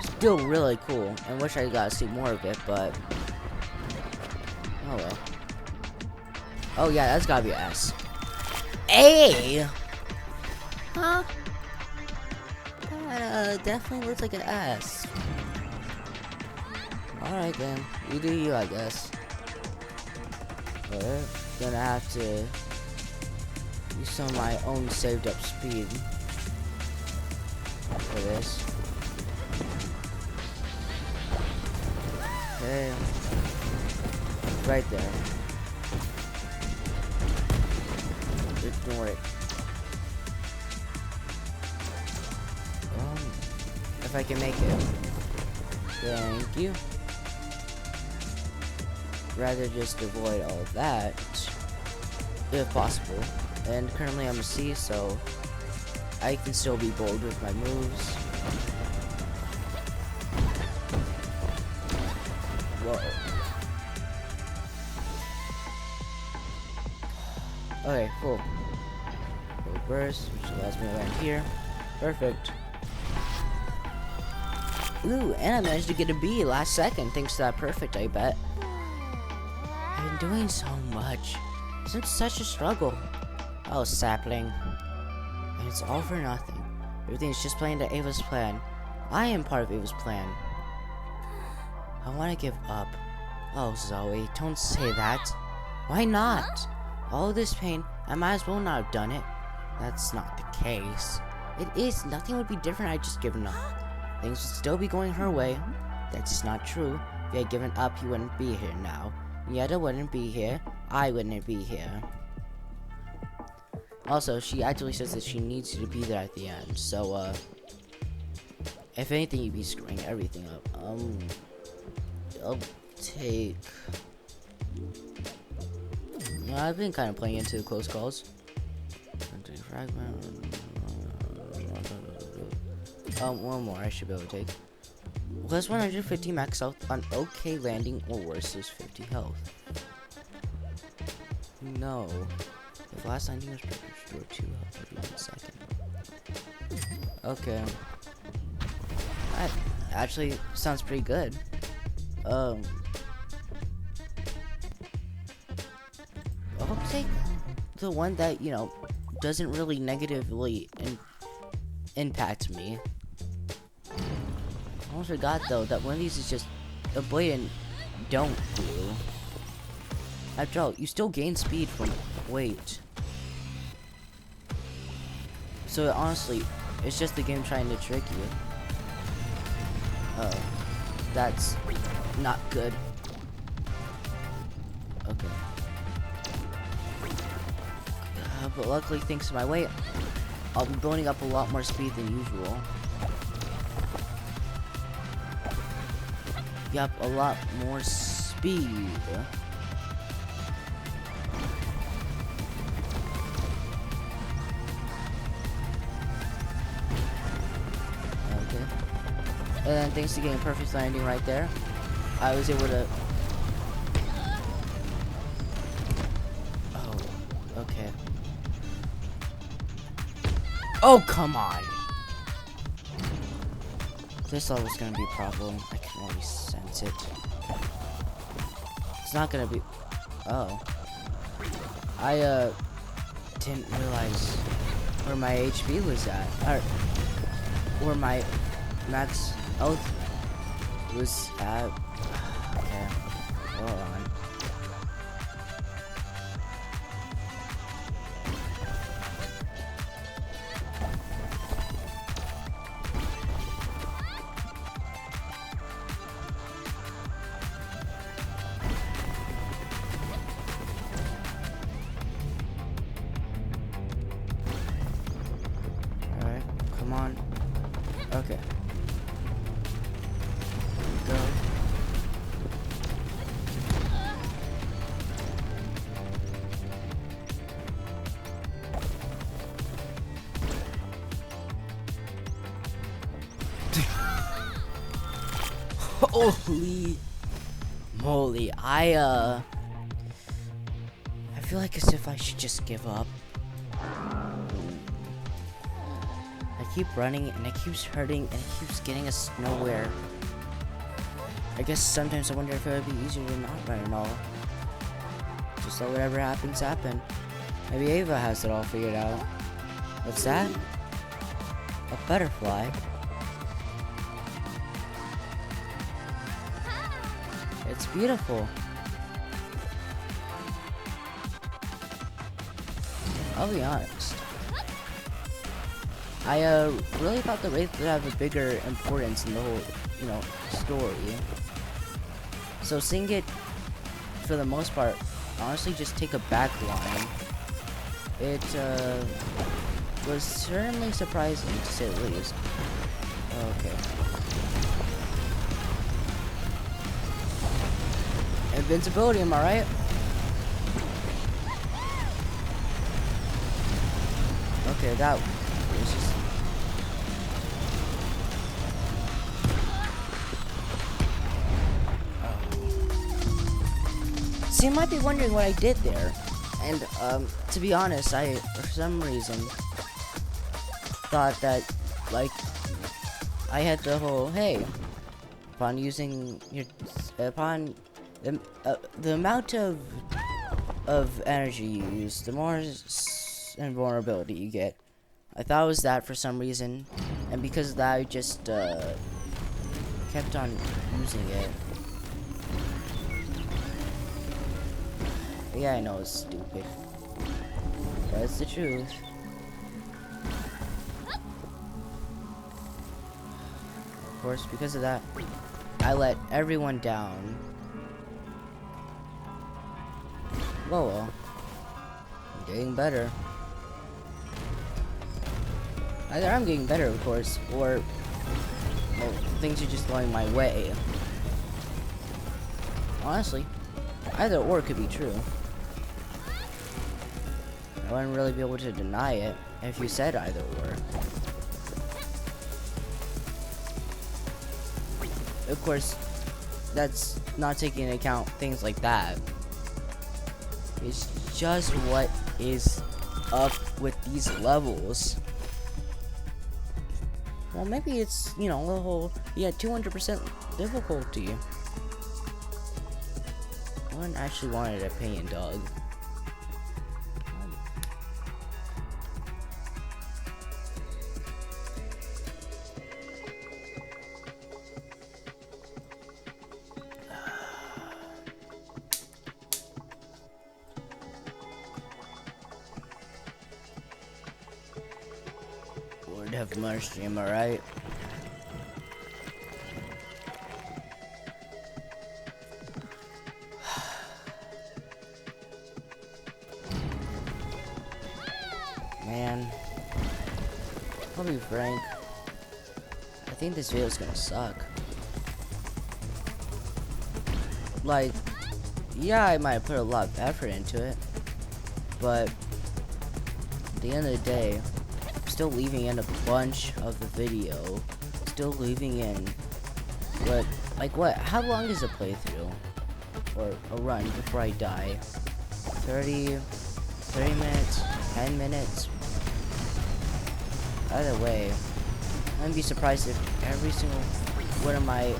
Still really cool. And wish I got to see more of it, but oh well. Oh yeah, that's gotta be an S. A? Huh? That definitely looks like an S. Alright then. You do you, I guess. But gonna have to use some of my own saved up speed for this. Okay. Right there. Ignore it. If I can make it. Thank you. Rather just avoid all of that, if possible. And currently I'm a C, so I can still be bold with my moves. Whoa. Okay, cool. Full burst, which allows me to land here. Perfect. Ooh, and I managed to get a B last second thanks to that perfect, I bet. I've been doing so much. It's such a struggle. Oh, sapling. And it's all for nothing. Everything's just playing to Ava's plan. I am part of Ava's plan. I want to give up. Oh, Zoe, don't say that. Why not? All this pain, I might as well not have done it. That's not the case. It is. Nothing would be different had I just given up. Things would still be going her way. That's just not true. If you had given up, you wouldn't be here now. Yetta wouldn't be here. I wouldn't be here. Also, she actually says that she needs you to be there at the end. So, If anything, you'd be screwing everything up. I'll take. Yeah, I've been kind of playing into close calls. Fragment. One more I should be able to take. Plus 150 max health on okay landing or worse is 50 health. No. If last landing was restore 2 health every 1 second. Okay. That actually sounds pretty good. I'll take the one that, you know, doesn't really negatively impact me. I almost forgot though that one of these is just a blatant don't do. After all, you still gain speed from weight. So honestly, it's just the game trying to trick you. Oh, that's not good. Okay. But luckily, thanks to my weight, I'll be building up a lot more speed than usual. Yup, a lot more speed. Okay. And then thanks to getting perfect landing right there, I was able to... Oh, okay. Oh, come on! This level's gonna be a problem. I can already sense it. It's not gonna be... Oh. I, didn't realize where my HP was at. Or, where my max health was at. Okay. Hold on. Come on. Okay. Go. Holy moly. I feel like as if I should just give up. I keep running and it keeps hurting and it keeps getting us nowhere. I guess sometimes I wonder if it would be easier to not run at all. Just let whatever happens happen. Maybe Ava has it all figured out. What's that? A butterfly? It's beautiful. I'll be honest. I really thought the Wraith would have a bigger importance in the whole, you know, story. So seeing it, for the most part, honestly just take a back line, it was certainly surprising to say the least. Okay. Invincibility, am I right? Okay, that was just... So you might be wondering what I did there, and to be honest, I for some reason thought that, like, I had the whole, hey, upon using your, upon the amount of energy you use, the more invulnerability you get. I thought it was that for some reason, and because of that, I just kept on using it. Yeah, I know it's stupid, but it's the truth. Of course, because of that, I let everyone down. Well, I'm getting better. Either I'm getting better, of course, or things are just going my way. Honestly, either or could be true. I wouldn't really be able to deny it if you said either or. Of course, that's not taking into account things like that. It's just what is up with these levels. Well, maybe it's, you know, the whole, 200% difficulty. I wouldn't actually want an opinion, dog. Lord have mercy, am I right? Man, I'll be frank, I think this video is gonna suck. Like, yeah, I might put a lot of effort into it, but at the end of the day, I'm still leaving in a bunch of the video, still leaving in how long is a playthrough or a run before I die? 30 minutes, 10 minutes. Either way, I wouldn't be surprised if every single one of my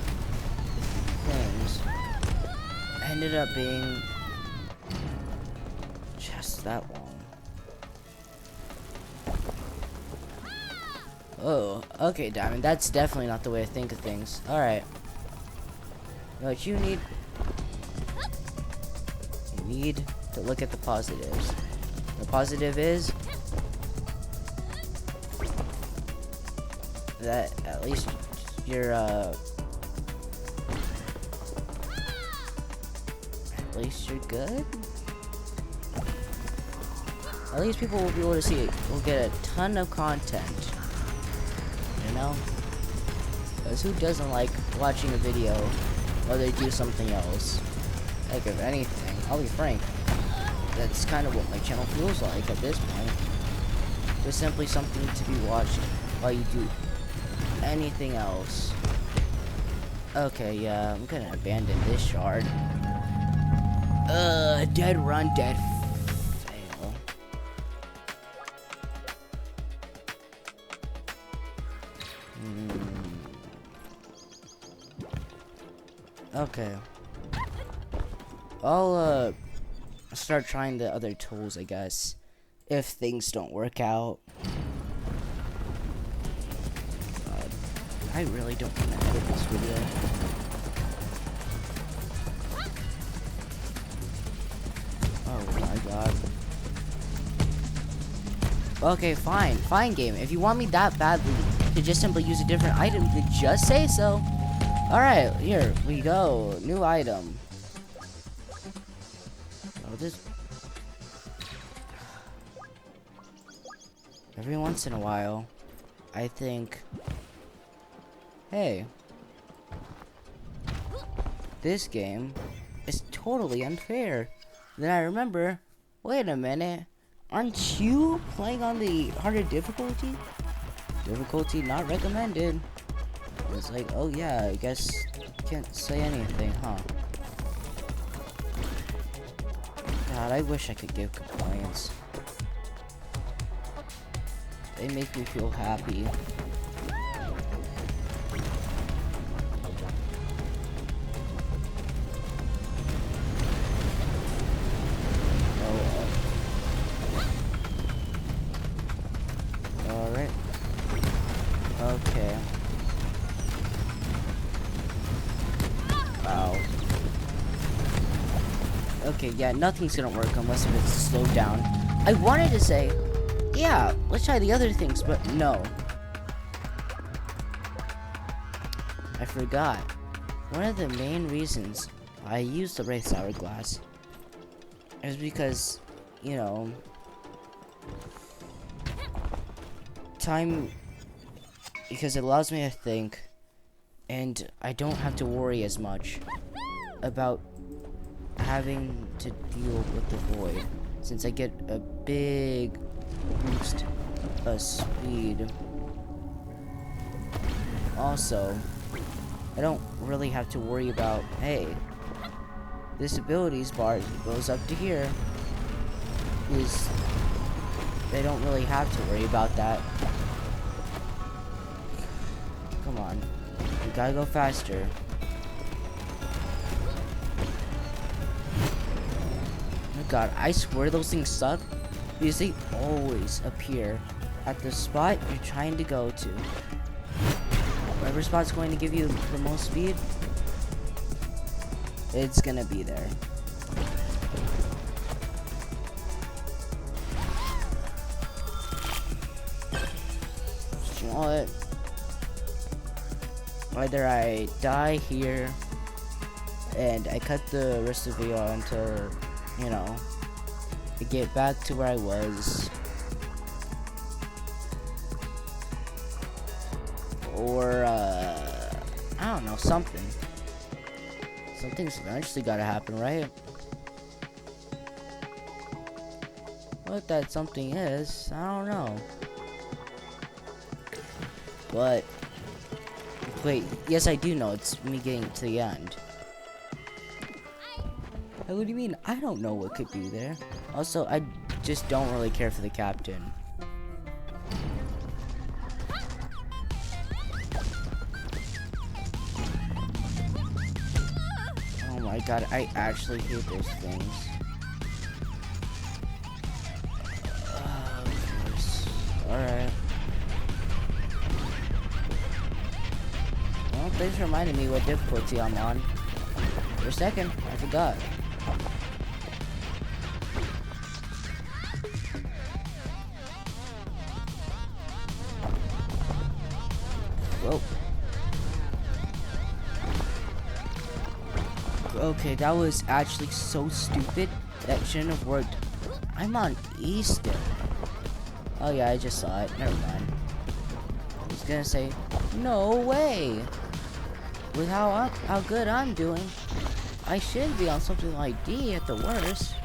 things ended up being just that long. Oh, okay, Diamond, that's definitely not the way I think of things. Alright. What you need to look at the positives. The positive is that at least you're at least you're good. At least people will be able to see it. We'll get a ton of content, you know, because who doesn't like watching a video while they do something else? Like, if anything, I'll be frank, that's kind of what my channel feels like at this point. There's simply something to be watched while you do anything else. Okay, yeah, I'm gonna abandon this shard. Dead run, dead fail. Okay. I'll, start trying the other tools, I guess, if things don't work out. I really don't want to edit this video. Oh my god. Okay, fine game. If you want me that badly to just simply use a different item, then just say so. Alright, here we go. New item. Oh, this. Every once in a while, I think, hey, this game is totally unfair. Then I remember, wait a minute, aren't you playing on the harder difficulty? Difficulty not recommended. It's like, oh yeah, I guess can't say anything, huh? God, I wish I could give complaints. They make me feel happy. Alright. Okay. Wow. Okay, yeah, nothing's gonna work unless it's slowed down. I wanted to say, yeah, let's try the other things, but no. I forgot. One of the main reasons I used the Wraith's Hourglass is because, you know, because it allows me to think And I don't have to worry as much about having to deal with the void, since I get a big boost of speed. Also, I don't really have to worry about, hey, this abilities bar goes up to here. They don't really have to worry about that. Come on, we gotta go faster. Oh god, I swear those things suck because they always appear at the spot you're trying to go to. Whatever spot's going to give you the most speed, it's gonna be there. You know what? Either I die here and I cut the rest of the video until, you know, I get back to where I was, or I don't know, something. Something's eventually gotta happen, right? What that something is, I don't know. But wait, yes, I do know. It's me getting to the end. What do you mean? I don't know what could be there. Also, I just don't really care for the captain. Oh my god, I actually hate those things. Of course. Alright. Well, thanks for reminding me what difficulty I'm on. For a second, I forgot. Whoa. Okay, that was actually so stupid. That shouldn't have worked. I'm on E still. Oh yeah, I just saw it. Never mind. I was gonna say, no way. With how good I'm doing, I should be on something like D at the worst.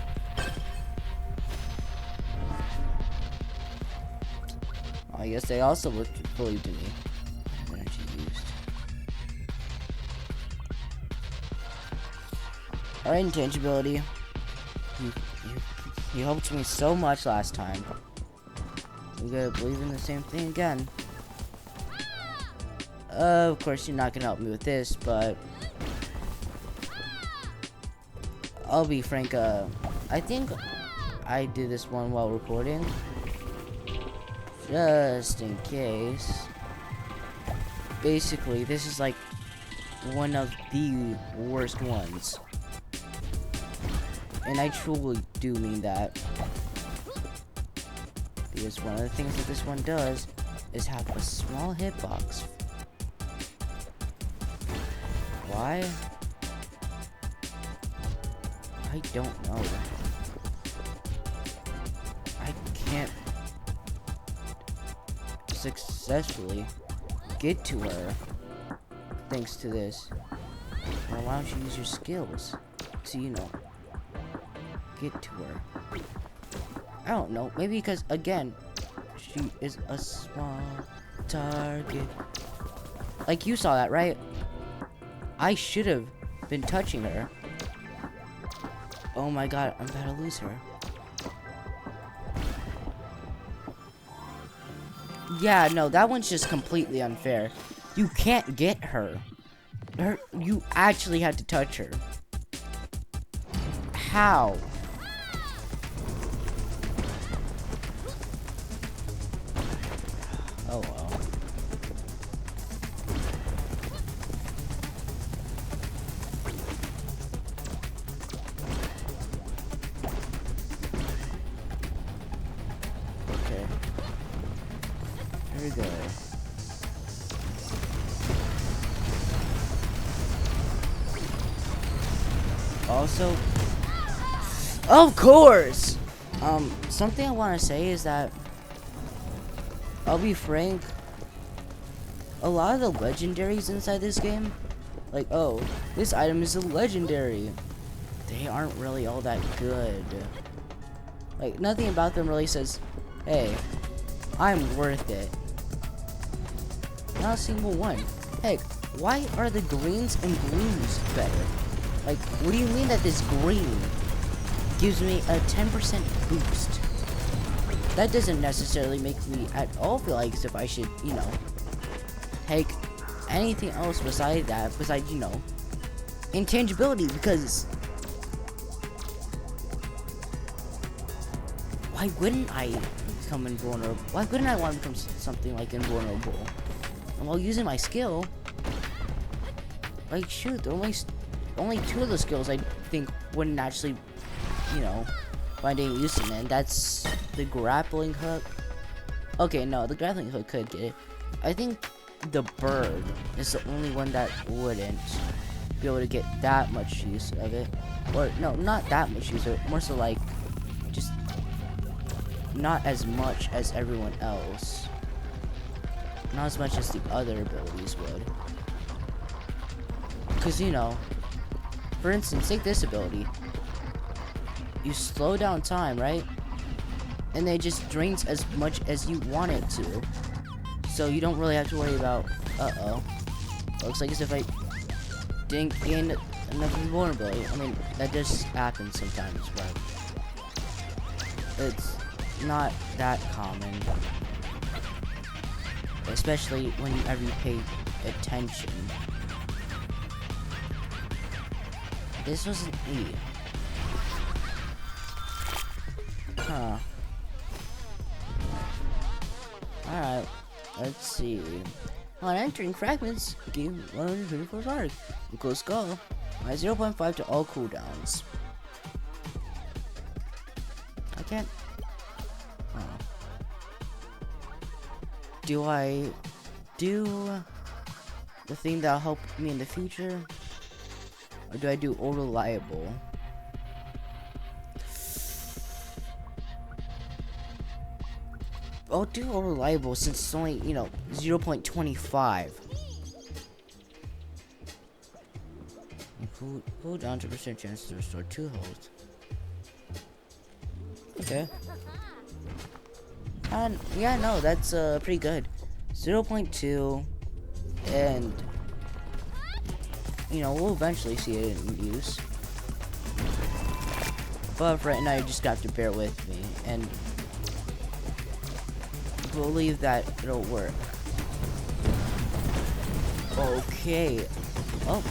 I guess they also believed in me. Energy used. Alright, intangibility. You helped me so much last time. We gotta believe in the same thing again. Of course, you're not gonna help me with this, but I'll be frank. I think I did this one while recording, just in case. Basically, this is like one of the worst ones, and I truly do mean that, because one of the things that this one does is have a small hitbox. Why? I don't know. I can't successfully get to her thanks to this. Well, why don't you use your skills so you know, get to her? I don't know. Maybe because, again, she is a small target. Like, you saw that, right? I should have been touching her. Oh my god, I'm about to lose her. Yeah, no, that one's just completely unfair. You can't get her. You actually had to touch her. How? Oh well. Okay. Here we go. Also, of course! Something I want to say is that, I'll be frank, a lot of the legendaries inside this game, like, oh, this item is a legendary, they aren't really all that good. Like, nothing about them really says, hey, I'm worth it. Not a single one. Heck, why are the greens and blues better? Like, what do you mean that this green gives me a 10% boost? That doesn't necessarily make me at all feel like as if I should, you know, take anything else besides that, besides, you know, intangibility, because why wouldn't I become invulnerable? Why wouldn't I want to become something like invulnerable? And while using my skill, like, shoot, there are only two of the skills I think wouldn't actually, you know, find any use in it, and that's the grappling hook. Okay, no, the grappling hook could get it. I think the bird is the only one that wouldn't be able to get that much use of it. Or, no, not that much use of it, more so like, just not as much as everyone else. Not as much as the other abilities would. Because, you know, for instance, take this ability. You slow down time, right? And then it just drains as much as you want it to. So you don't really have to worry about, uh-oh. Looks like as if I didn't gain enough invulnerability. I mean, that just happens sometimes, but it's not that common. Especially whenever you pay attention. This was an E. Huh. Alright, let's see. On entering fragments, give 124 stars. Equals skull. My 0.5 to all cooldowns. I can't. Oh. Do I do the thing that'll help me in the future? Or do I do all reliable? I'll do all reliable since it's only, you know, 0.25. Cool down to percent chance to restore 2 health. Okay. And yeah, no, that's pretty good. 0.2, and you know, we'll eventually see it in use. But for right now, you just have to bear with me and believe that it'll work. Okay. Oh,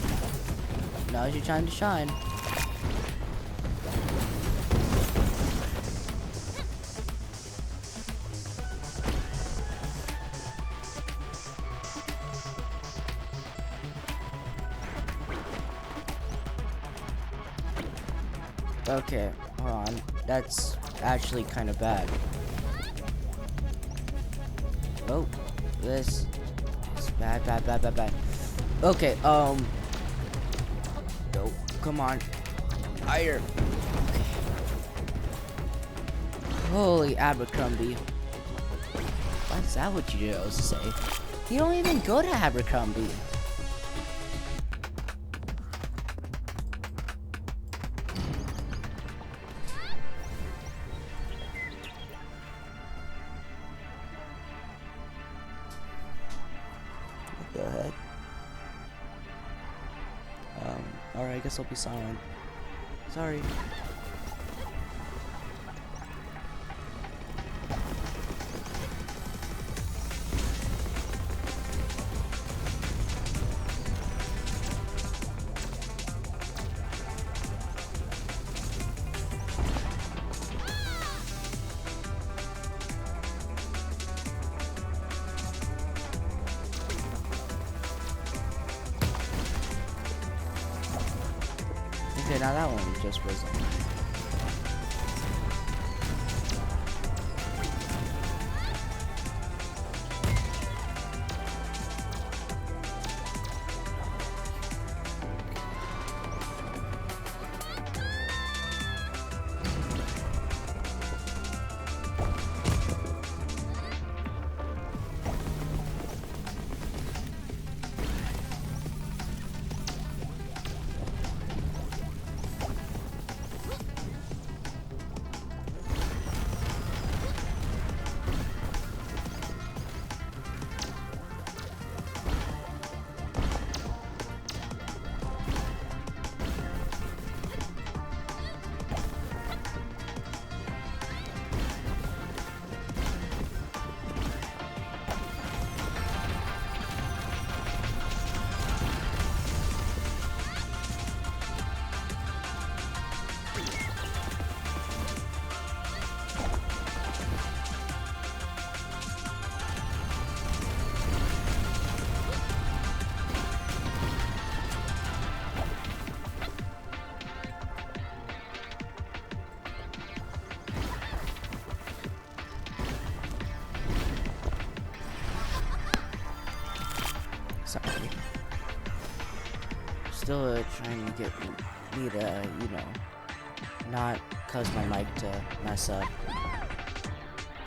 now's your time to shine. Okay, hold on. That's actually kind of bad. Oh, this is bad, bad, bad, bad, bad. Okay, no, come on. Higher. Okay. Holy Abercrombie. What's that what you chose to say? You don't even go to Abercrombie. Go ahead. Alright, I guess I'll be silent. Sorry. Okay, now that one just was on. still trying to get me to, you know, not cause my mic to mess up.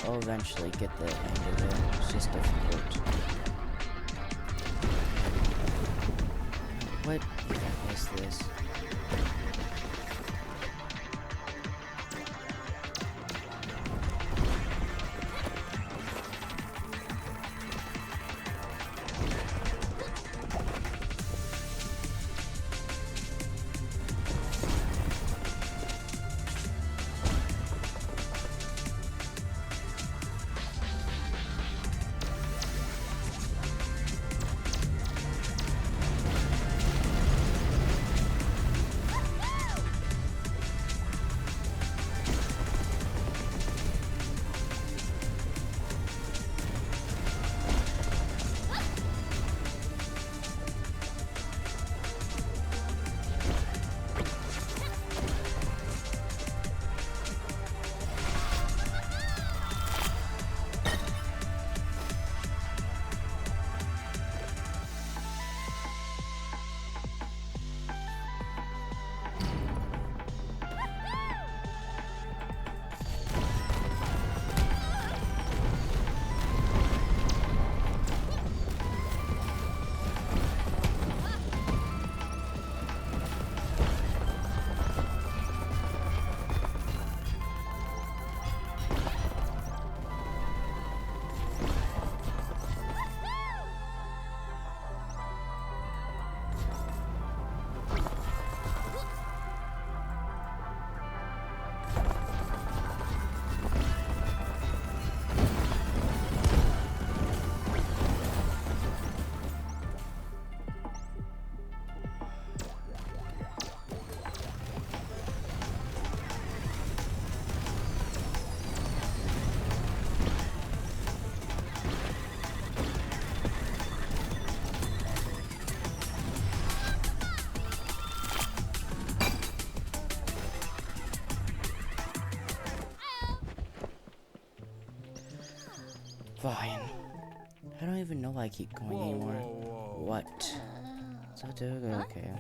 I'll eventually get the hang of it. It's just difficult. What the heck is this? Fine. I don't even know why I keep going anymore. What? So okay.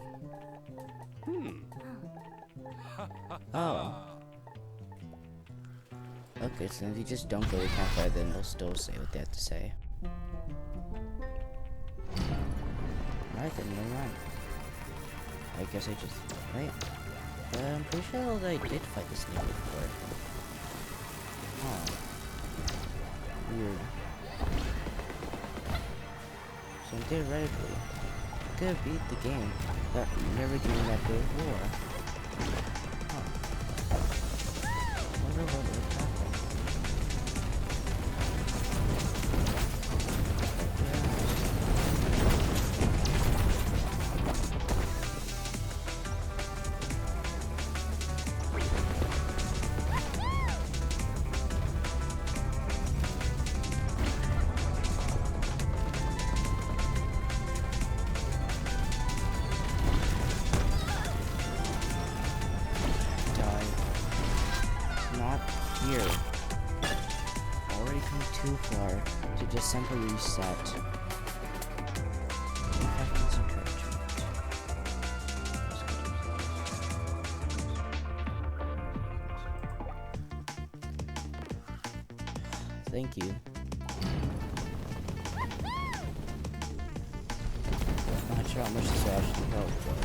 Oh. Okay, so if you just don't go to campfire, then they'll still say what they have to say. Alright then, never mind. I guess I just wait. I'm pretty sure that I did fight the snake before. Oh. Weird. So theoretically, I could have beat the game that never gave me that great war. Huh. Wonder what would happen. Here. Already come too far to just simply reset. Thank you. Not sure how much this will actually help, but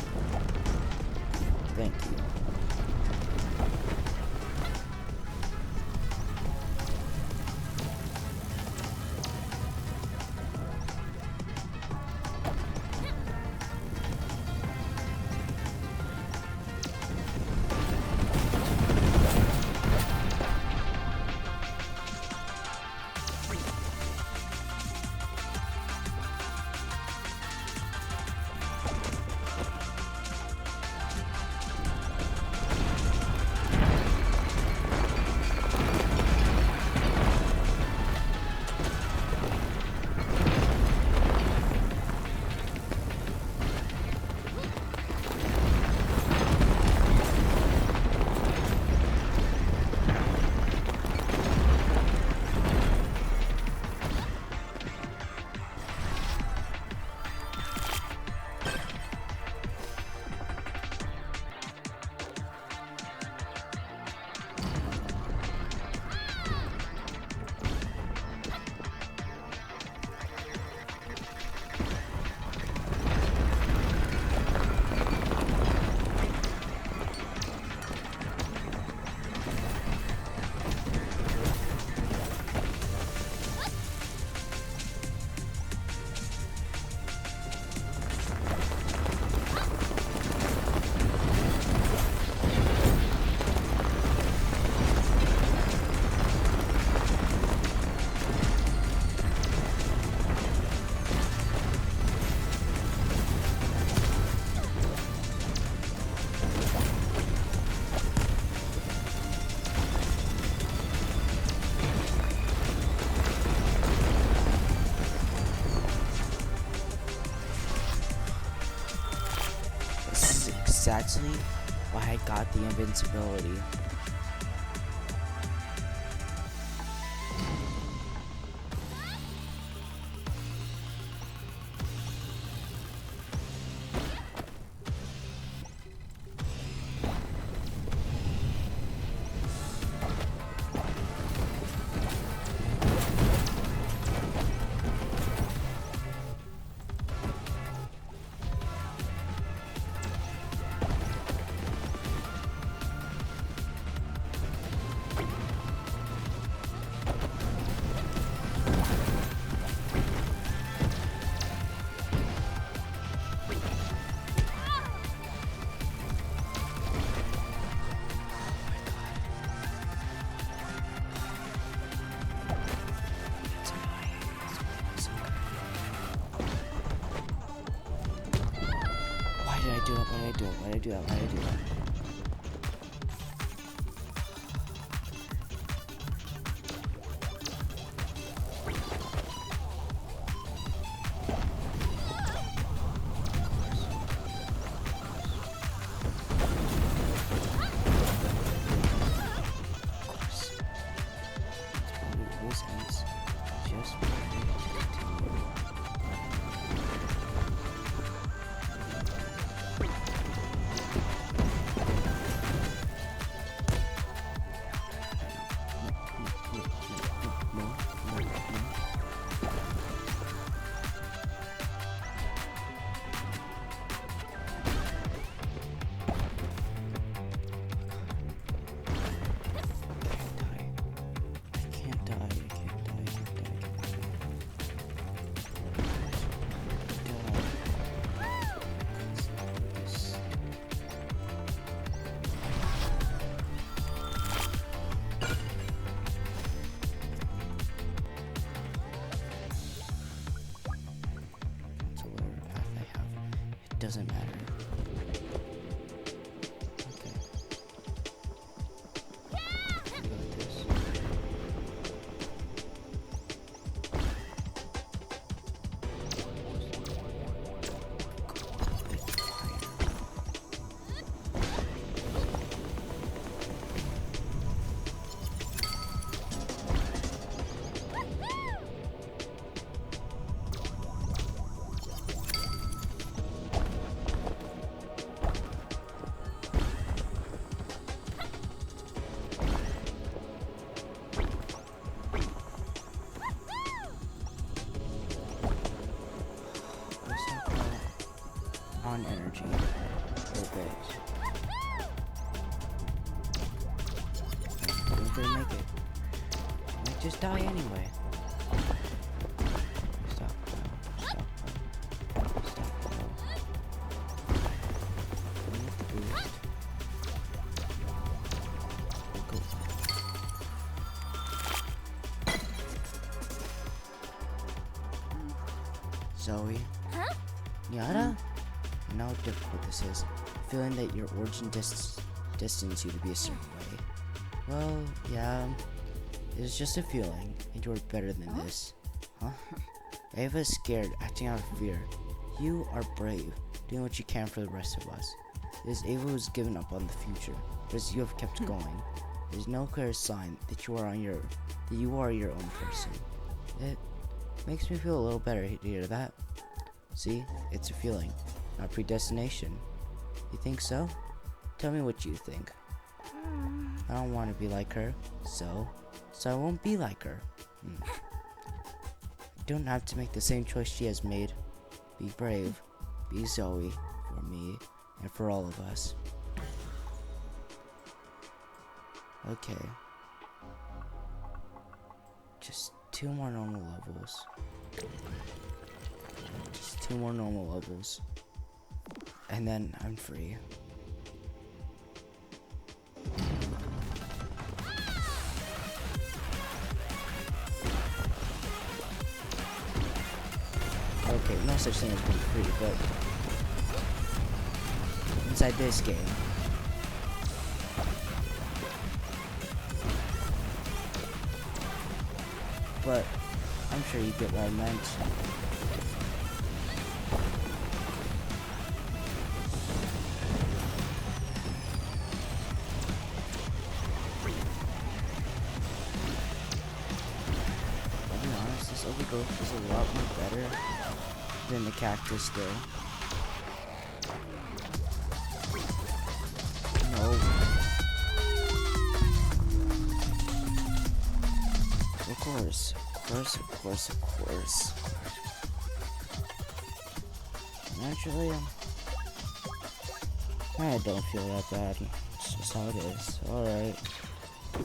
thank you. exactly why I got the invincibility. Why did I do it? Why did I do it? Why did I do that? Why did I do that? Doesn't matter. Okay. I got this. On energy. Perfect. I'm gonna make it. I might just die anyway. Stop. Stop. Stop. I need the boost. Go. Zoe. Huh? Yada? I know how difficult this is. Feeling that your origin distance you to be a certain way. Well, yeah. It's just a feeling, and you're better than this. Huh? Ava is scared, acting out of fear. You are brave, doing what you can for the rest of us. It is Ava who's given up on the future, but as you have kept going, there's no clear sign that you are your own person. It makes me feel a little better to hear that. See, it's a feeling, not predestination. You think so? Tell me what you think. I don't want to be like her, so I won't be like her. You don't have to make the same choice she has made. Be brave. Be Zoe. For me, and for all of us. Okay. Just 2 more normal levels. Just 2 more normal levels. And then I'm free. Okay, no such thing as being free, but inside this game. But I'm sure you get what I meant. Sparkle is a lot more better than the cactus though. No. Of course. Actually, I don't feel that bad. It's just how it is. Alright.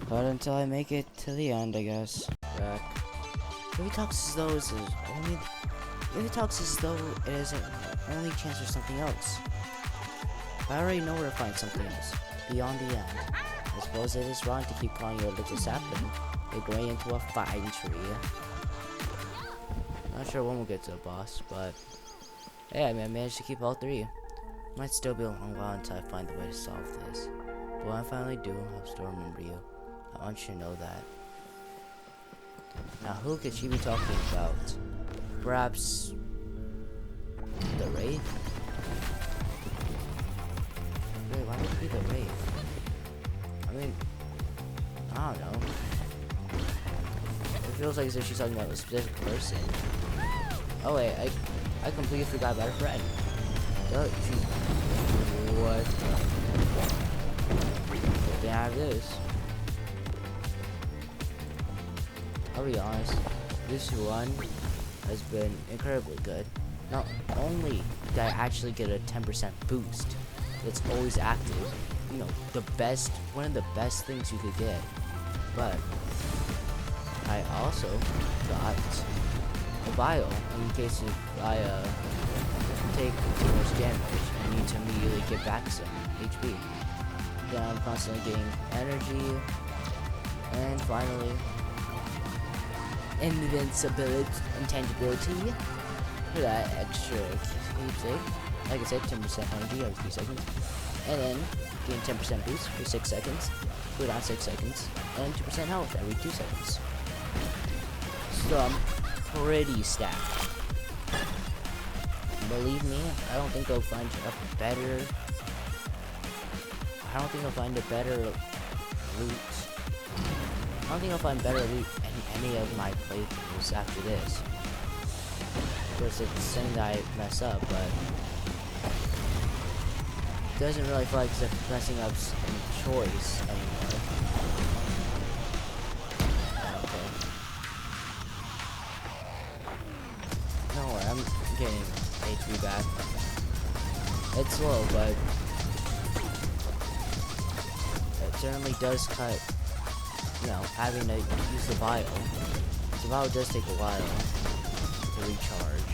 But until I make it to the end, I guess. Back. If he talks as though it is only... If he talks as though it is an only chance for something else. I already know where to find something else. Beyond the end. I suppose it is wrong to keep calling you a little sapling. You're growing into a fine tree. Not sure when we'll get to the boss, but... Hey, I managed to keep all three. Might still be a long while until I find the way to solve this. But when I finally do, I'll still remember you. I want you to know that. Now, who could she be talking about? Perhaps... the Wraith? Wait, why would it be the Wraith? I mean... I don't know. It feels like as if she's talking about a specific person. Oh wait, I completely forgot about her friend. What? They have this. I'll be honest, this run has been incredibly good. Not only did I actually get a 10% boost that's always active, you know, one of the best things you could get, but I also got a vial in case if I take too much damage and need to immediately get back some HP. Then I'm constantly getting energy, and finally intangibility for that extra keepsake. Like I said, 10% energy every 3 seconds, and then getting 10% boost for 6 seconds, cooldown 6 seconds, and 2% health every 2 seconds. So I'm pretty stacked. Believe me, I don't think I'll find a better loot. I don't think I'll find better loot in any of my playthroughs after this. Of course, it's a sin that I mess up, but it doesn't really feel like it's messing up in choice anymore. Okay. Don't worry, I'm getting HP back. It's slow, but it certainly does cut, you know, having to use the vial. The vial does take a while to recharge.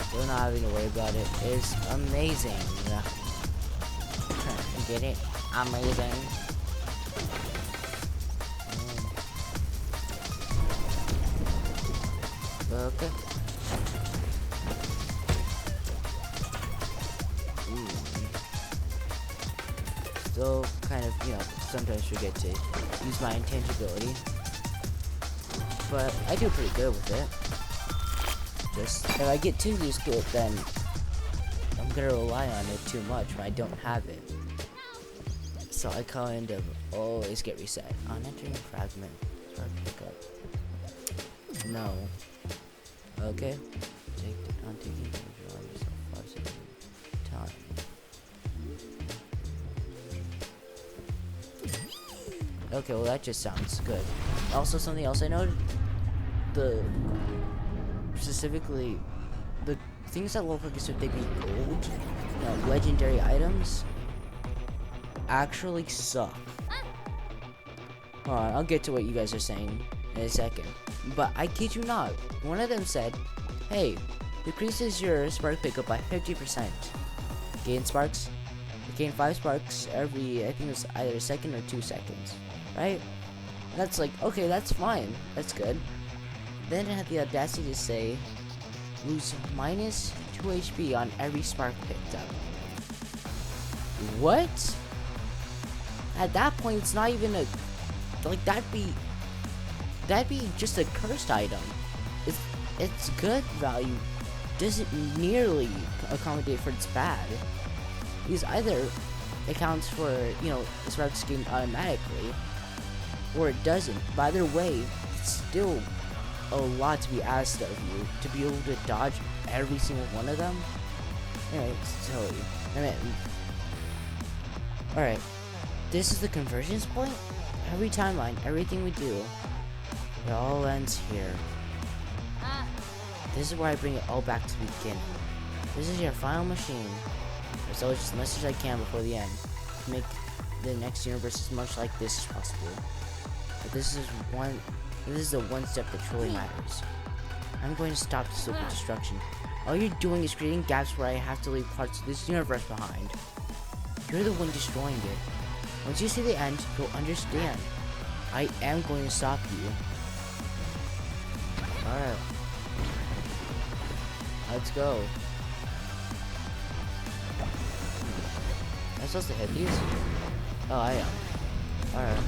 Still not having to worry about it is amazing. Get it? Amazing. Okay. Still kind of, you know, sometimes forget to use my intangibility. But I do pretty good with it. Just, if I get too used to it, then I'm gonna rely on it too much when I don't have it. So I kind of always get reset. On entering a fragment, start pickup. No. Okay. On taking damage, allow yourself 5 seconds time. Okay, well that just sounds good. Also, something else I noted, specifically the things that look like as if they'd be gold, you know, legendary items, actually suck. Hold on, I'll get to what you guys are saying in a second. But I kid you not, one of them said, hey, decreases your spark pickup by 50%. Gain sparks, gain 5 sparks every, I think it was either a second or 2 seconds. Right? That's like, okay, that's fine. That's good. Then it had the audacity to say, lose minus 2 HP on every spark picked up. What? At that point, it's not even a, like, that'd be just a cursed item. It's good value doesn't nearly accommodate for its bad. Because either accounts for, you know, the sparks gained automatically, or it doesn't. But either way, it's still a lot to be asked of you to be able to dodge every single one of them. Anyway, it's silly. Alright, this is the convergence point. Every timeline, everything we do, it all ends here. This is where I bring it all back to the beginning. This is your final machine. There's always just the message I can before the end to make the next universe as much like this as possible. But this is the one step that truly matters. I'm going to stop this loop of destruction. All you're doing is creating gaps where I have to leave parts of this universe behind. You're the one destroying it. Once you see the end, you'll understand. I am going to stop you. Alright. Let's go. Am I supposed to hit these? Oh, I am. Alright.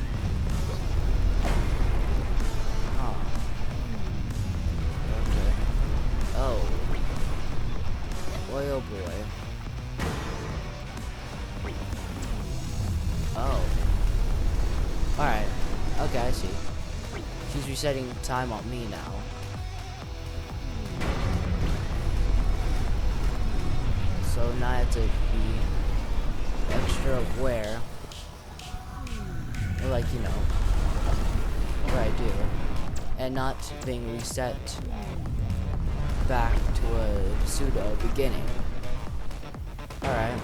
Oh. Okay. Oh. Boy, oh boy. Oh. Alright. Okay, I see. She's resetting time on me now. So now I have to be extra aware. Or like, you know, what I do. And not being reset back to a pseudo beginning. Alright.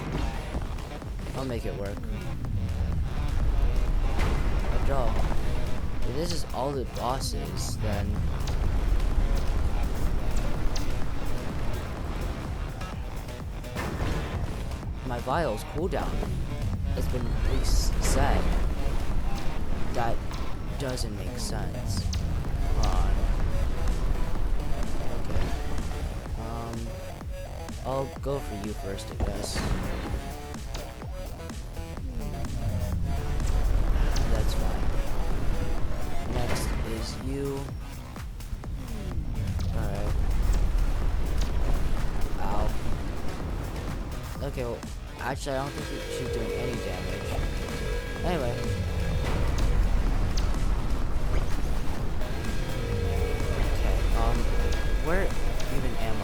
I'll make it work. After all, if this is all the bosses, then my vial's cooldown has been reset. That doesn't make sense. Come on. Okay. I'll go for you first, I guess. That's fine. Next is you. Alright. Ow. Okay, well, actually, I don't think she's doing any damage. Anyway. Okay, where even am I?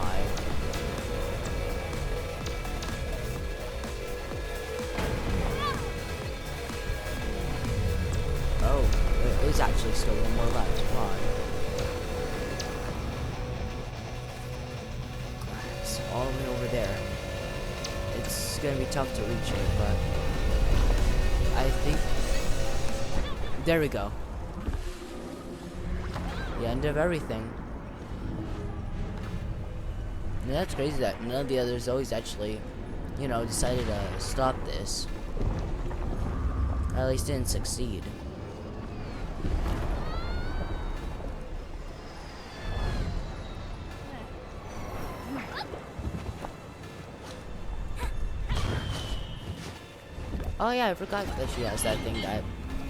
Oh, there is actually still one more left. Come on. It's all the way over there. It's gonna be tough to reach it, but I think there we go. The end of everything. And that's crazy that none of the other Zoes actually, you know, decided to stop this. Or at least didn't succeed. Oh yeah, I forgot that she has that thing that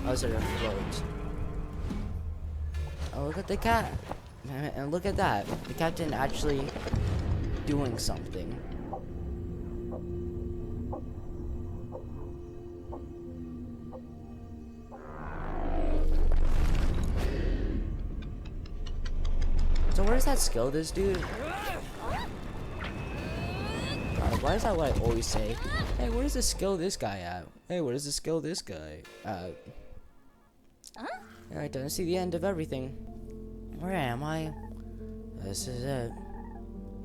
was her float. Oh, look at the cat. And look at that. The captain actually doing something. So where's that skill, this dude? Why is that what I always say? Hey, where's the skill this guy at? Hey, where's the skill this guy at? I don't see the end of everything. Where am I? This is it.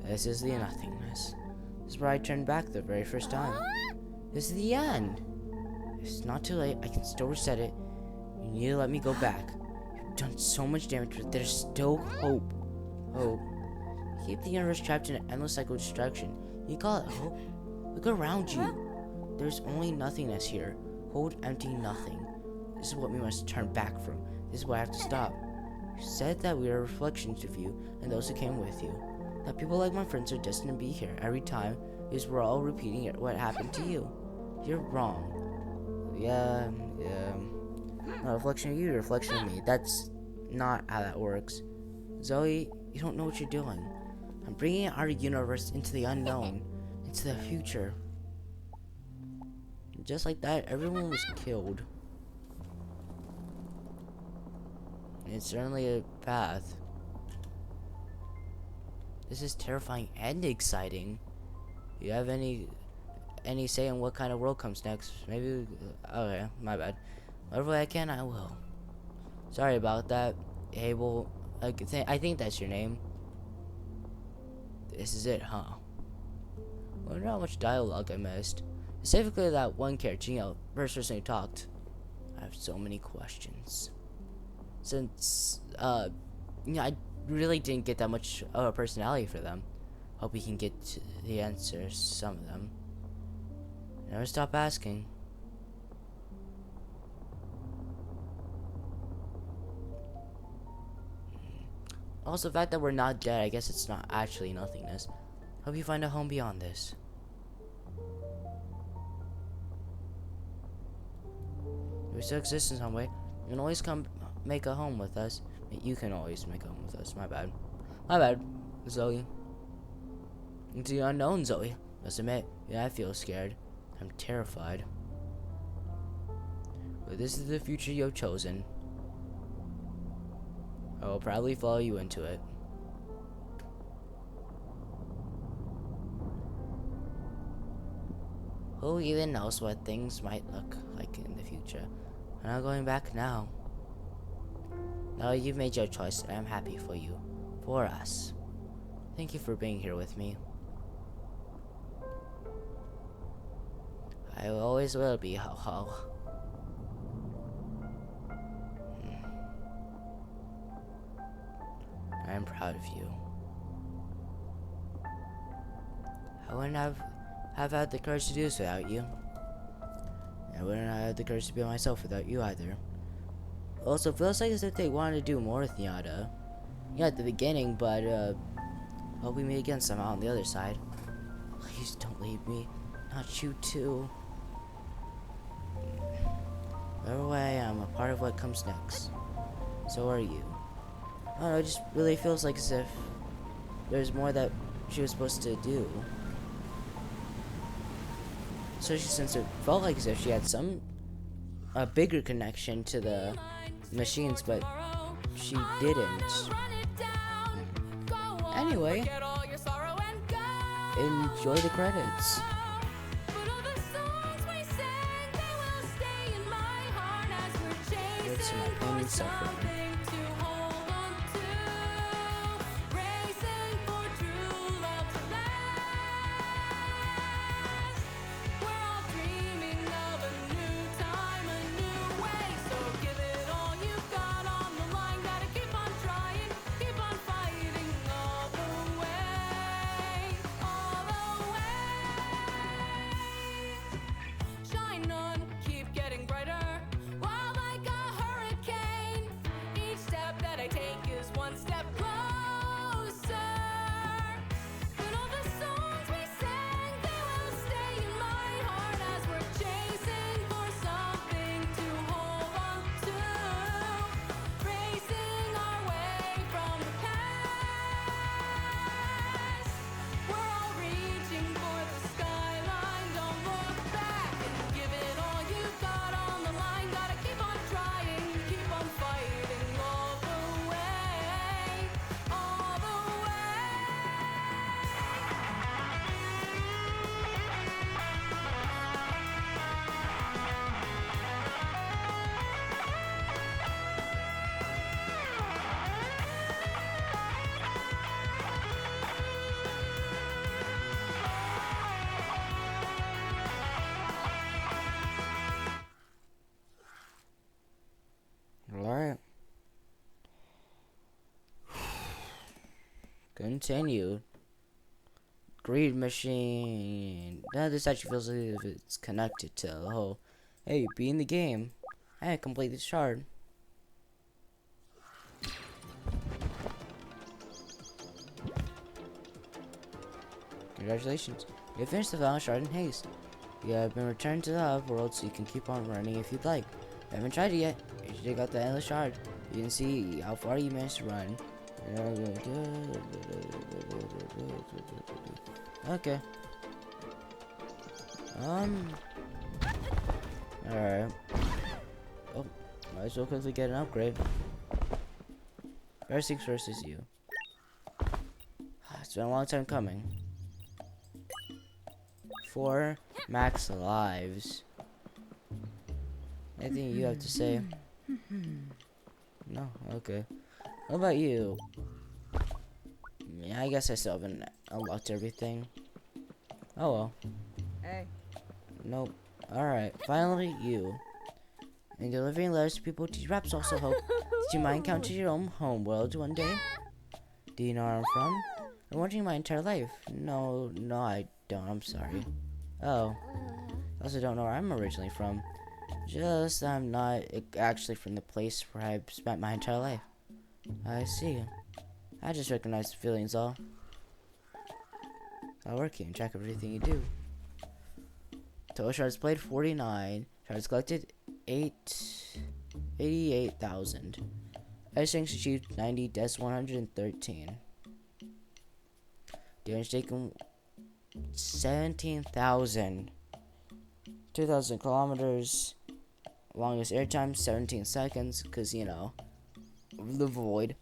This is the nothingness. This is where I turned back the very first time. This is the end. It's not too late. I can still reset it. You need to let me go back. You've done so much damage, but there's still hope. Hope. Keep the universe trapped in an endless cycle of destruction. You call it hope? Look around you. There's only nothingness here. Cold, empty nothing. This is what we must turn back from. This is what I have to stop. You said that we are reflections of you and those who came with you. That people like my friends are destined to be here every time because we're all repeating what happened to you. You're wrong. Yeah. Not a reflection of you, a reflection of me. That's not how that works. Zoe, you don't know what you're doing. I'm bringing our universe into the unknown, into the future. Just like that, everyone was killed. It's certainly a path. This is terrifying and exciting. You have any say in what kind of world comes next? Maybe. Okay, my bad. Whatever way I can, I will. Sorry about that, Abel. I think that's your name. This is it, huh? I wonder how much dialogue I missed. Specifically that one character, you know, first person who talked. I have so many questions. Since, you know, I really didn't get that much of a personality for them. Hope we can get to the answers, some of them. Never stop asking. Also, the fact that we're not dead, I guess it's not actually nothingness. Hope you find a home beyond this. We still exist in some way. You can always come make a home with us. You can always make a home with us. My bad. My bad, Zoe. Into the unknown, Zoe. Must admit, yeah, I feel scared. I'm terrified. But this is the future you have chosen. I will probably follow you into it. Who even knows what things might look like in the future? I'm not going back now. Now you've made your choice, and I'm happy for you. For us. Thank you for being here with me. I always will be, ho ho. I am proud of you. I wouldn't have had the courage to do this without you. I wouldn't have had the courage to be myself without you either. Also, feels like as if they wanted to do more with Nyada. Yeah, at the beginning, but hope we meet again somehow on the other side. Please don't leave me. Not you too. Whatever way I am, a part of what comes next. So are you. I don't know, it just really feels like as if there's more that she was supposed to do. Especially since it felt like as if she had a bigger connection to the machines, but she didn't. Anyway, enjoy the credits. It's my pain and suffering. Alright. Continue. Greed machine. This actually feels like if it's connected to the whole. Hey, be in the game. I complete this shard. Congratulations. You have finished the final shard in haste. You have been returned to the hub world so you can keep on running if you'd like. I haven't tried it yet. You should take out the endless shard. You can see how far you managed to run. Okay. Alright. Oh, might as well quickly get an upgrade. First things first is you. It's been a long time coming. 4 max lives. Anything you have to say? No? Okay. What about you? Yeah, I guess I still haven't unlocked everything. Oh well. Hey. Nope. Alright, finally you. In delivering letters to people, teach raps also hope that you might encounter your own home world one day. Do you know where I'm from? I'm wondering my entire life. No, I don't. I'm sorry. Oh. I also don't know where I'm originally from. Just I'm not actually from the place where I've spent my entire life. I see. I just recognize the feelings all. I work keeping track of everything you do. Total shards played 49. Shards collected 88,000. Ice ranks achieved 90. Deaths 113. Damage taken 17,000. 2,000 kilometers. Longest airtime 17 seconds. Cause you know the void.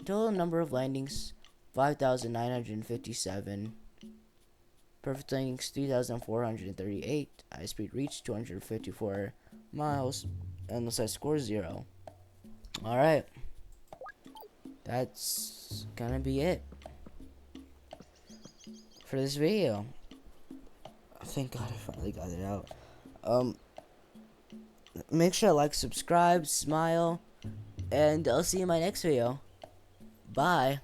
Total number of landings 5,957. Perfect landings 3,438. High speed reach 254 miles. And the size score 0. Alright. That's gonna be it for this video. Thank God I finally got it out. Make sure to like, subscribe, smile, and I'll see you in my next video. Bye.